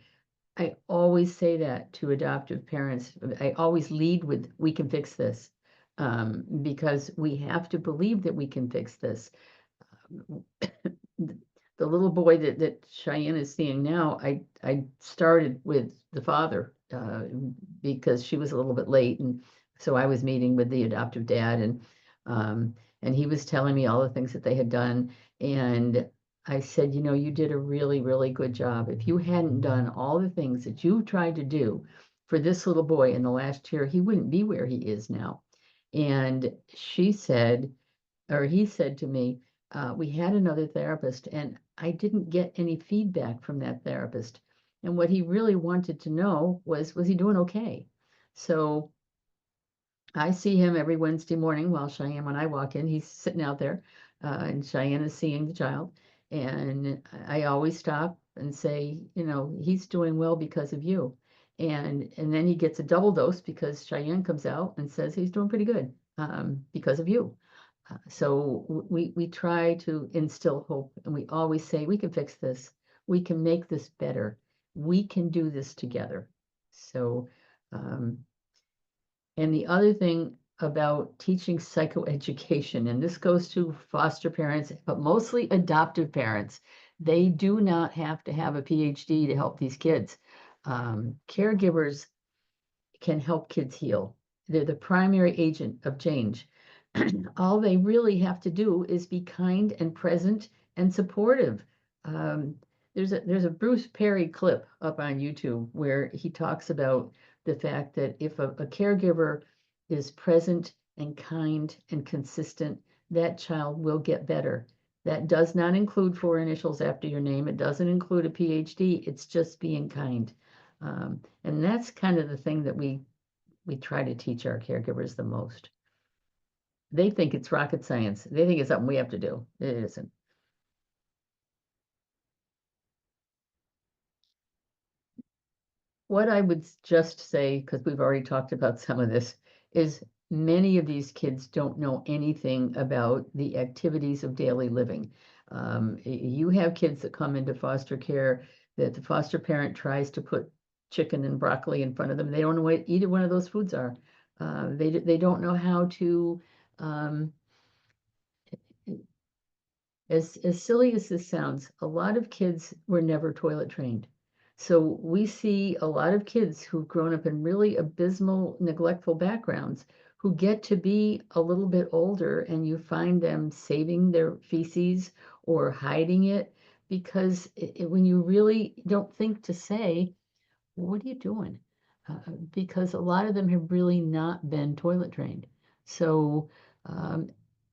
I always say that to adoptive parents. I always lead with, we can fix this, because we have to believe that we can fix this. The little boy that Cheyenne is seeing now, I started with the father because she was a little bit late, and so I was meeting with the adoptive dad, and he was telling me all the things that they had done, and I said, you know, you did a really, really good job. If you hadn't done all the things that you tried to do for this little boy in the last year, he wouldn't be where he is now. And she said, or he said to me, we had another therapist and I didn't get any feedback from that therapist. And what he really wanted to know was he doing okay? So I see him every Wednesday morning while Cheyenne, when I walk in, he's sitting out there, and Cheyenne is seeing the child. And I always stop and say, you know, he's doing well because of you. And then he gets a double dose because Cheyenne comes out and says he's doing pretty good because of you. So we try to instill hope, and we always say, we can fix this. We can make this better. We can do this together. So, and the other thing about teaching psychoeducation, and this goes to foster parents, but mostly adoptive parents, they do not have to have a PhD to help these kids. Caregivers can help kids heal. They're the primary agent of change. All they really have to do is be kind and present and supportive. Um, there's a Bruce Perry clip up on YouTube where he talks about the fact that if a caregiver is present and kind and consistent, that child will get better. That does not include 4 initials after your name. It doesn't include a PhD. It's just being kind. And that's kind of the thing that we try to teach our caregivers the most. They think it's rocket science. They think it's something we have to do. It isn't. What I would just say, because we've already talked about some of this, is many of these kids don't know anything about the activities of daily living. You have kids that come into foster care that the foster parent tries to put chicken and broccoli in front of them. They don't know what either one of those foods are. They don't know how to, as silly as this sounds, a lot of kids were never toilet trained. So we see a lot of kids who've grown up in really abysmal, neglectful backgrounds who get to be a little bit older, and you find them saving their feces or hiding it because when you really don't think to say, what are you doing? Because a lot of them have really not been toilet trained. So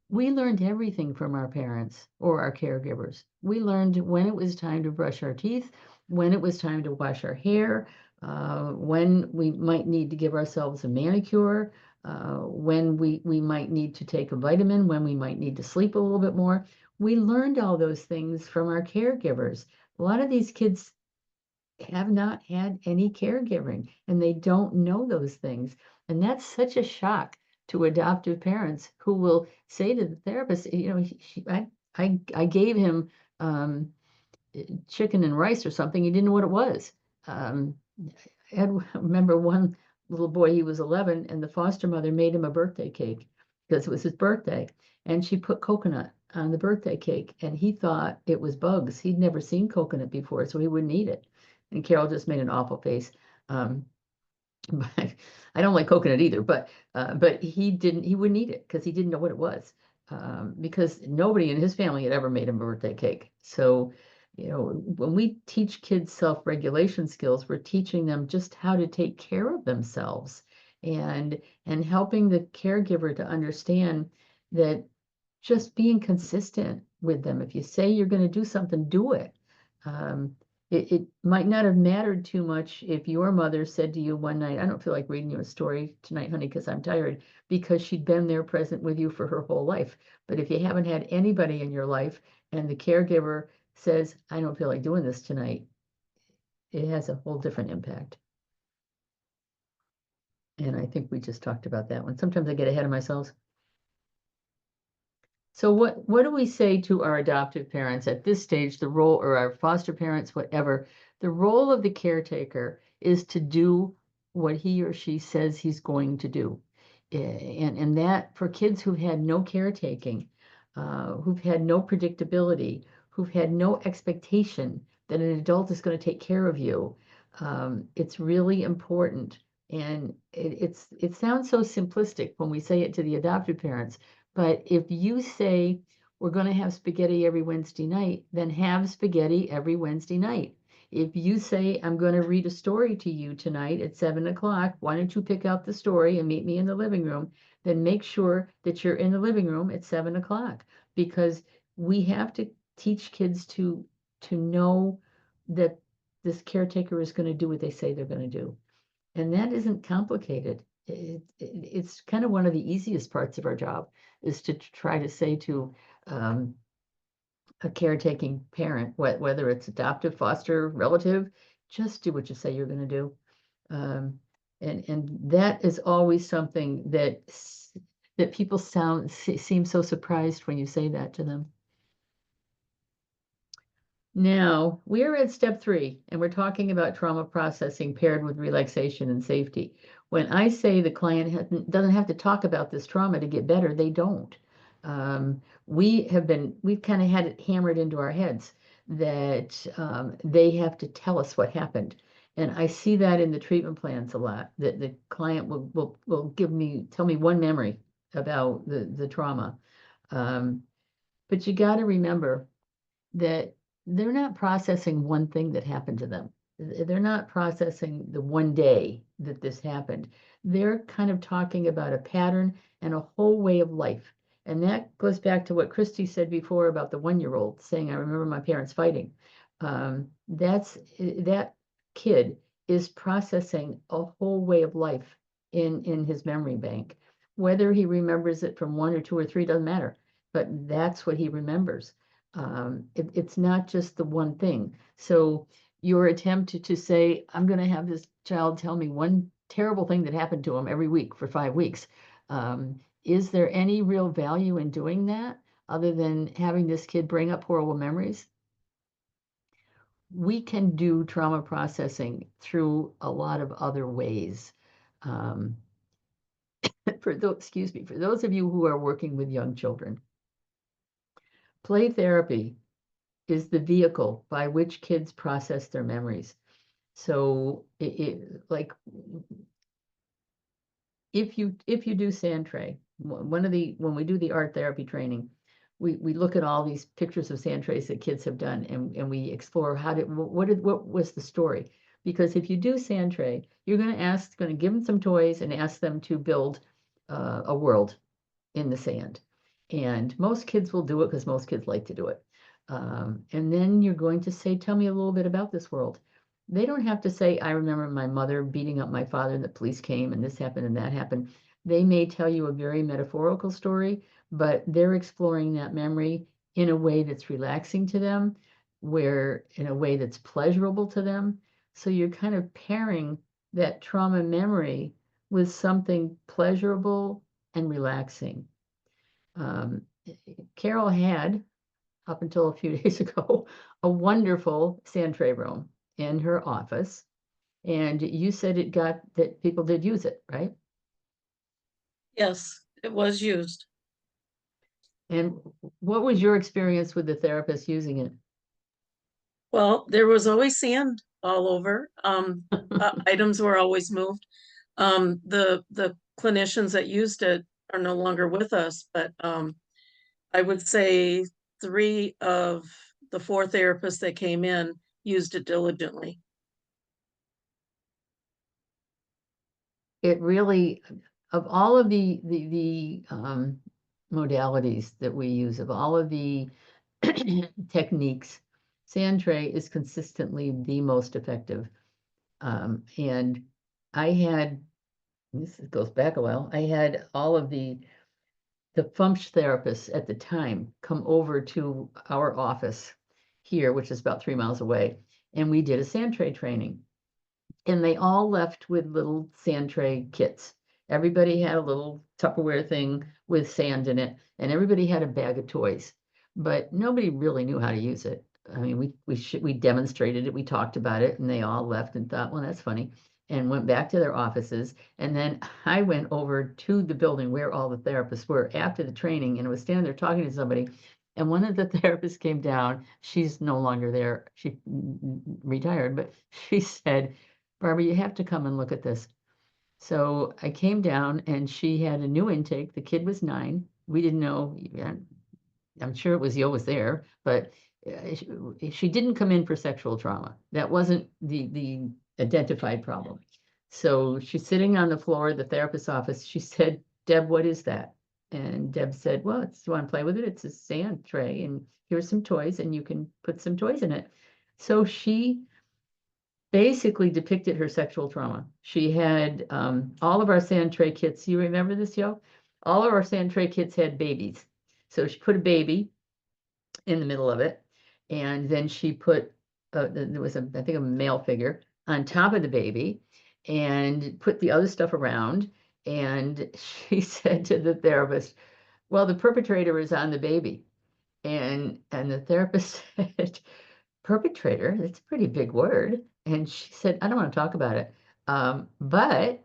we learned everything from our parents or our caregivers. We learned when it was time to brush our teeth, when it was time to wash our hair, when we might need to give ourselves a manicure, when we might need to take a vitamin, when we might need to sleep a little bit more. We learned all those things from our caregivers. A lot of these kids have not had any caregiving and they don't know those things. And that's such a shock to adoptive parents who will say to the therapist, you know, I gave him chicken and rice or something. He didn't know what it was. Um, I remember one little boy, he was 11, and the foster mother made him a birthday cake because it was his birthday. And she put coconut on the birthday cake, and he thought it was bugs. He'd never seen coconut before, so he wouldn't eat it. And Carol just made an awful face. Um, but I don't like coconut either, but he wouldn't eat it because he didn't know what it was. Because nobody in his family had ever made him a birthday cake. So, you know, when we teach kids self-regulation skills, we're teaching them just how to take care of themselves and helping the caregiver to understand that just being consistent with them. If you say you're going to do something, do it. It might not have mattered too much if your mother said to you one night, I don't feel like reading you a story tonight, honey, because I'm tired, because she'd been there present with you for her whole life. But if you haven't had anybody in your life and the caregiver says, I don't feel like doing this tonight, it has a whole different impact. And I think we just talked about that one. Sometimes I get ahead of myself. So what do we say to our adoptive parents at this stage, the role, or our foster parents, whatever, the role of the caretaker is to do what he or she says he's going to do. And that for kids who've had no caretaking, who've had no predictability, who've had no expectation that an adult is going to take care of you, it's really important. And it sounds so simplistic when we say it to the adoptive parents, but if you say, we're going to have spaghetti every Wednesday night, then have spaghetti every Wednesday night. If you say, I'm going to read a story to you tonight at 7 o'clock, why don't you pick out the story and meet me in the living room? Then make sure that you're in the living room at 7 o'clock, because we have to teach kids to know that this caretaker is going to do what they say they're going to do. And that isn't complicated. It's kind of one of the easiest parts of our job, is to try to say to a caretaking parent, whether it's adoptive, foster, relative, just do what you say you're going to do. And that is always something that people seem so surprised when you say that to them. Now, we are at step 3, and we're talking about trauma processing paired with relaxation and safety. When I say the client doesn't have to talk about this trauma to get better, they don't. We've kind of had it hammered into our heads that they have to tell us what happened. And I see that in the treatment plans a lot, that the client will tell me one memory about the trauma. But you got to remember that they're not processing one thing that happened to them. They're not processing the one day that this happened. They're kind of talking about a pattern and a whole way of life. And that goes back to what Christy said before about the 1-year-old saying, I remember my parents fighting. That kid is processing a whole way of life in his memory bank. Whether he remembers it from 1 or 2 or 3 doesn't matter, but that's what he remembers. It's not just the one thing. So your attempt to say, I'm going to have this child tell me one terrible thing that happened to him every week for 5 weeks. Is there any real value in doing that other than having this kid bring up horrible memories? We can do trauma processing through a lot of other ways. For those of you who are working with young children, play therapy is the vehicle by which kids process their memories. So like if you do sand tray, when we do the art therapy training, we look at all these pictures of sand trays that kids have done, and we explore what was the story. Because if you do sand tray, you're going to give them some toys and ask them to build a world in the sand. And most kids will do it because most kids like to do it. And then you're going to say, tell me a little bit about this world. They don't have to say, I remember my mother beating up my father and the police came and this happened and that happened. They may tell you a very metaphorical story, but they're exploring that memory in a way that's relaxing to them, in a way that's pleasurable to them. So you're kind of pairing that trauma memory with something pleasurable and relaxing. Carol had, up until a few days ago, a wonderful sand tray room in her office. And you said that people did use it, right? Yes, it was used. And what was your experience with the therapist using it? Well, there was always sand all over. Items were always moved. The clinicians that used it are no longer with us, but I would say 3 of the 4 therapists that came in used it diligently. It really, of all of the modalities that we use, of all of the techniques, sand tray is consistently the most effective. And I had, this goes back a while, I had all of the FUMSH therapists at the time come over to our office here, which is about 3 miles away, and we did a sand tray training. And they all left with little sand tray kits. Everybody had a little Tupperware thing with sand in it, and everybody had a bag of toys, but nobody really knew how to use it. I mean, we demonstrated it, we talked about it, and they all left and thought, well, that's funny, and went back to their offices. And then I went over to the building where all the therapists were after the training, and was standing there talking to somebody. And one of the therapists came down. She's no longer there. She retired, but she said, Barbara, you have to come and look at this. So I came down and she had a new intake. The kid was 9. We didn't know, I'm sure it was Yo was there, but she didn't come in for sexual trauma. That wasn't the identified problem. So she's sitting on the floor of the therapist's office. She said, Deb, what is that? And Deb said, well, do you want to play with it? It's a sand tray, and here's some toys, and you can put some toys in it. So she basically depicted her sexual trauma. She had all of our sand tray kits. You remember this, Yo? All of our sand tray kits had babies. So she put a baby in the middle of it, and then she put there was I think a male figure on top of the baby, and put the other stuff around. And she said to the therapist, "Well, the perpetrator is on the baby," and the therapist said, perpetrator, that's a pretty big word. And she said, I don't want to talk about it. But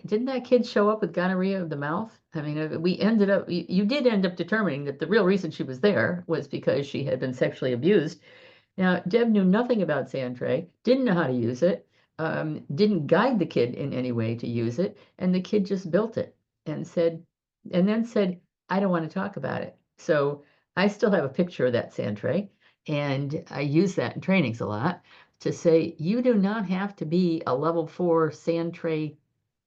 didn't that kid show up with gonorrhea of the mouth? I mean, we ended up, you did end up determining that the real reason she was there was because she had been sexually abused. Now, Deb knew nothing about sand tray, didn't know how to use it, didn't guide the kid in any way to use it, and the kid just built it and then said, I don't want to talk about it. So I still have a picture of that sand tray, and I use that in trainings a lot to say, you do not have to be a level 4 sand tray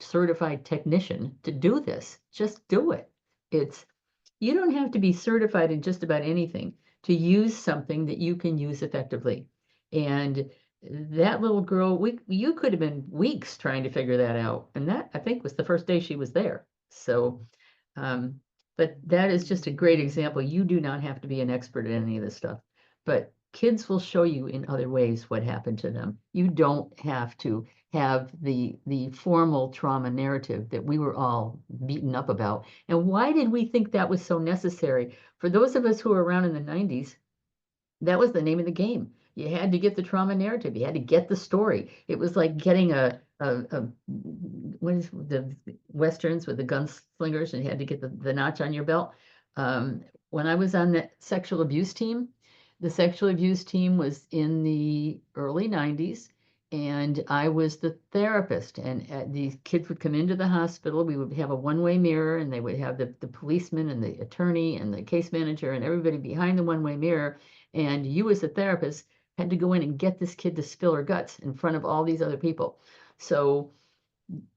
certified technician to do this. Just do it. You don't have to be certified in just about anything to use something that you can use effectively. And that little girl, you could have been weeks trying to figure that out. And that, I think, was the first day she was there. So, but that is just a great example. You do not have to be an expert at any of this stuff, but kids will show you in other ways what happened to them. You don't have to have the formal trauma narrative that we were all beaten up about. And why did we think that was so necessary? For those of us who were around in the 90s, that was the name of the game. You had to get the trauma narrative. You had to get the story. It was like getting what is the Westerns with the gunslingers, and you had to get the notch on your belt. When I was on the sexual abuse team, the sexual abuse team was in the early 90s, and I was the therapist. And these kids would come into the hospital. We would have a one-way mirror, and they would have the policeman and the attorney and the case manager and everybody behind the one-way mirror. And you, as a therapist, had to go in and get this kid to spill her guts in front of all these other people. So,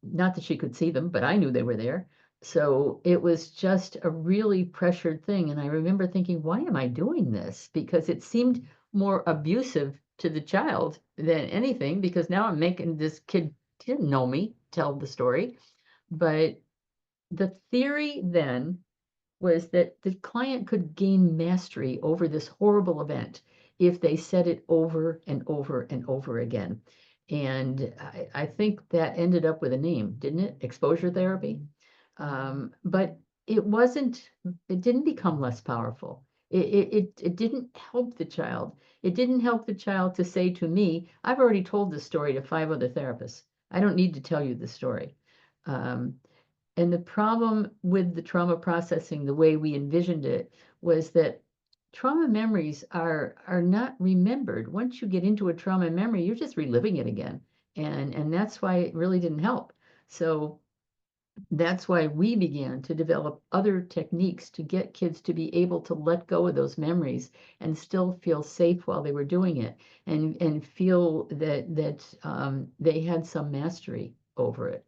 not that she could see them, but I knew they were there. So it was just a really pressured thing. And I remember thinking, why am I doing this? Because it seemed more abusive to the child than anything, because now I'm making this kid, didn't know me, tell the story. But the theory then was that the client could gain mastery over this horrible event if they said it over and over and over again. And I think that ended up with a name, didn't it? Exposure therapy. But it didn't become less powerful. It didn't help the child. It didn't help the child to say to me, I've already told this story to 5 other therapists. I don't need to tell you the story. And the problem with the trauma processing, the way we envisioned it, was that trauma memories are not remembered. Once you get into a trauma memory, you're just reliving it again. And that's why it really didn't help. So that's why we began to develop other techniques to get kids to be able to let go of those memories and still feel safe while they were doing it, and feel that they had some mastery over it.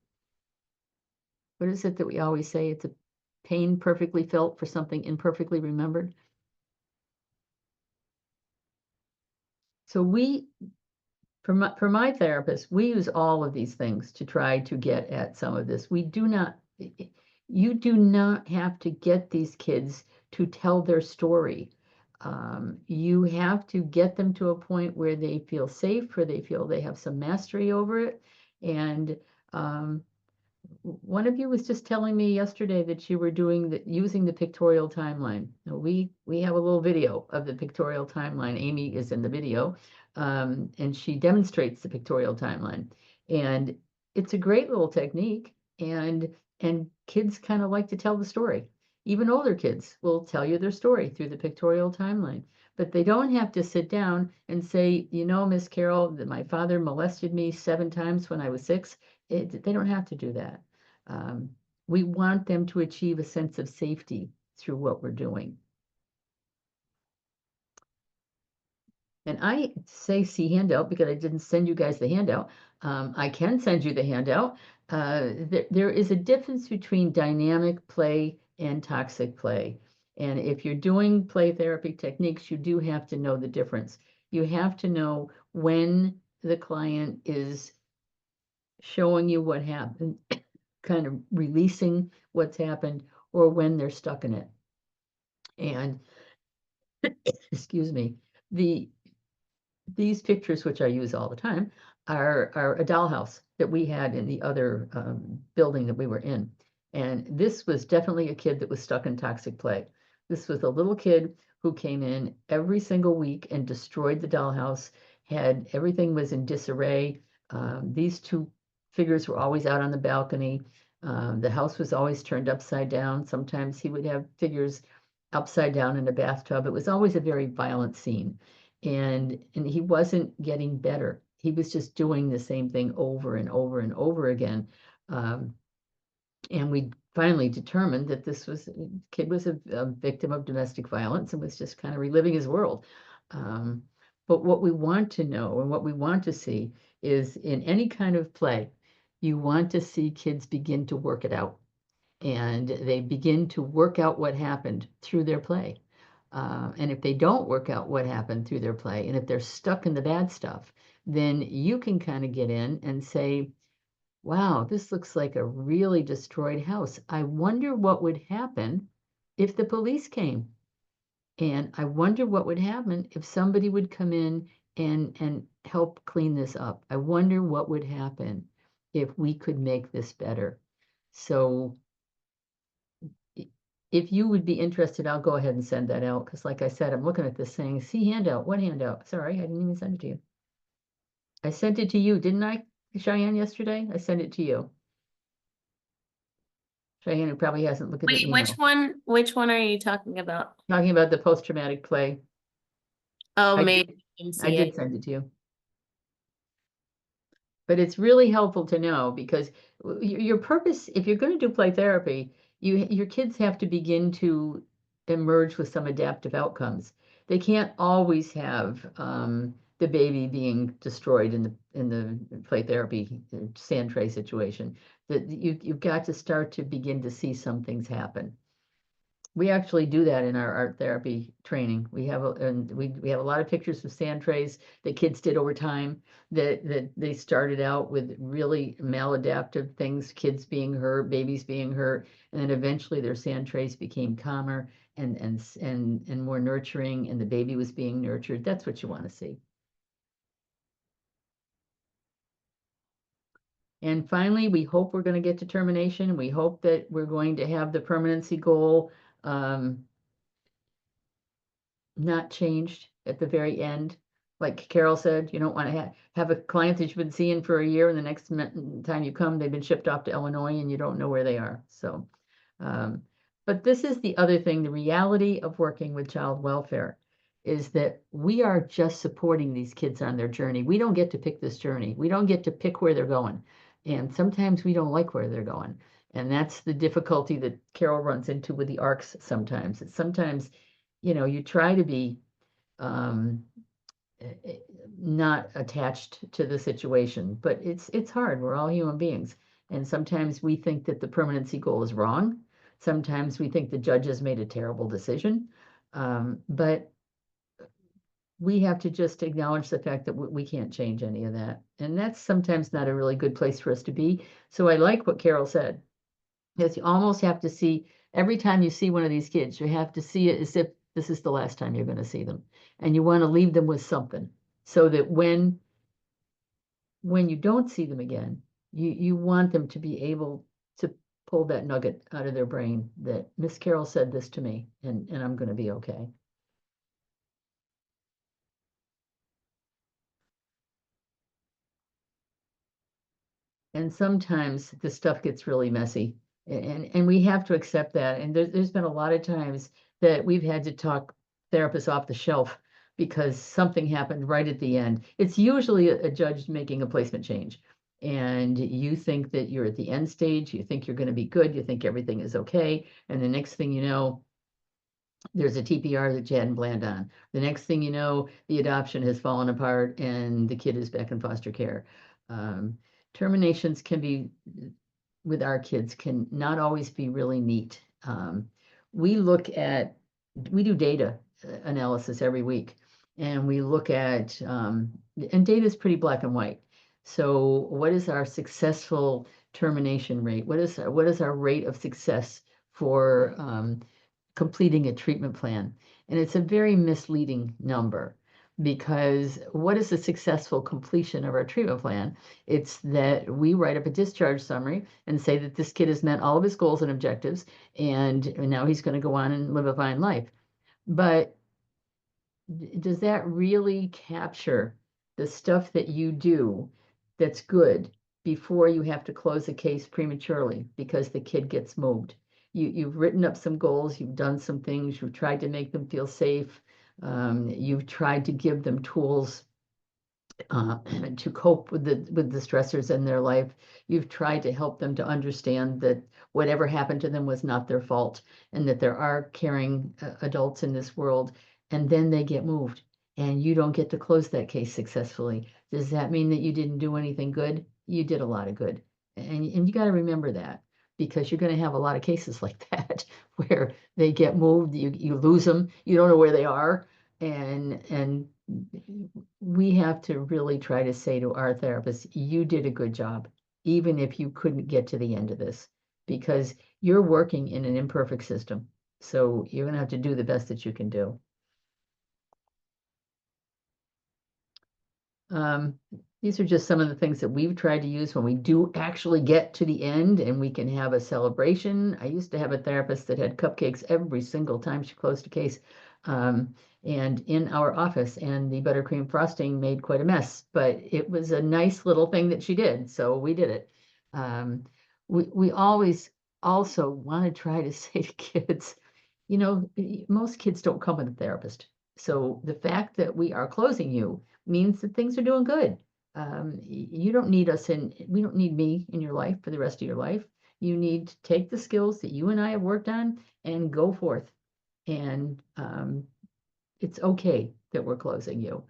What is it that we always say? It's a pain perfectly felt for something imperfectly remembered. So for my therapist, we use all of these things to try to get at some of this. You do not have to get these kids to tell their story. You have to get them to a point where they feel safe, where they feel they have some mastery over it. And one of you was just telling me yesterday that you were using the pictorial timeline. Now, we have a little video of the pictorial timeline. Amy is in the video, and she demonstrates the pictorial timeline. And it's a great little technique, and kids kind of like to tell the story. Even older kids will tell you their story through the pictorial timeline. But they don't have to sit down and say, you know, Miss Carol, that my father molested me 7 times when I was 6. They don't have to do that. We want them to achieve a sense of safety through what we're doing. And I say see handout because I didn't send you guys the handout. I can send you the handout. There is a difference between dynamic play and toxic play. And if you're doing play therapy techniques, you do have to know the difference. You have to know when the client is showing you what happened, kind of releasing what's happened, or when they're stuck in it. And excuse me, these pictures, which I use all the time, are a dollhouse that we had in the other building that we were in. And this was definitely a kid that was stuck in toxic play. This was a little kid who came in every single week and destroyed the dollhouse, everything was in disarray. These 2 figures were always out on the balcony. The house was always turned upside down. Sometimes he would have figures upside down in a bathtub. It was always a very violent scene. And he wasn't getting better. He was just doing the same thing over and over and over again. And we finally determined that kid was a victim of domestic violence and was just kind of reliving his world. But what we want to know and what we want to see is, in any kind of play, you want to see kids begin to work it out. And they begin to work out what happened through their play. And if they don't work out what happened through their play, and if they're stuck in the bad stuff, then you can kind of get in and say, wow, this looks like a really destroyed house. I wonder what would happen if the police came. And I wonder what would happen if somebody would come in and help clean this up. I wonder what would happen if we could make this better. So if you would be interested, I'll go ahead and send that out, because like I said, I'm looking at this saying, see handout. What handout? Sorry, I didn't even send it to you. I sent it to you, didn't I, Cheyenne, yesterday? I sent it to you. Cheyenne, who probably hasn't looked at the Wait, email. which one are you talking about? Talking about the post-traumatic play. Oh, I maybe I didn't I see did it. send it to you. But it's really helpful to know, because your purpose, if you're going to do play therapy, your kids have to begin to emerge with some adaptive outcomes. They can't always have the baby being destroyed in the play therapy sand tray situation. That you've got to start to begin to see some things happen. We actually do that in our art therapy training. We have a lot of pictures of sand trays that kids did over time, that they started out with really maladaptive things, kids being hurt, babies being hurt, and then eventually their sand trays became calmer and more nurturing, and the baby was being nurtured. That's what you want to see. And finally, we hope we're going to get to termination. We hope that we're going to have the permanency goal not changed at the very end. Like Carol said, you don't want to have a client that you've been seeing for a year, and the next time you come, they've been shipped off to Illinois and you don't know where they are. So, but this is the other thing, the reality of working with child welfare is that we are just supporting these kids on their journey. We don't get to pick this journey. We don't get to pick where they're going. And sometimes we don't like where they're going. And that's the difficulty that Carol runs into with the ARCs sometimes. It's sometimes, you try to be not attached to the situation, but it's hard. We're all human beings. And sometimes we think that the permanency goal is wrong. Sometimes we think the judge has made a terrible decision. But we have to just acknowledge the fact that we can't change any of that. And that's sometimes not a really good place for us to be. So I like what Carol said, is you almost have to see, every time you see one of these kids, you have to see it as if this is the last time you're going to see them. And you want to leave them with something so that when you don't see them again, you want them to be able to pull that nugget out of their brain that Miss Carol said this to me and I'm going to be okay. And sometimes the stuff gets really messy and we have to accept that. And there's been a lot of times that we've had to talk therapists off the shelf because something happened right at the end. It's usually a judge making a placement change. And you think that you're at the end stage, you think you're going to be good, you think everything is okay. And the next thing you know, there's a TPR that you hadn't planned on. The next thing you know, the adoption has fallen apart and the kid is back in foster care. Terminations can be, with our kids, can not always be really neat. We do data analysis every week, and we look at, and data is pretty black and white. So what is our successful termination rate? What is our rate of success for completing a treatment plan? And it's a very misleading number because what is a successful completion of our treatment plan? It's that we write up a discharge summary and say that this kid has met all of his goals and objectives and now he's going to go on and live a fine life. But does that really capture the stuff that you do that's good before you have to close a case prematurely because the kid gets moved? You've written up some goals, you've done some things, you've tried to make them feel safe, you've tried to give them tools to cope with the stressors in their life. You've tried to help them to understand that whatever happened to them was not their fault and that there are caring adults in this world, and then they get moved and you don't get to close that case successfully. Does that mean that you didn't do anything good? You did a lot of good. And you got to remember that, because you're going to have a lot of cases like that where they get moved, you lose them, you don't know where they are. And we have to really try to say to our therapists, you did a good job, even if you couldn't get to the end of this, because you're working in an imperfect system. So you're going to have to do the best that you can do. These are just some of the things that we've tried to use when we do actually get to the end and we can have a celebration. I used to have a therapist that had cupcakes every single time she closed a case. And in our office, and the buttercream frosting made quite a mess, but it was a nice little thing that she did, so we did it. We always also want to try to say to kids, most kids don't come with a therapist. So the fact that we are closing you means that things are doing good. You don't need us we don't need me in your life for the rest of your life. You need to take the skills that you and I have worked on and go forth. And it's okay that we're closing you.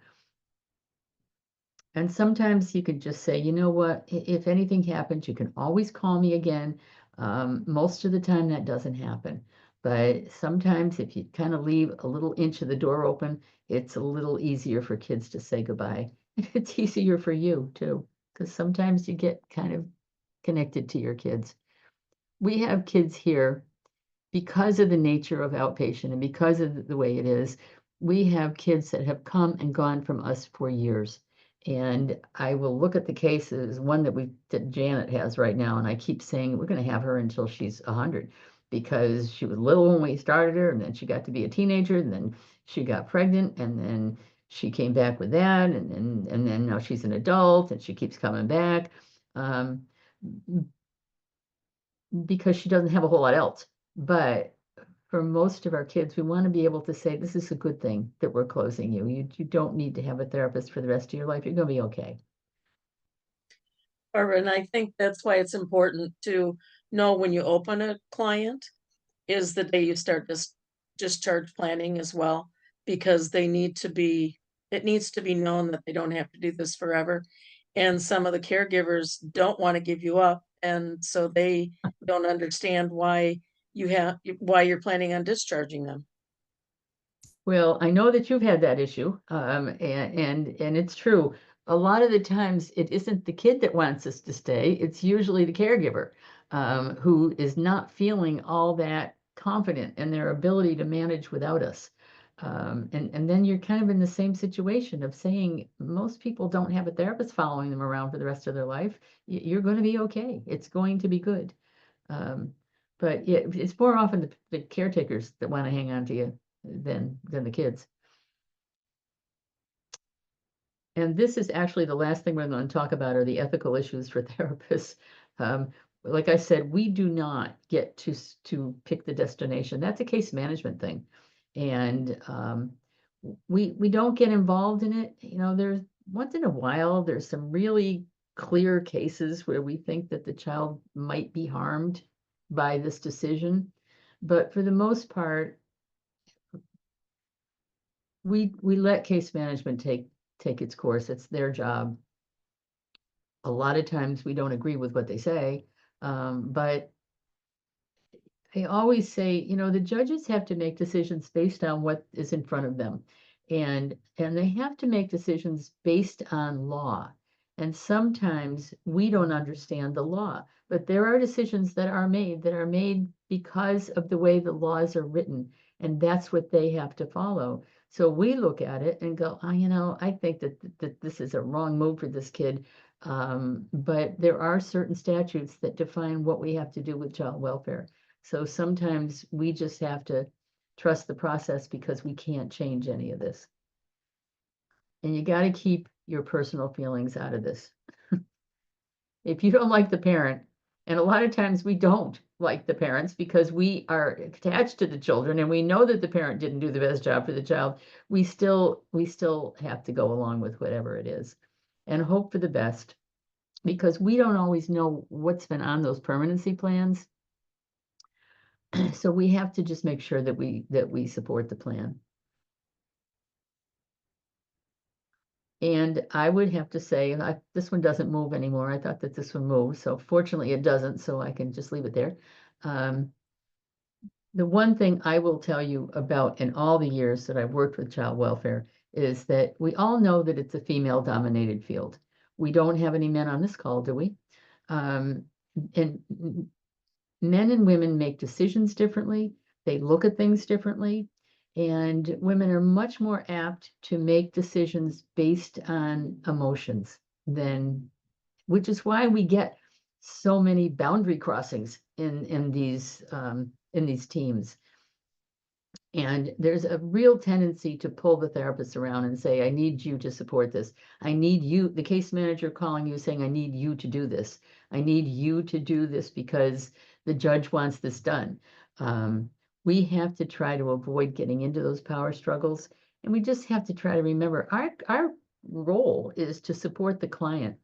And sometimes you could just say, you know what, if anything happens, you can always call me again. Most of the time that doesn't happen. But sometimes if you kind of leave a little inch of the door open, it's a little easier for kids to say goodbye. It's easier for you too, because sometimes you get kind of connected to your kids. We have kids here because of the nature of outpatient and because of the way it is. We have kids that have come and gone from us for years. And I will look at the cases, one that Janet has right now, and I keep saying we're going to have her until she's 100 because she was little when we started her, and then she got to be a teenager, and then she got pregnant, and then she came back with that, and then now she's an adult, and she keeps coming back because she doesn't have a whole lot else. But for most of our kids, we want to be able to say, this is a good thing that we're closing you. You don't need to have a therapist for the rest of your life. You're going to be okay. Barbara, and I think that's why it's important to know when you open a client is the day you start discharge planning as well, because it needs to be known that they don't have to do this forever. And some of the caregivers don't want to give you up. And so they don't understand why you're planning on discharging them. Well, I know that you've had that issue, and it's true. A lot of the times, it isn't the kid that wants us to stay. It's usually the caregiver, who is not feeling all that confident in their ability to manage without us. And then you're kind of in the same situation of saying most people don't have a therapist following them around for the rest of their life. You're going to be okay. It's going to be good. But yeah, it's more often the caretakers that want to hang on to you than the kids. And this is actually the last thing we're going to talk about are the ethical issues for therapists. Like I said, we do not get to pick the destination. That's a case management thing. And we don't get involved in it. You know, there's once in a while, there's some really clear cases where we think that the child might be harmed by this decision. But for the most part, we let case management take its course. It's their job. A lot of times we don't agree with what they say, but I always say, you know, the judges have to make decisions based on what is in front of them, and they have to make decisions based on law. And sometimes we don't understand the law, but there are decisions that are made because of the way the laws are written, and that's what they have to follow. So we look at it and go, oh, you know, I think that this is a wrong move for this kid. But there are certain statutes that define what we have to do with child welfare. So sometimes we just have to trust the process because we can't change any of this. And you got to keep your personal feelings out of this. If you don't like the parent, and a lot of times we don't like the parents because we are attached to the children and we know that the parent didn't do the best job for the child, we still have to go along with whatever it is and hope for the best because we don't always know what's been on those permanency plans. So we have to just make sure that we support the plan. And I would have to say, this one doesn't move anymore. I thought that this one moved, so fortunately it doesn't, so I can just leave it there. The one thing I will tell you about in all the years that I've worked with child welfare is that we all know that it's a female-dominated field. We don't have any men on this call, do we? And men and women make decisions differently. They look at things differently. And women are much more apt to make decisions based on emotions which is why we get so many boundary crossings in these teams. And there's a real tendency to pull the therapist around and say, I need you to support this. I need you, the case manager calling you saying, I need you to do this. I need you to do this because the judge wants this done. We have to try to avoid getting into those power struggles. And we just have to try to remember our role is to support the client.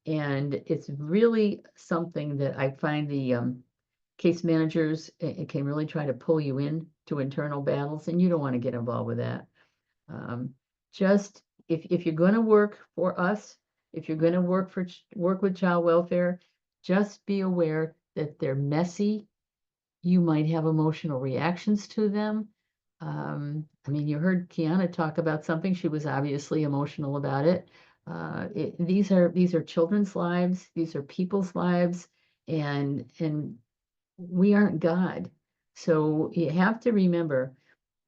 And it's really something that I find the case managers can really try to pull you in to internal battles, and you don't want to get involved with that. Just if you're going to work for us, if you're going to work with child welfare, just be aware that they're messy. You might have emotional reactions to them. I mean, you heard Kiana talk about something. She was obviously emotional about it. These are children's lives. These are people's lives, and we aren't God. So you have to remember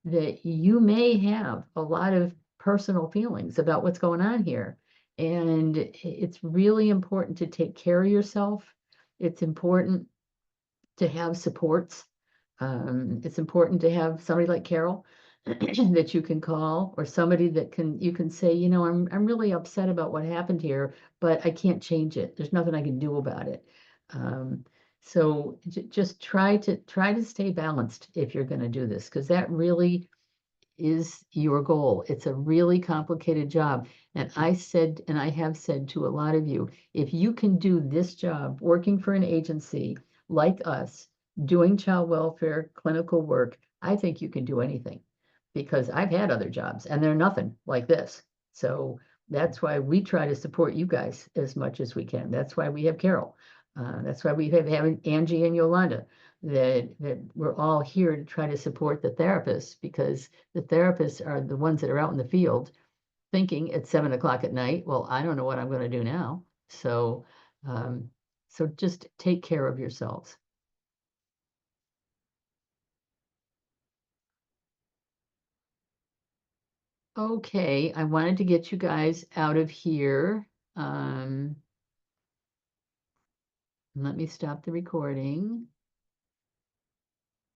that you may have a lot of personal feelings about what's going on here. And it's really important to take care of yourself. It's important to have supports. It's important to have somebody like Carol that you can call, or somebody that you can say, you know, I'm really upset about what happened here, but I can't change it. There's nothing I can do about it. So just try to stay balanced if you're going to do this, because that really is your goal. It's a really complicated job. And I said, and I have said to a lot of you, if you can do this job, working for an agency like us, doing child welfare, clinical work, I think you can do anything. Because I've had other jobs and they're nothing like this. So that's why we try to support you guys as much as we can. That's why we have Carol. That's why we have Angie and Yolanda, that we're all here to try to support the therapists, because the therapists are the ones that are out in the field thinking at 7 o'clock at night, well, I don't know what I'm going to do now. So, so just take care of yourselves. Okay, I wanted to get you guys out of here. Let me stop the recording.